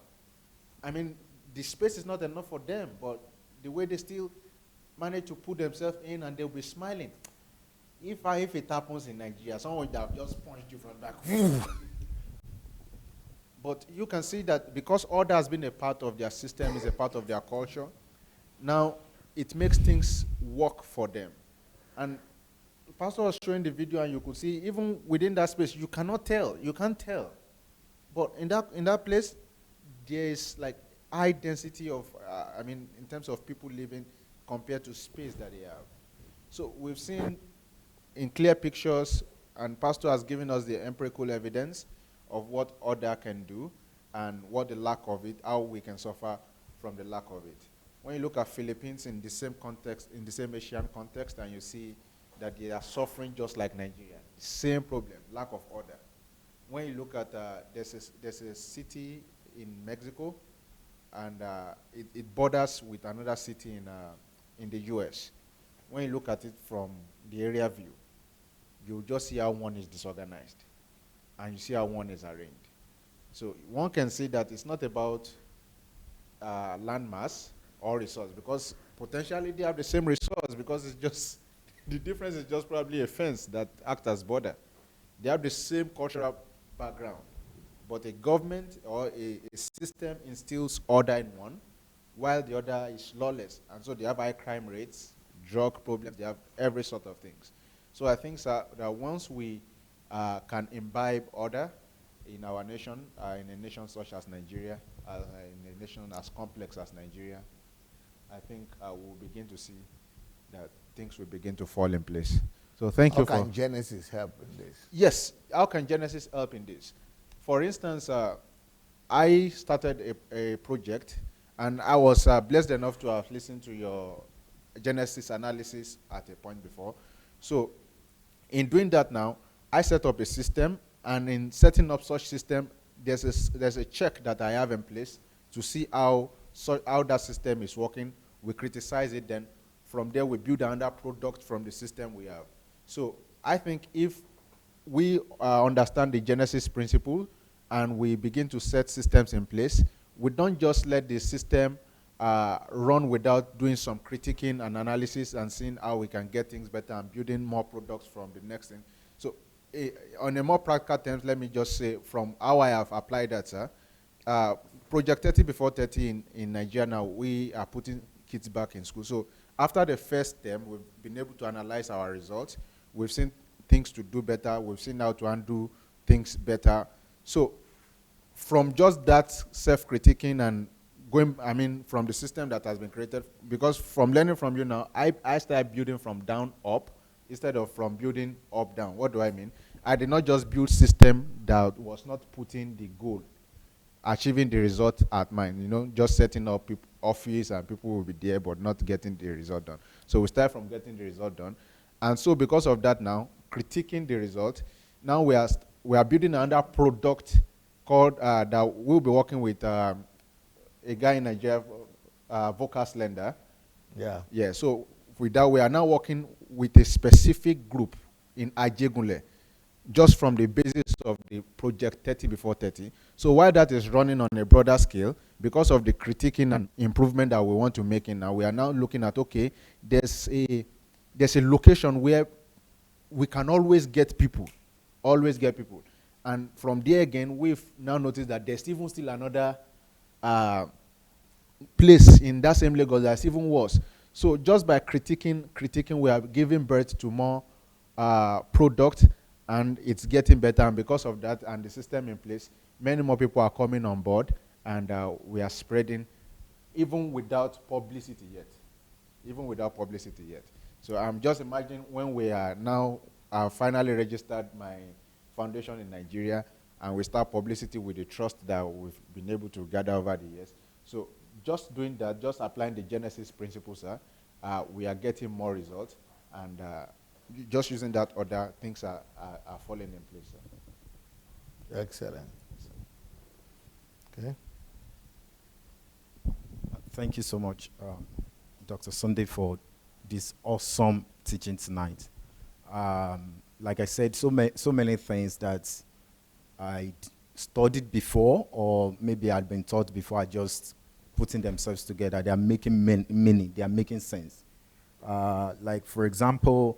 I mean, the space is not enough for them, but the way they still manage to put themselves in and they'll be smiling. If it happens in Nigeria, someone would have just punched you from the back. But you can see that because order has been a part of their system, is a part of their culture, now it makes things work for them. And the pastor was showing the video and you could see even within that space, you cannot tell, you can't tell. But in that place, there is like high density of, I mean, in terms of people living compared to space that they have. So we've seen in clear pictures, and pastor has given us the empirical evidence of what order can do and what the lack of it, how we can suffer from the lack of it. When you look at Philippines in the same context, in the same Asian context, and you see that they are suffering just like Nigeria, same problem, lack of order. When you look at, there's a city in Mexico, and it borders with another city in the US. When you look at it from the area view, you just see how one is disorganized, and you see how one is arranged. So one can see that it's not about land mass or resource, because potentially they have the same resource, because it's just, the difference is just probably a fence that acts as border. They have the same cultural background, but a government or a system instills order in one, while the other is lawless. And so they have high crime rates, drug problems, they have every sort of things. So I think that once we can imbibe order in our nation, in a nation such as Nigeria, in a nation as complex as Nigeria, I think we'll begin to see that things will begin to fall in place. So thank you for... How can Genesis help in this? Yes, how can Genesis help in this? For instance, I started a project, and I was blessed enough to have listened to your Genesis analysis at a point before. So in doing that now, I set up a system, and in setting up such system, there's a check that I have in place to see how that system is working. We criticize it, then from there we build another product from the system we have. So I think if we understand the Genesis principle and we begin to set systems in place, we don't just let the system run without doing some critiquing and analysis and seeing how we can get things better and building more products from the next thing. So on a more practical terms, let me just say from how I have applied that, sir, Project 30 before 30 in Nigeria now, we are putting kids back in school. So after the first term, we've been able to analyze our results. We've seen things to do better. We've seen how to undo things better. So from just that self-critiquing and going, I mean, from the system that has been created, because from learning from you now, I started building from down up instead of from building up down. What do I mean? I did not just build system that was not putting the goal, achieving the result at mind, you know, just setting up office and people will be there but not getting the result done. So we start from getting the result done. And so because of that now, critiquing the result, now we are building another product called, that we'll be working with a guy in Nigeria, Vocas Lender. Yeah. Yeah, so with that, we are now working with a specific group in Ajegunle, just from the basis of the project 30 before 30. So while that is running on a broader scale, because of the critiquing and improvement that we want to make in now, we are now looking at, okay, there's a location where we can always get people. And from there again, we've now noticed that there's even still another place in that same Lagos that's even worse. So just by critiquing, we are giving birth to more product, and it's getting better. And because of that and the system in place, many more people are coming on board, and we are spreading, even without publicity yet. So I'm just imagining when we are now finally registered my foundation in Nigeria, and we start publicity with the trust that we've been able to gather over the years. So just doing that, just applying the Genesis principles, we are getting more results, and just using that order, things are falling in place. Excellent. Okay. Thank you so much, Dr. Sunday, for this awesome teaching tonight. Like I said, so many things that I studied before, or maybe I'd been taught before, are just putting themselves together. They are making meaning. They are making sense. Like, for example,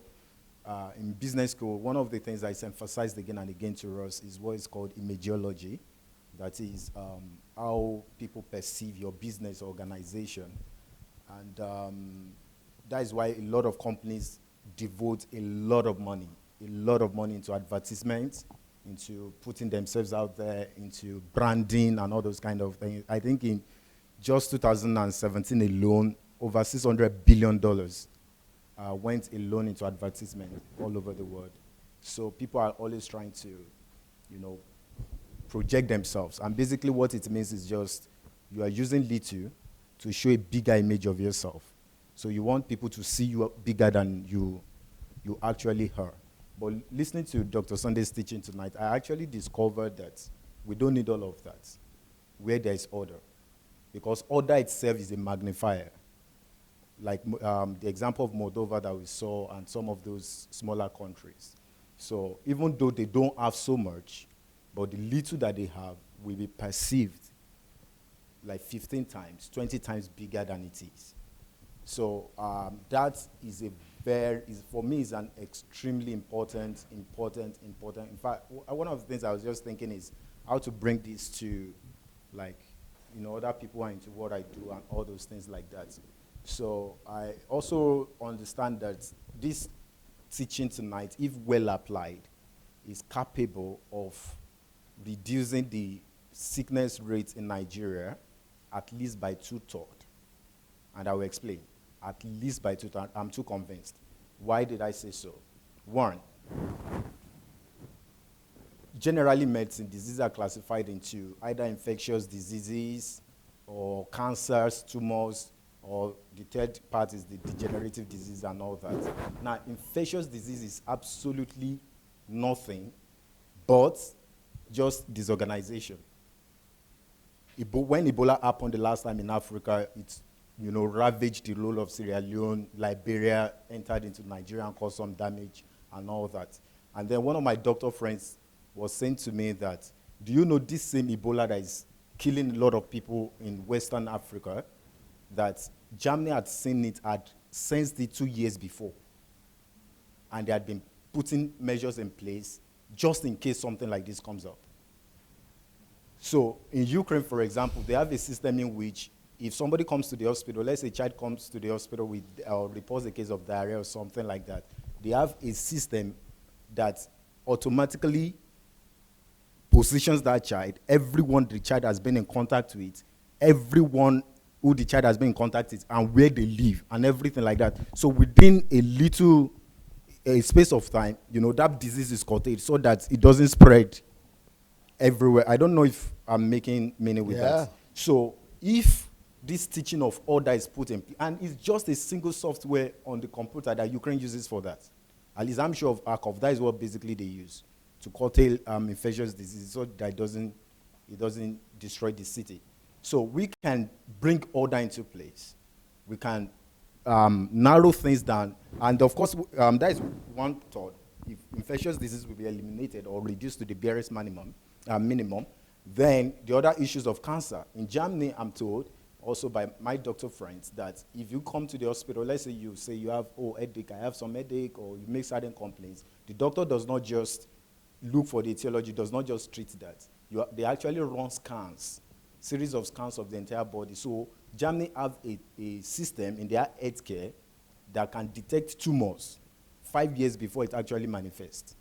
in business school, one of the things that is emphasized again and again to us is what is called imageology. That is how people perceive your business organization. And that is why a lot of companies devote a lot of money into advertisements, into putting themselves out there, into branding and all those kind of things. I think in just 2017 alone, over $600 billion went alone into advertisement all over the world. So people are always trying to, project themselves. And basically what it means is just you are using little to show a bigger image of yourself. So you want people to see you bigger than you actually are. But listening to Dr. Sunday's teaching tonight, I actually discovered that we don't need all of that where there is order. Because order itself is a magnifier. Like the example of Moldova that we saw and some of those smaller countries. So even though they don't have so much, but the little that they have will be perceived like 15 times, 20 times bigger than it is. So that is for me, is an extremely important. In fact, one of the things I was just thinking is how to bring this to, like, other people are into what I do and all those things like that. So I also understand that this teaching tonight, if well applied, is capable of reducing the sickness rate in Nigeria at least by 2/3. And I will explain. At least by 2/3. I'm too convinced. Why did I say so? One, generally medicine diseases are classified into either infectious diseases or cancers, tumors, or the third part is the degenerative disease and all that. Now, infectious disease is absolutely nothing but just disorganization. When Ebola happened the last time in Africa, it ravaged the whole of Sierra Leone, Liberia, entered into Nigeria and caused some damage and all that. And then one of my doctor friends was saying to me that, do you know this same Ebola that is killing a lot of people in Western Africa, that Germany had sensed it 2 years before. And they had been putting measures in place just in case something like this comes up. So in Ukraine, for example, they have a system in which if somebody comes to the hospital, let's say a child comes to the hospital with or reports a case of diarrhea or something like that, they have a system that automatically positions that child, everyone the child has been in contact with, everyone who the child has been in contact with, and where they live, and everything like that. So within a space of time, that disease is curtailed so that it doesn't spread everywhere. I don't know if I'm making meaning with that. So if this teaching of order is put in, and it's just a single software on the computer that Ukraine uses for that. At least I'm sure of ARCOV, that is what basically they use to curtail infectious diseases so that it doesn't destroy the city. So we can bring order into place. We can narrow things down. And of course, that is one thought. if infectious disease will be eliminated or reduced to the barest minimum, then the other issues of cancer. In Germany, I'm told, also by my doctor friends, that if you come to the hospital, let's say you have, headache, I have some headache, or you make certain complaints, the doctor does not just look for the etiology, does not just treat that. They actually run scans, series of scans of the entire body. So Germany have a system in their healthcare that can detect tumors 5 years before it actually manifests.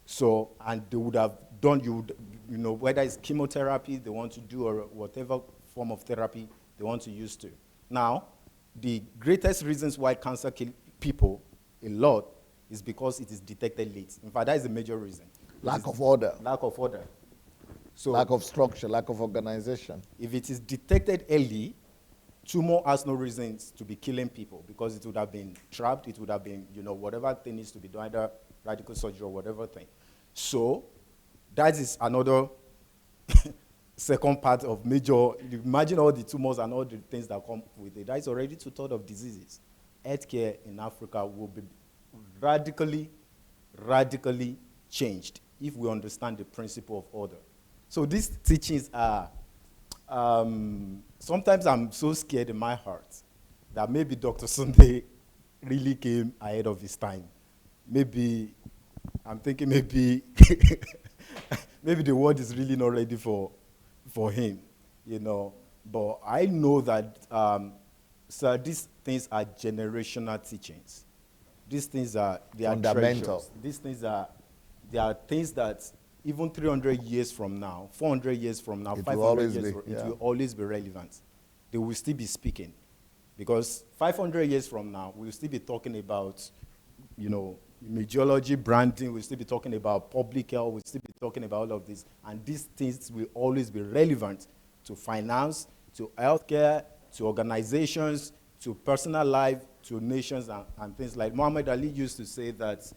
So, and they would have done, whether it's chemotherapy they want to do or whatever form of therapy they want to use to. Now, the greatest reasons why cancer kills people a lot is because it is detected late. In fact, that is the major reason. Lack of order. Lack of order. So lack of structure, lack of organization. If it is detected early, tumor has no reasons to be killing people because it would have been trapped, it would have been, whatever thing needs to be done, either radical surgery or whatever thing. So that is another second part of major. Imagine all the tumors and all the things that come with it. That is already 2/3 of diseases. Healthcare in Africa will be radically changed if we understand the principle of order. So these teachings are, sometimes I'm so scared in my heart that maybe Dr. Sunday really came ahead of his time. Maybe, I'm thinking maybe, maybe the world is really not ready for him, But I know that, sir, these things are generational teachings. These things are fundamental. Treasures. These things they are things that even 300 years from now, 400 years from now, 500 years from now, it will always be relevant. They will still be speaking. Because 500 years from now, we'll still be talking about, meteorology, branding, we'll still be talking about public health, we'll still be talking about all of this. And these things will always be relevant to finance, to healthcare, to organizations, to personal life, to nations, and things like Muhammad Ali used to say that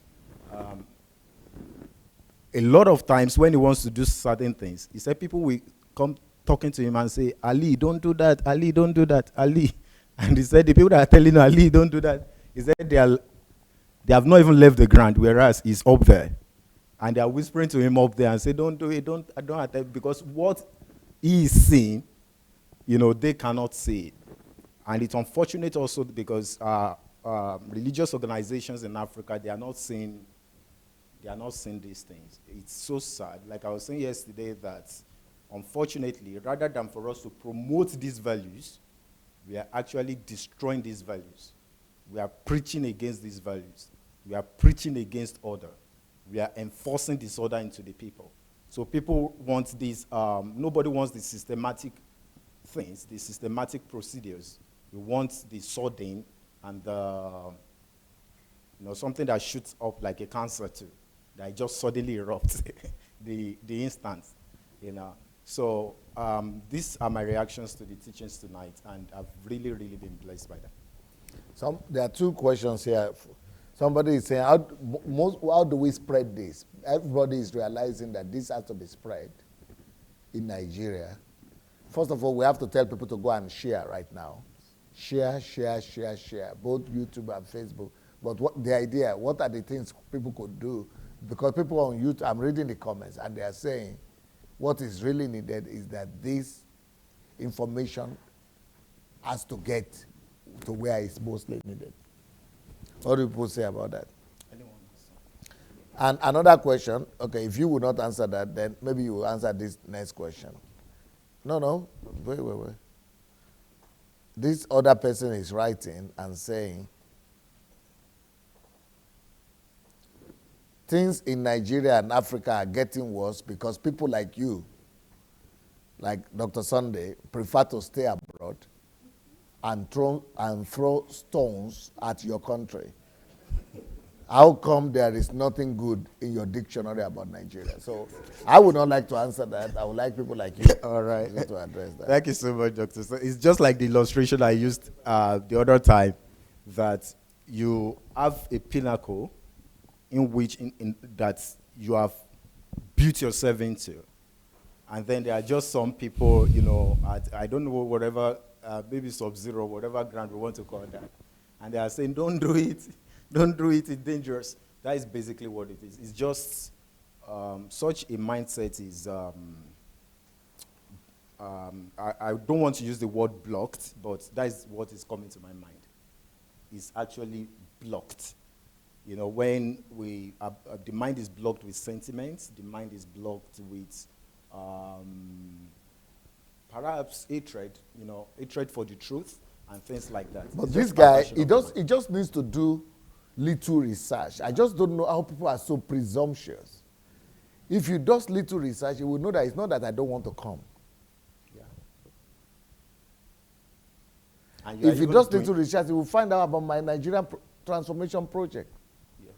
a lot of times when he wants to do certain things, he said people will come talking to him and say, Ali, don't do that, Ali, don't do that, Ali. And he said the people that are telling Ali, don't do that, he said they have not even left the ground, whereas he's up there. And they are whispering to him up there and say, don't do it, don't attempt, because what he is seeing, they cannot see it. And it's unfortunate also because religious organizations in Africa, they are not seeing these things. It's so sad. Like I was saying yesterday that, unfortunately, rather than for us to promote these values, we are actually destroying these values. We are preaching against these values. We are preaching against order. We are enforcing disorder into the people. So people want these, nobody wants the systematic things, the systematic procedures. We want the sudden and something that shoots up like a cancer too, that just suddenly erupts, the instant, So these are my reactions to the teachings tonight, and I've really, really been blessed by them. There are two questions here. Somebody is saying, how do we spread this? Everybody is realizing that this has to be spread in Nigeria. First of all, we have to tell people to go and share right now. Share, both YouTube and Facebook. But what are the things people could do? Because people on YouTube, I'm reading the comments, and they are saying what is really needed is that this information has to get to where it's mostly needed. What do people say about that? And another question, okay, if you would not answer that, then maybe you will answer this next question. No, wait. This other person is writing and saying, things in Nigeria and Africa are getting worse because people like you, like Dr. Sunday, prefer to stay abroad and throw stones at your country. How come there is nothing good in your dictionary about Nigeria? So I would not like to answer that. I would like people like you All right. to address that. Thank you so much, Doctor. So it's just like the illustration I used the other time, that you have a pinnacle in which that you have built yourself into. And then there are just some people, I don't know, whatever, maybe sub-zero, whatever ground we want to call that. And they are saying, don't do it, it's dangerous. That is basically what it is. It's just such a mindset is, I don't want to use the word blocked, but that is what is coming to my mind. It's actually blocked. You know, when the mind is blocked with sentiments, the mind is blocked with perhaps hatred, hatred for the truth and things like that. But It's this just guy, passion he of mind. just needs to do little research. I just don't know how people are so presumptuous. If you do little research, you will know that it's not that I don't want to come. Yeah. And you are If you even do doing- little research, you will find out about my Nigerian transformation project. Yeah.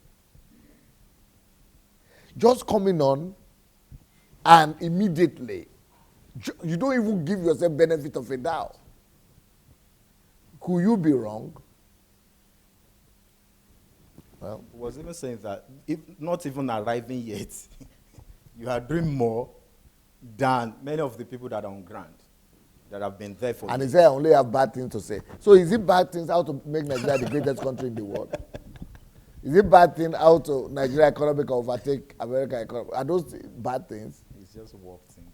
Just coming on and immediately, you don't even give yourself benefit of a doubt. Could you be wrong? Well, I was even saying that if not even arriving yet, you are doing more than many of the people that are on ground, that have been there for and he years. said I only have bad things to say. So is it bad things how to make Nigeria the greatest country in the world? Is it bad thing how to Nigeria economic overtake America economy? Are those bad things? It's just work thinking.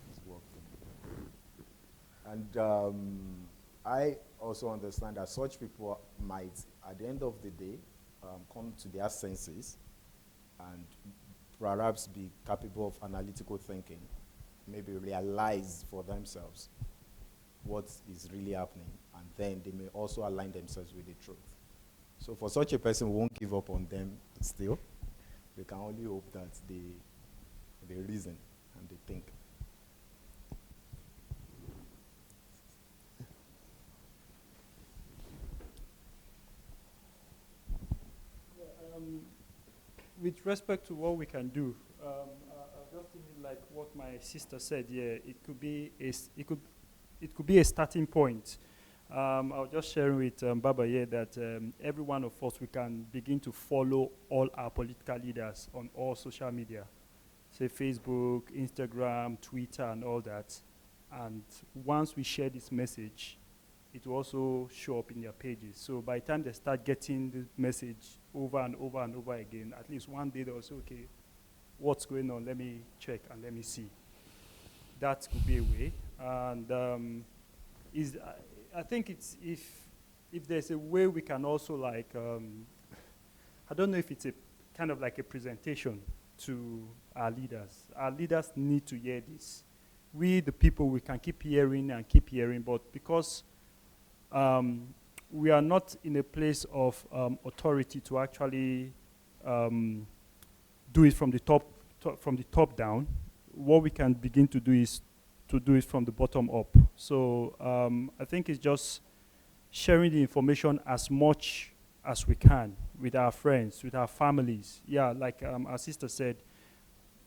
It's work thinking. And I also understand that such people might, at the end of the day, come to their senses and perhaps be capable of analytical thinking, maybe realize for themselves what is really happening, and then they may also align themselves with the truth. So for such a person, we won't give up on them still. We can only hope that they reason and they think. With respect to what we can do, I just thinking like what my sister said. Yeah, it could be a starting point. I was just sharing with Baba here that every one of us, we can begin to follow all our political leaders on all social media, say Facebook, Instagram, Twitter, and all that. And once we share this message, it will also show up in their pages. So by the time they start getting the message over and over and over again, at least one day they'll say, okay, what's going on? Let me check and let me see. That could be a way. And I think it's if there's a way we can also like, I don't know if it's a kind of like a presentation to our leaders. Our leaders need to hear this. We, the people, we can keep hearing and keep hearing, but because we are not in a place of authority to actually do it from the top down. What we can begin to do is to do it from the bottom up. So I think it's just sharing the information as much as we can with our friends, with our families. Yeah, like our sister said,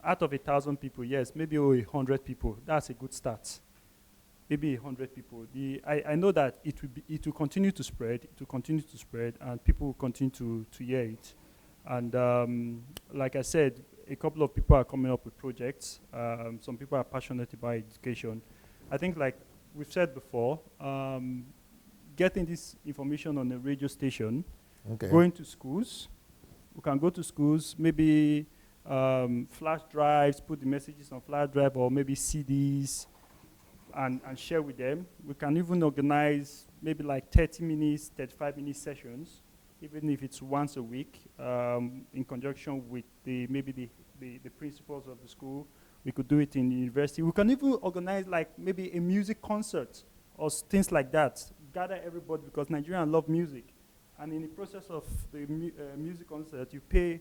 out of 1,000 people, yes, maybe 100 people. That's a good start. Maybe 100 people. I know that it will continue to spread. It will continue to spread, and people will continue to hear it. And like I said, a couple of people are coming up with projects. Some people are passionate about education. I think, like we've said before, getting this information on a radio station, going to schools. We can go to schools, maybe flash drives, put the messages on flash drive, or maybe CDs, and share with them. We can even organize maybe like 30 minutes, 35-minute sessions, even if it's once a week, in conjunction with maybe the principals of the school. We could do it in the university. We can even organize like maybe a music concert or things like that. Gather everybody, because Nigerians love music. And in the process of the music concert, you play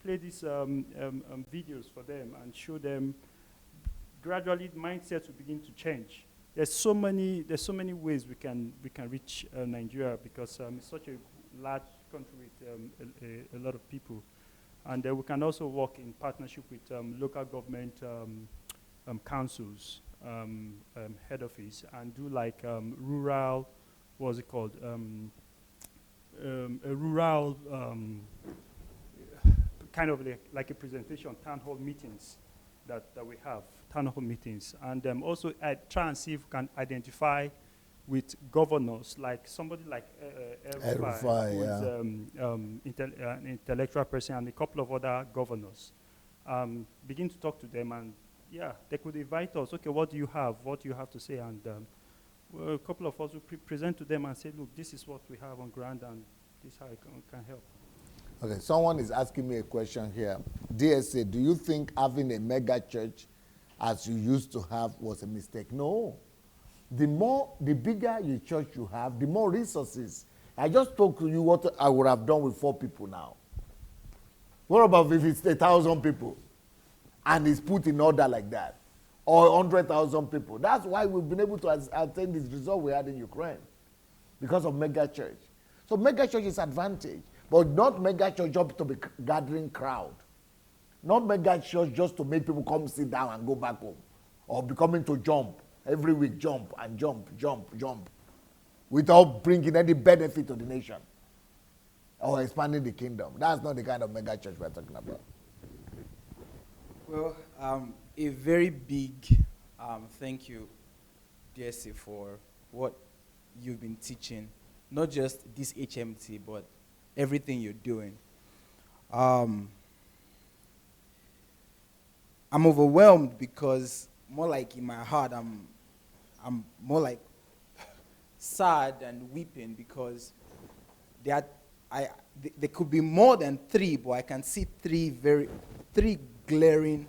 these videos for them and show them. Gradually, mindsets will begin to change. There's so many ways we can reach Nigeria, because it's such a large country with a lot of people. And we can also work in partnership with local government councils, head office, and do like rural, what's it called? A rural kind of like a presentation, town hall meetings that we have, town hall meetings. And also try and see if we can identify with governors, like somebody like El-Rufai, who is yeah. an intellectual person, and a couple of other governors. Begin to talk to them, and yeah, they could invite us. Okay, what do you have? What do you have to say? And well, a couple of us will present to them and say, look, this is what we have on ground, and this is how it can help. Okay, someone is asking me a question here. DSA, do you think having a mega church as you used to have was a mistake? No. The bigger your church you have, the more resources. I just told you what I would have done with 4 people now. What about if it's 1,000 people and it's put in order like that? Or 100,000 people? That's why we've been able to attain this result we had in Ukraine, because of mega church. So mega church is advantage, but not mega church just to be gathering crowd. Not mega church just to make people come sit down and go back home, or becoming to jump every week, jump and jump, without bringing any benefit to the nation or expanding the kingdom. That's not the kind of mega church we're talking about. Well, a very big thank you, DSC, for what you've been teaching, not just this HMT, but everything you're doing. I'm overwhelmed because more like in my heart, I'm more like sad and weeping because there could be more than 3, but I can see 3 glaring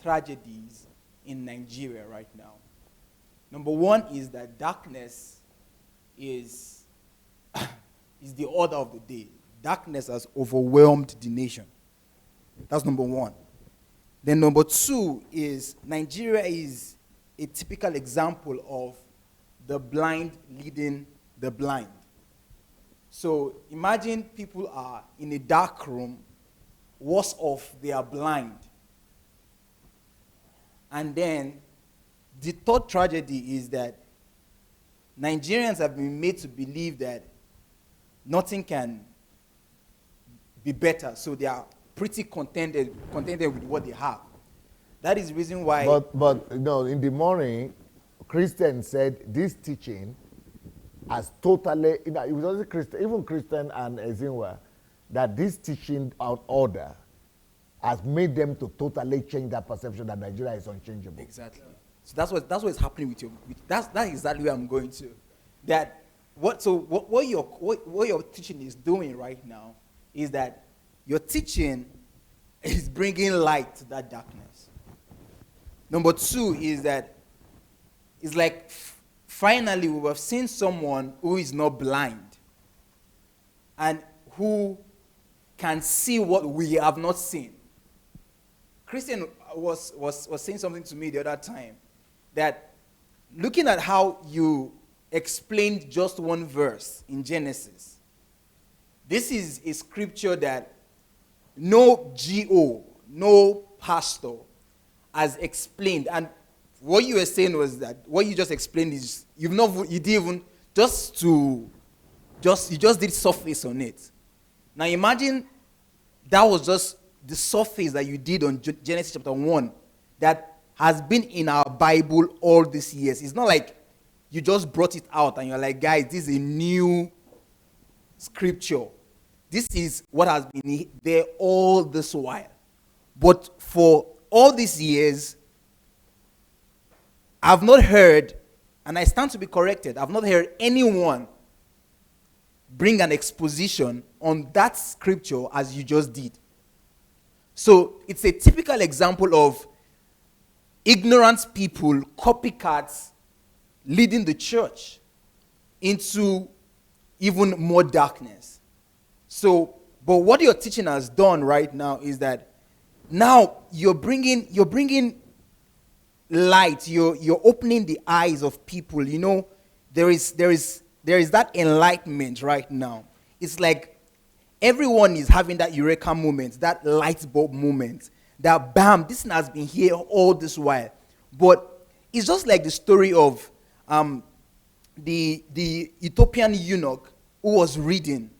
tragedies in Nigeria right now. Number 1 is that darkness is the order of the day. Darkness has overwhelmed the nation. That's number 1. Then number 2 is Nigeria is a typical example of the blind leading the blind. So imagine people are in a dark room, worse off, they are blind. And then the third tragedy is that Nigerians have been made to believe that nothing can be better, so they are pretty contented with what they have. That is the reason why. But no, in the morning, Christian said this teaching has totally, it was also Christian, even Christian and Ezinwa, that this teaching out order has made them to totally change their perception that Nigeria is unchangeable. Exactly. So that's what's happening with you. That's exactly where I'm going to. That what your teaching is doing right now is that your teaching is bringing light to that darkness. Number 2 is that it's like finally we have seen someone who is not blind and who can see what we have not seen. Christian was saying something to me the other time, that looking at how you explained just one verse in Genesis, this is a scripture that no GO, no pastor has explained. And what you were saying was that what you just explained is you didn't even you just did surface on it. Now imagine that was just the surface that you did on Genesis chapter 1 that has been in our Bible all these years. It's not like you just brought it out and you're like, guys, this is a new scripture. This is what has been there all this while. But for all these years, I've not heard, and I stand to be corrected, I've not heard anyone bring an exposition on that scripture as you just did. So it's a typical example of ignorant people, copycats, leading the church into even more darkness. So, but what your teaching has done right now is that now you're bringing light. You're opening the eyes of people. You know, there is that enlightenment right now. It's like everyone is having that eureka moment, that light bulb moment. That bam, this thing has been here all this while. But it's just like the story of the Ethiopian eunuch who was reading,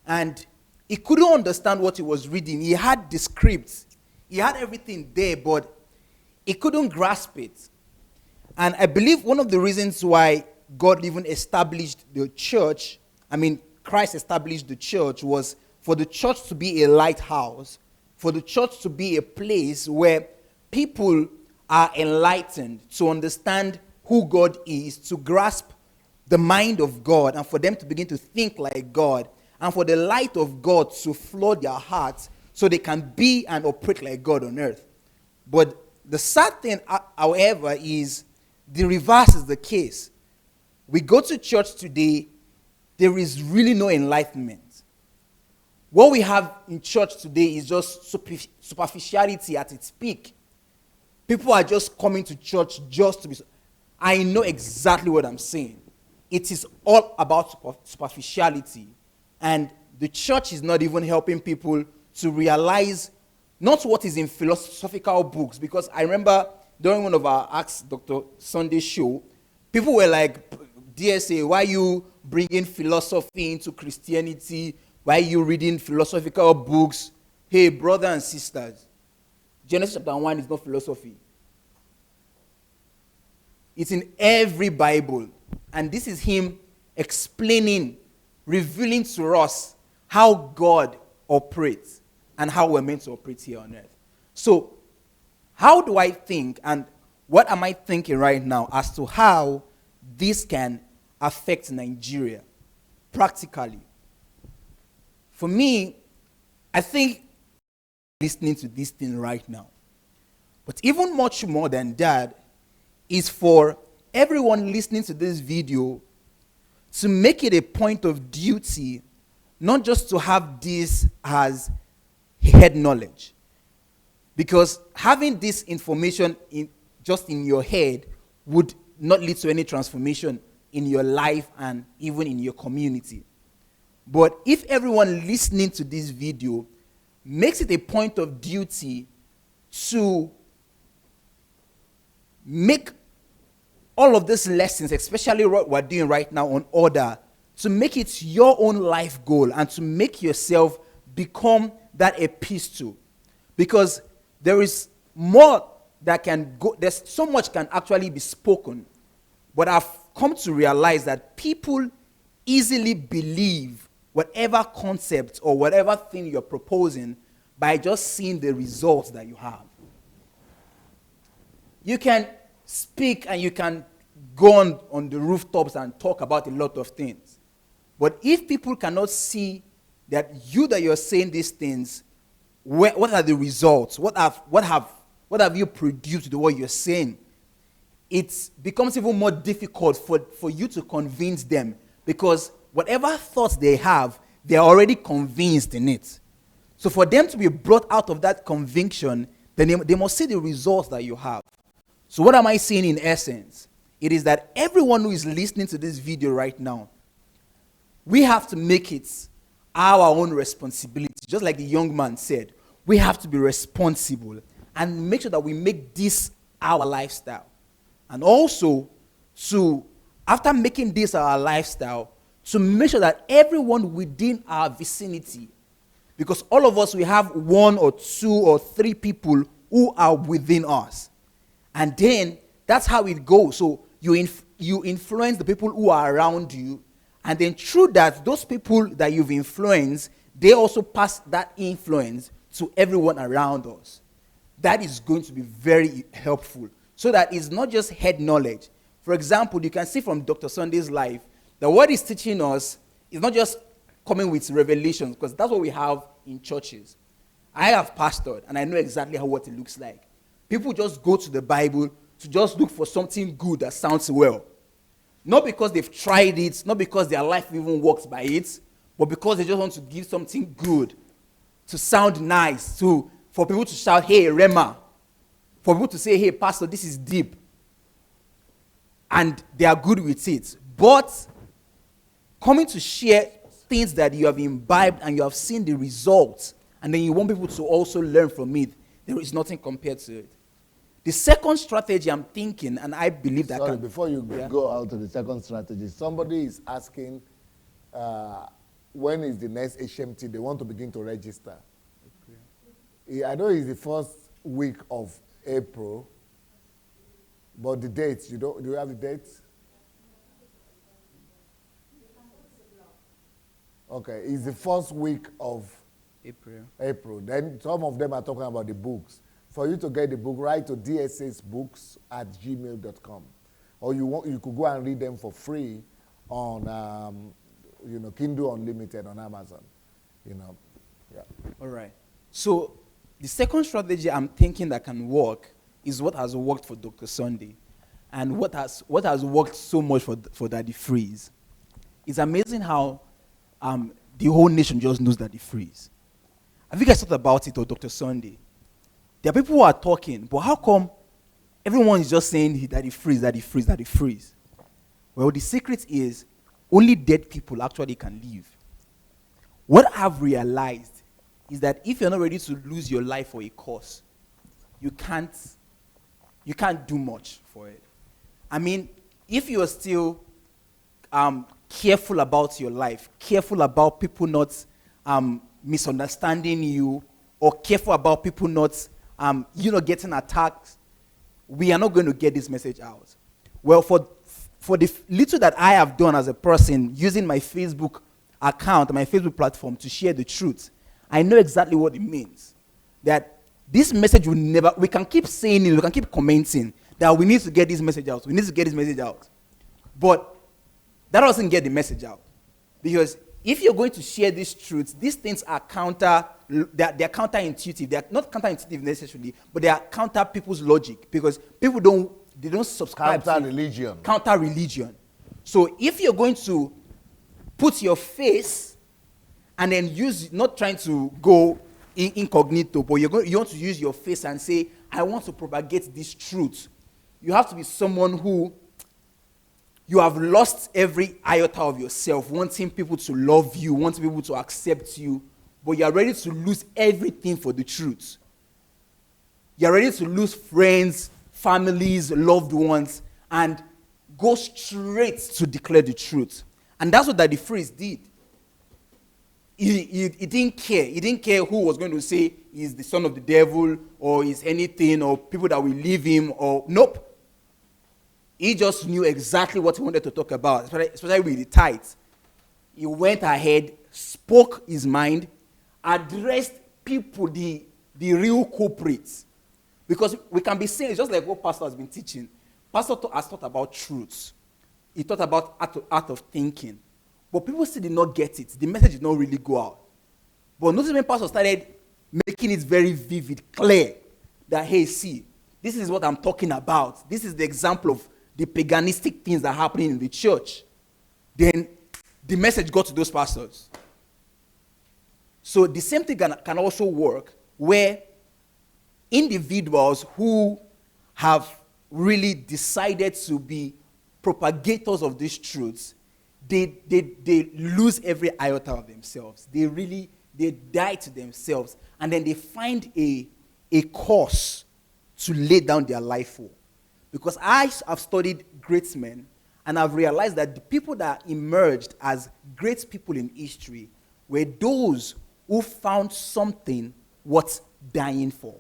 and he couldn't understand what he was reading. He had the script, he had everything there, but he couldn't grasp it. And I believe one of the reasons why God even established the church, Christ established the church, was for the church to be a lighthouse, for the church to be a place where people are enlightened to understand who God is, to grasp the mind of God, and for them to begin to think like God, and for the light of God to flood their hearts so they can be and operate like God on earth. But the sad thing, however, is the reverse is the case. We go to church today, there is really no enlightenment. What we have in church today is just superficiality at its peak. People are just coming to church just to be. I know exactly what I'm saying. It is all about superficiality. And the church is not even helping people to realize not what is in philosophical books. Because I remember during one of our Ask Dr. Sunday show, people were like, DSA, why are you bringing philosophy into Christianity? Why are you reading philosophical books? Hey, brothers and sisters, Genesis chapter 1 is not philosophy. It's in every Bible. And this is him explaining, revealing to us how God operates and how we're meant to operate here on earth. So, how do I think, and what am I thinking right now as to how this can affect Nigeria practically? For me, I think listening to this thing right now. But even much more than that is for everyone listening to this video to make it a point of duty, not just to have this as head knowledge. Because having this information just in your head would not lead to any transformation in your life and even in your community. But if everyone listening to this video makes it a point of duty to make all of these lessons, especially what we're doing right now on order, to make it your own life goal and to make yourself become that epistle. Because there is more that can go, there's so much can actually be spoken. But I've come to realize that people easily believe whatever concept or whatever thing you're proposing by just seeing the results that you have. You can speak and you can go on the rooftops and talk about a lot of things. But if people cannot see that you're saying these things, what are the results? What have you produced with what you're saying? It becomes even more difficult for you to convince them, because whatever thoughts they have, they're already convinced in it. So for them to be brought out of that conviction, then they must see the results that you have. So what am I saying in essence? It is that everyone who is listening to this video right now, we have to make it our own responsibility. Just like the young man said, we have to be responsible and make sure that we make this our lifestyle. And also, after making this our lifestyle, to make sure that everyone within our vicinity, because all of us, we have one or two or three people who are within us. And then that's how it goes. So you influence the people who are around you, and then through that, those people that you've influenced, they also pass that influence to everyone around us. That is going to be very helpful, so that it's not just head knowledge. For example, you can see from Dr. Sunday's life that what he's teaching us is not just coming with revelations, because that's what we have in churches. I have pastored, and I know exactly what it looks like. People just go to the Bible to just look for something good that sounds well. Not because they've tried it, not because their life even works by it, but because they just want to give something good, to sound nice, for people to shout, hey, Rema. For people to say, hey, Pastor, this is deep. And they are good with it. But coming to share things that you have imbibed and you have seen the results, and then you want people to also learn from it, there is nothing compared to it. The second strategy I'm thinking, and I believe that... Sorry, before you go out to the second strategy, somebody is asking, when is the next HMT? They want to begin to register. Okay. I know it's the first week of April, but the dates, do you have the dates? Okay, it's the first week of April. Then some of them are talking about the books. For you to get the book, write to dsasbooks@gmail.com. Or you could go and read them for free on, Kindle Unlimited on Amazon. Yeah. All right. So the second strategy I'm thinking that can work is what has worked for Dr. Sunday, and what has worked so much for Daddy Freeze. It's amazing how the whole nation just knows Daddy Freeze. Have you guys thought about it, or Dr. Sunday? There are people who are talking, but how come everyone is just saying Daddy Freeze, Daddy Freeze, Daddy Freeze? Well, the secret is only dead people actually can live. What I've realized is that if you're not ready to lose your life for a cause, you can't do much for it. I mean, if you're still careful about your life, careful about people not misunderstanding you, or careful about people not getting attacked, we are not going to get this message out. Well, for the little that I have done as a person, using my Facebook account, my Facebook platform to share the truth, I know exactly what it means. That this message will never, we can keep saying it, we can keep commenting that we need to get this message out, we need to get this message out. But that doesn't get the message out. Because if you're going to share these truths, these things are they're counterintuitive. They're not counterintuitive necessarily, but they are counter people's logic, because people don't subscribe Counter religion. Counter religion. So if you're going to put your face and then not trying to go incognito, but you want to use your face and say, I want to propagate this truth, you have to be someone who you have lost every iota of yourself, wanting people to love you, wanting people to accept you, but you are ready to lose everything for the truth. You are ready to lose friends, families, loved ones, and go straight to declare the truth. And that's what Daddy Freeze did. He didn't care. He didn't care who was going to say he's the son of the devil, or he's anything, or people that will leave him, or nope. He just knew exactly what he wanted to talk about, especially with the tithes. He went ahead, spoke his mind, addressed people, the real culprits. Because we can be saying, it's just like what Pastor has been teaching. Pastor has taught about truths. He taught about art of thinking. But people still did not get it. The message did not really go out. But notice when Pastor started making it very vivid, clear, that, hey, see, this is what I'm talking about. This is the example of the paganistic things that are happening in the church. Then the message got to those pastors. So the same thing can also work where individuals who have really decided to be propagators of these truths, they lose every iota of themselves. They die to themselves, and then they find a cause to lay down their life for. Because I have studied great men, and I've realized that the people that emerged as great people in history were those who found something worth dying for.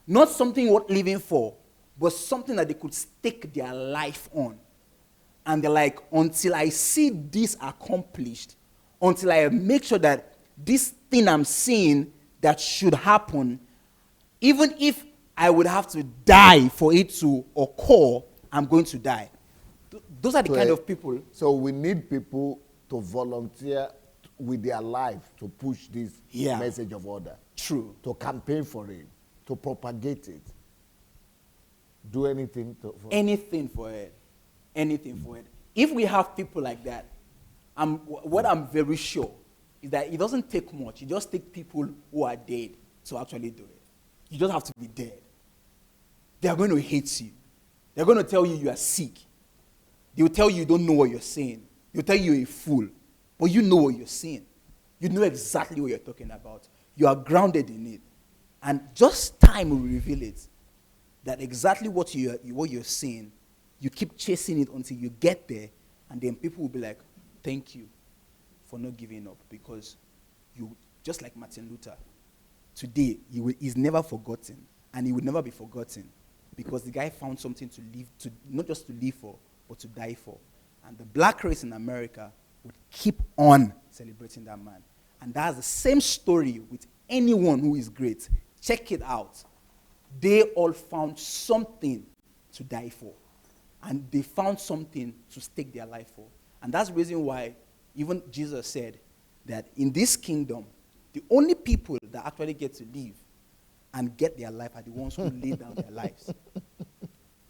Not something worth living for, but something that they could stake their life on. And they're like, until I see this accomplished, until I make sure that this thing I'm seeing that should happen, even if I would have to die for it to occur, I'm going to die. Those are the kind of people. So we need people to volunteer with their life to push this message of order. True. To campaign for it, to propagate it. Do anything for anything for it. Anything for it. If we have people like that, what I'm very sure is that it doesn't take much. It just takes people who are dead to actually do it. You just have to be dead. They are going to hate you. They're going to tell you are sick. They will tell you don't know what you're saying. They'll tell you you're a fool. But you know what you're saying. You know exactly what you're talking about. You are grounded in it. And just time will reveal it. That exactly what you're saying, you keep chasing it until you get there, and then people will be like, thank you for not giving up, because you, just like Martin Luther, today he's never forgotten, and he will never be forgotten, because the guy found something to live, to not just to live for, but to die for. And the black race in America would keep on celebrating that man. And that's the same story with anyone who is great. Check it out. They all found something to die for. And they found something to stake their life for. And that's the reason why even Jesus said that in this kingdom, the only people that actually get to live and get their life are the ones who lay down their lives.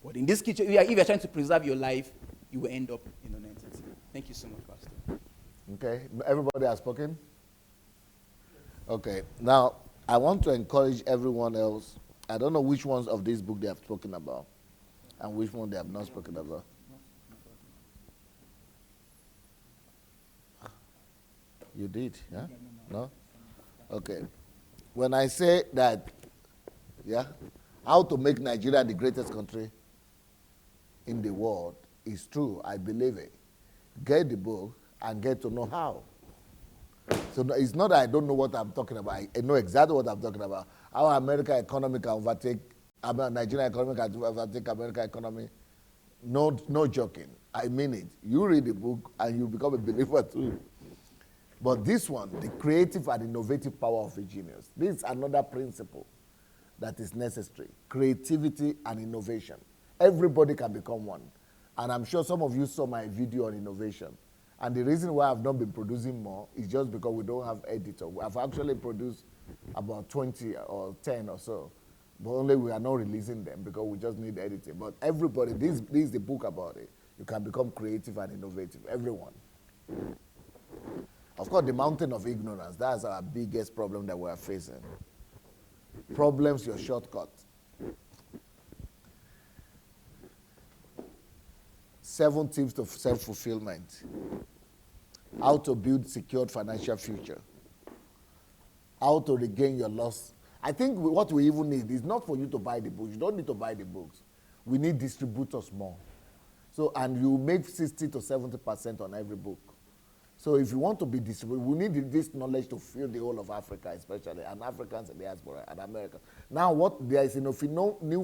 But in this kitchen, if you're trying to preserve your life, you will end up in an entity. Thank you so much, Pastor. Okay, everybody has spoken? Okay, now I want to encourage everyone else. I don't know which ones of this book they have spoken about and which one they have not spoken about. You did, yeah? No? Okay. When I say that, yeah, how to make Nigeria the greatest country in the world is true. I believe it. Get the book and get to know how. So it's not that I don't know what I'm talking about. I know exactly what I'm talking about. How American economy can overtake, Nigerian economy can overtake American economy. No joking. I mean it. You read the book and you become a believer too. But this one, the creative and innovative power of a genius. This is another principle that is necessary. Creativity and innovation. Everybody can become one. And I'm sure some of you saw my video on innovation. And the reason why I've not been producing more is just because we don't have editor. I've actually produced about 20 or 10 or so. But only we are not releasing them because we just need editing. But everybody, this is the book about it. You can become creative and innovative. Everyone. Of course, the mountain of ignorance, that's our biggest problem that we're facing. Problems, your shortcut. 7 tips to self-fulfillment. How to build secured financial future. How to regain your loss. I think what we even need is not for you to buy the books. You don't need to buy the books. We need distributors more. So, and you make 60 to 70% on every book. So if you want to be distributed, we need this knowledge to fill the whole of Africa, especially, and Africans in the diaspora, and America. Now, there is a new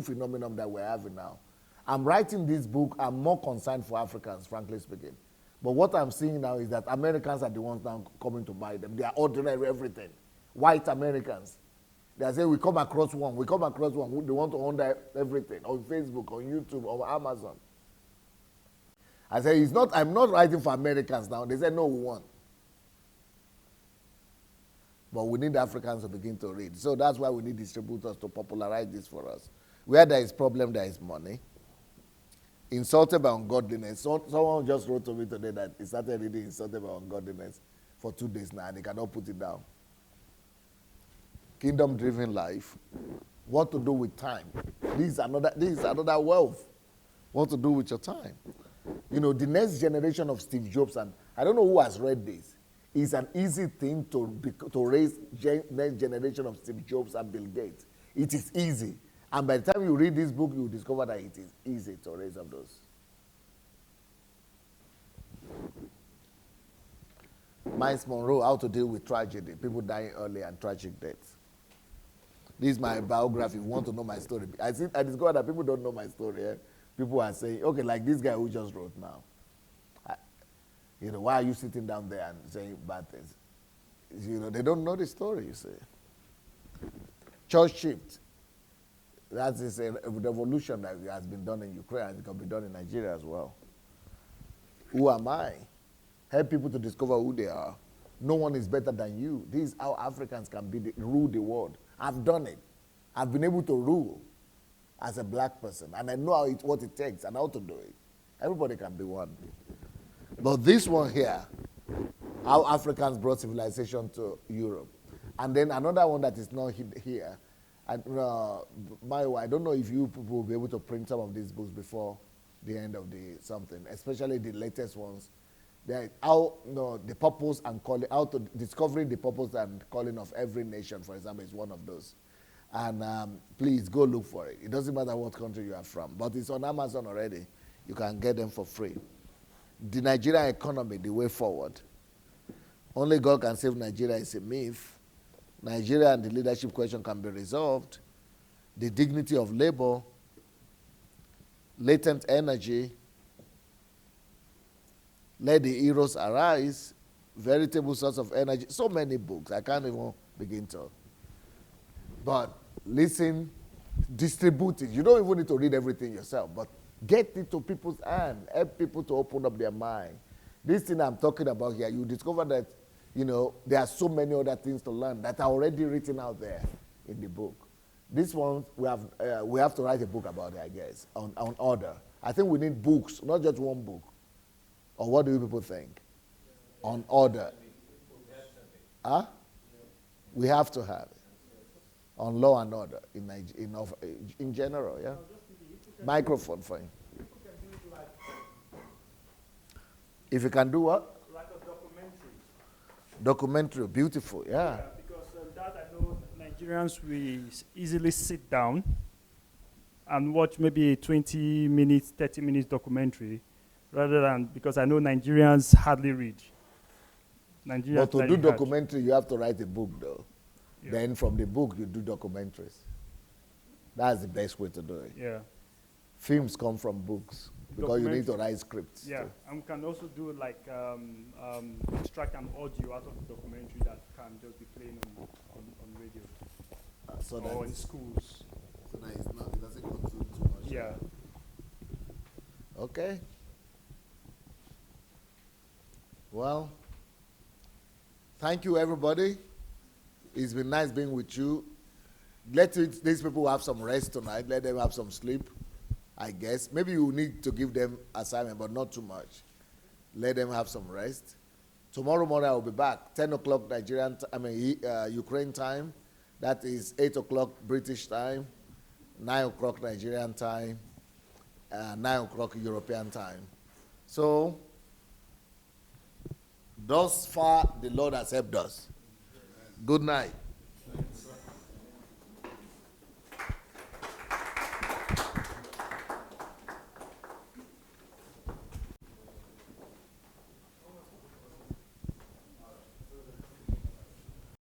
phenomenon that we're having now. I'm writing this book, I'm more concerned for Africans, frankly speaking. But what I'm seeing now is that Americans are the ones now coming to buy them. They are ordering everything. White Americans. They are saying, we come across one. They want to order everything on Facebook, on YouTube, on Amazon. I say, I'm not writing for Americans now. They say, no, we want. But we need Africans to begin to read. So that's why we need distributors to popularize this for us. Where there is problem, there is money. Insulted by ungodliness. Someone just wrote to me today that he started reading Insulted by Ungodliness for 2 days now, and he cannot put it down. Kingdom-driven life. What to do with time. This is another wealth. What to do with your time. You know, the next generation of Steve Jobs, and I don't know who has read this, is an easy thing to raise next generation of Steve Jobs and Bill Gates. It is easy. And by the time you read this book, you will discover that it is easy to raise up those. Miles Monroe, How to Deal with Tragedy. People dying early and tragic deaths. This is my biography. If you want to know my story. I discovered that people don't know my story. Eh? People are saying, okay, like this guy who just wrote now. Why are you sitting down there and saying bad things? They don't know the story, you see. Church shift. That is a revolution that has been done in Ukraine and it can be done in Nigeria as well. Who am I? Help people to discover who they are. No one is better than you. This is how Africans can rule the world. I've done it. I've been able to rule as a black person, and I know what it takes and how to do it. Everybody can be one. But this one here, how Africans brought civilization to Europe. And then another one that is not here, I don't know if you people will be able to print some of these books before the end of something, especially the latest ones. The purpose and calling, how to discovering the purpose and calling of every nation, for example, is one of those. And please go look for it. It doesn't matter what country you are from, but it's on Amazon already. You can get them for free. The Nigerian economy, the way forward. Only God can save Nigeria is a myth. Nigeria and the leadership question can be resolved. The dignity of labor, latent energy, Let the Heroes Arise, Veritable Source of Energy. So many books. I can't even begin to. But listen, distribute it. You don't even need to read everything yourself, but get it to people's hand. Help people to open up their mind. This thing I'm talking about here, you discover that, there are so many other things to learn that are already written out there in the book. This one, we have to write a book about it, I guess, on order. I think we need books, not just one book. Or what do you people think? On order. Huh? We have to have it. On law and order in general, yeah? Microphone for him. If you can do what? Like a documentary. Documentary, beautiful, yeah. Because that I know Nigerians will easily sit down and watch maybe a 20 minutes, 30 minutes documentary rather than, because I know Nigerians hardly read. But to do documentary, you have to write a book, though. Yeah. Then from the book, you do documentaries. That's the best way to do it. Yeah. Films come from books because you need to write scripts. Yeah, too. and we can also do like extract an audio out of the documentary that can just be playing on radio or in schools. So that it doesn't consume too much. Yeah. Okay. Well, thank you, everybody. It's been nice being with you. These people have some rest tonight. Let them have some sleep, I guess. Maybe you need to give them assignment, but not too much. Let them have some rest. Tomorrow morning I will be back, 10 o'clock Ukraine time. That is 8 o'clock British time, 9 o'clock Nigerian time, 9 o'clock European time. So, thus far, the Lord has helped us. Good night.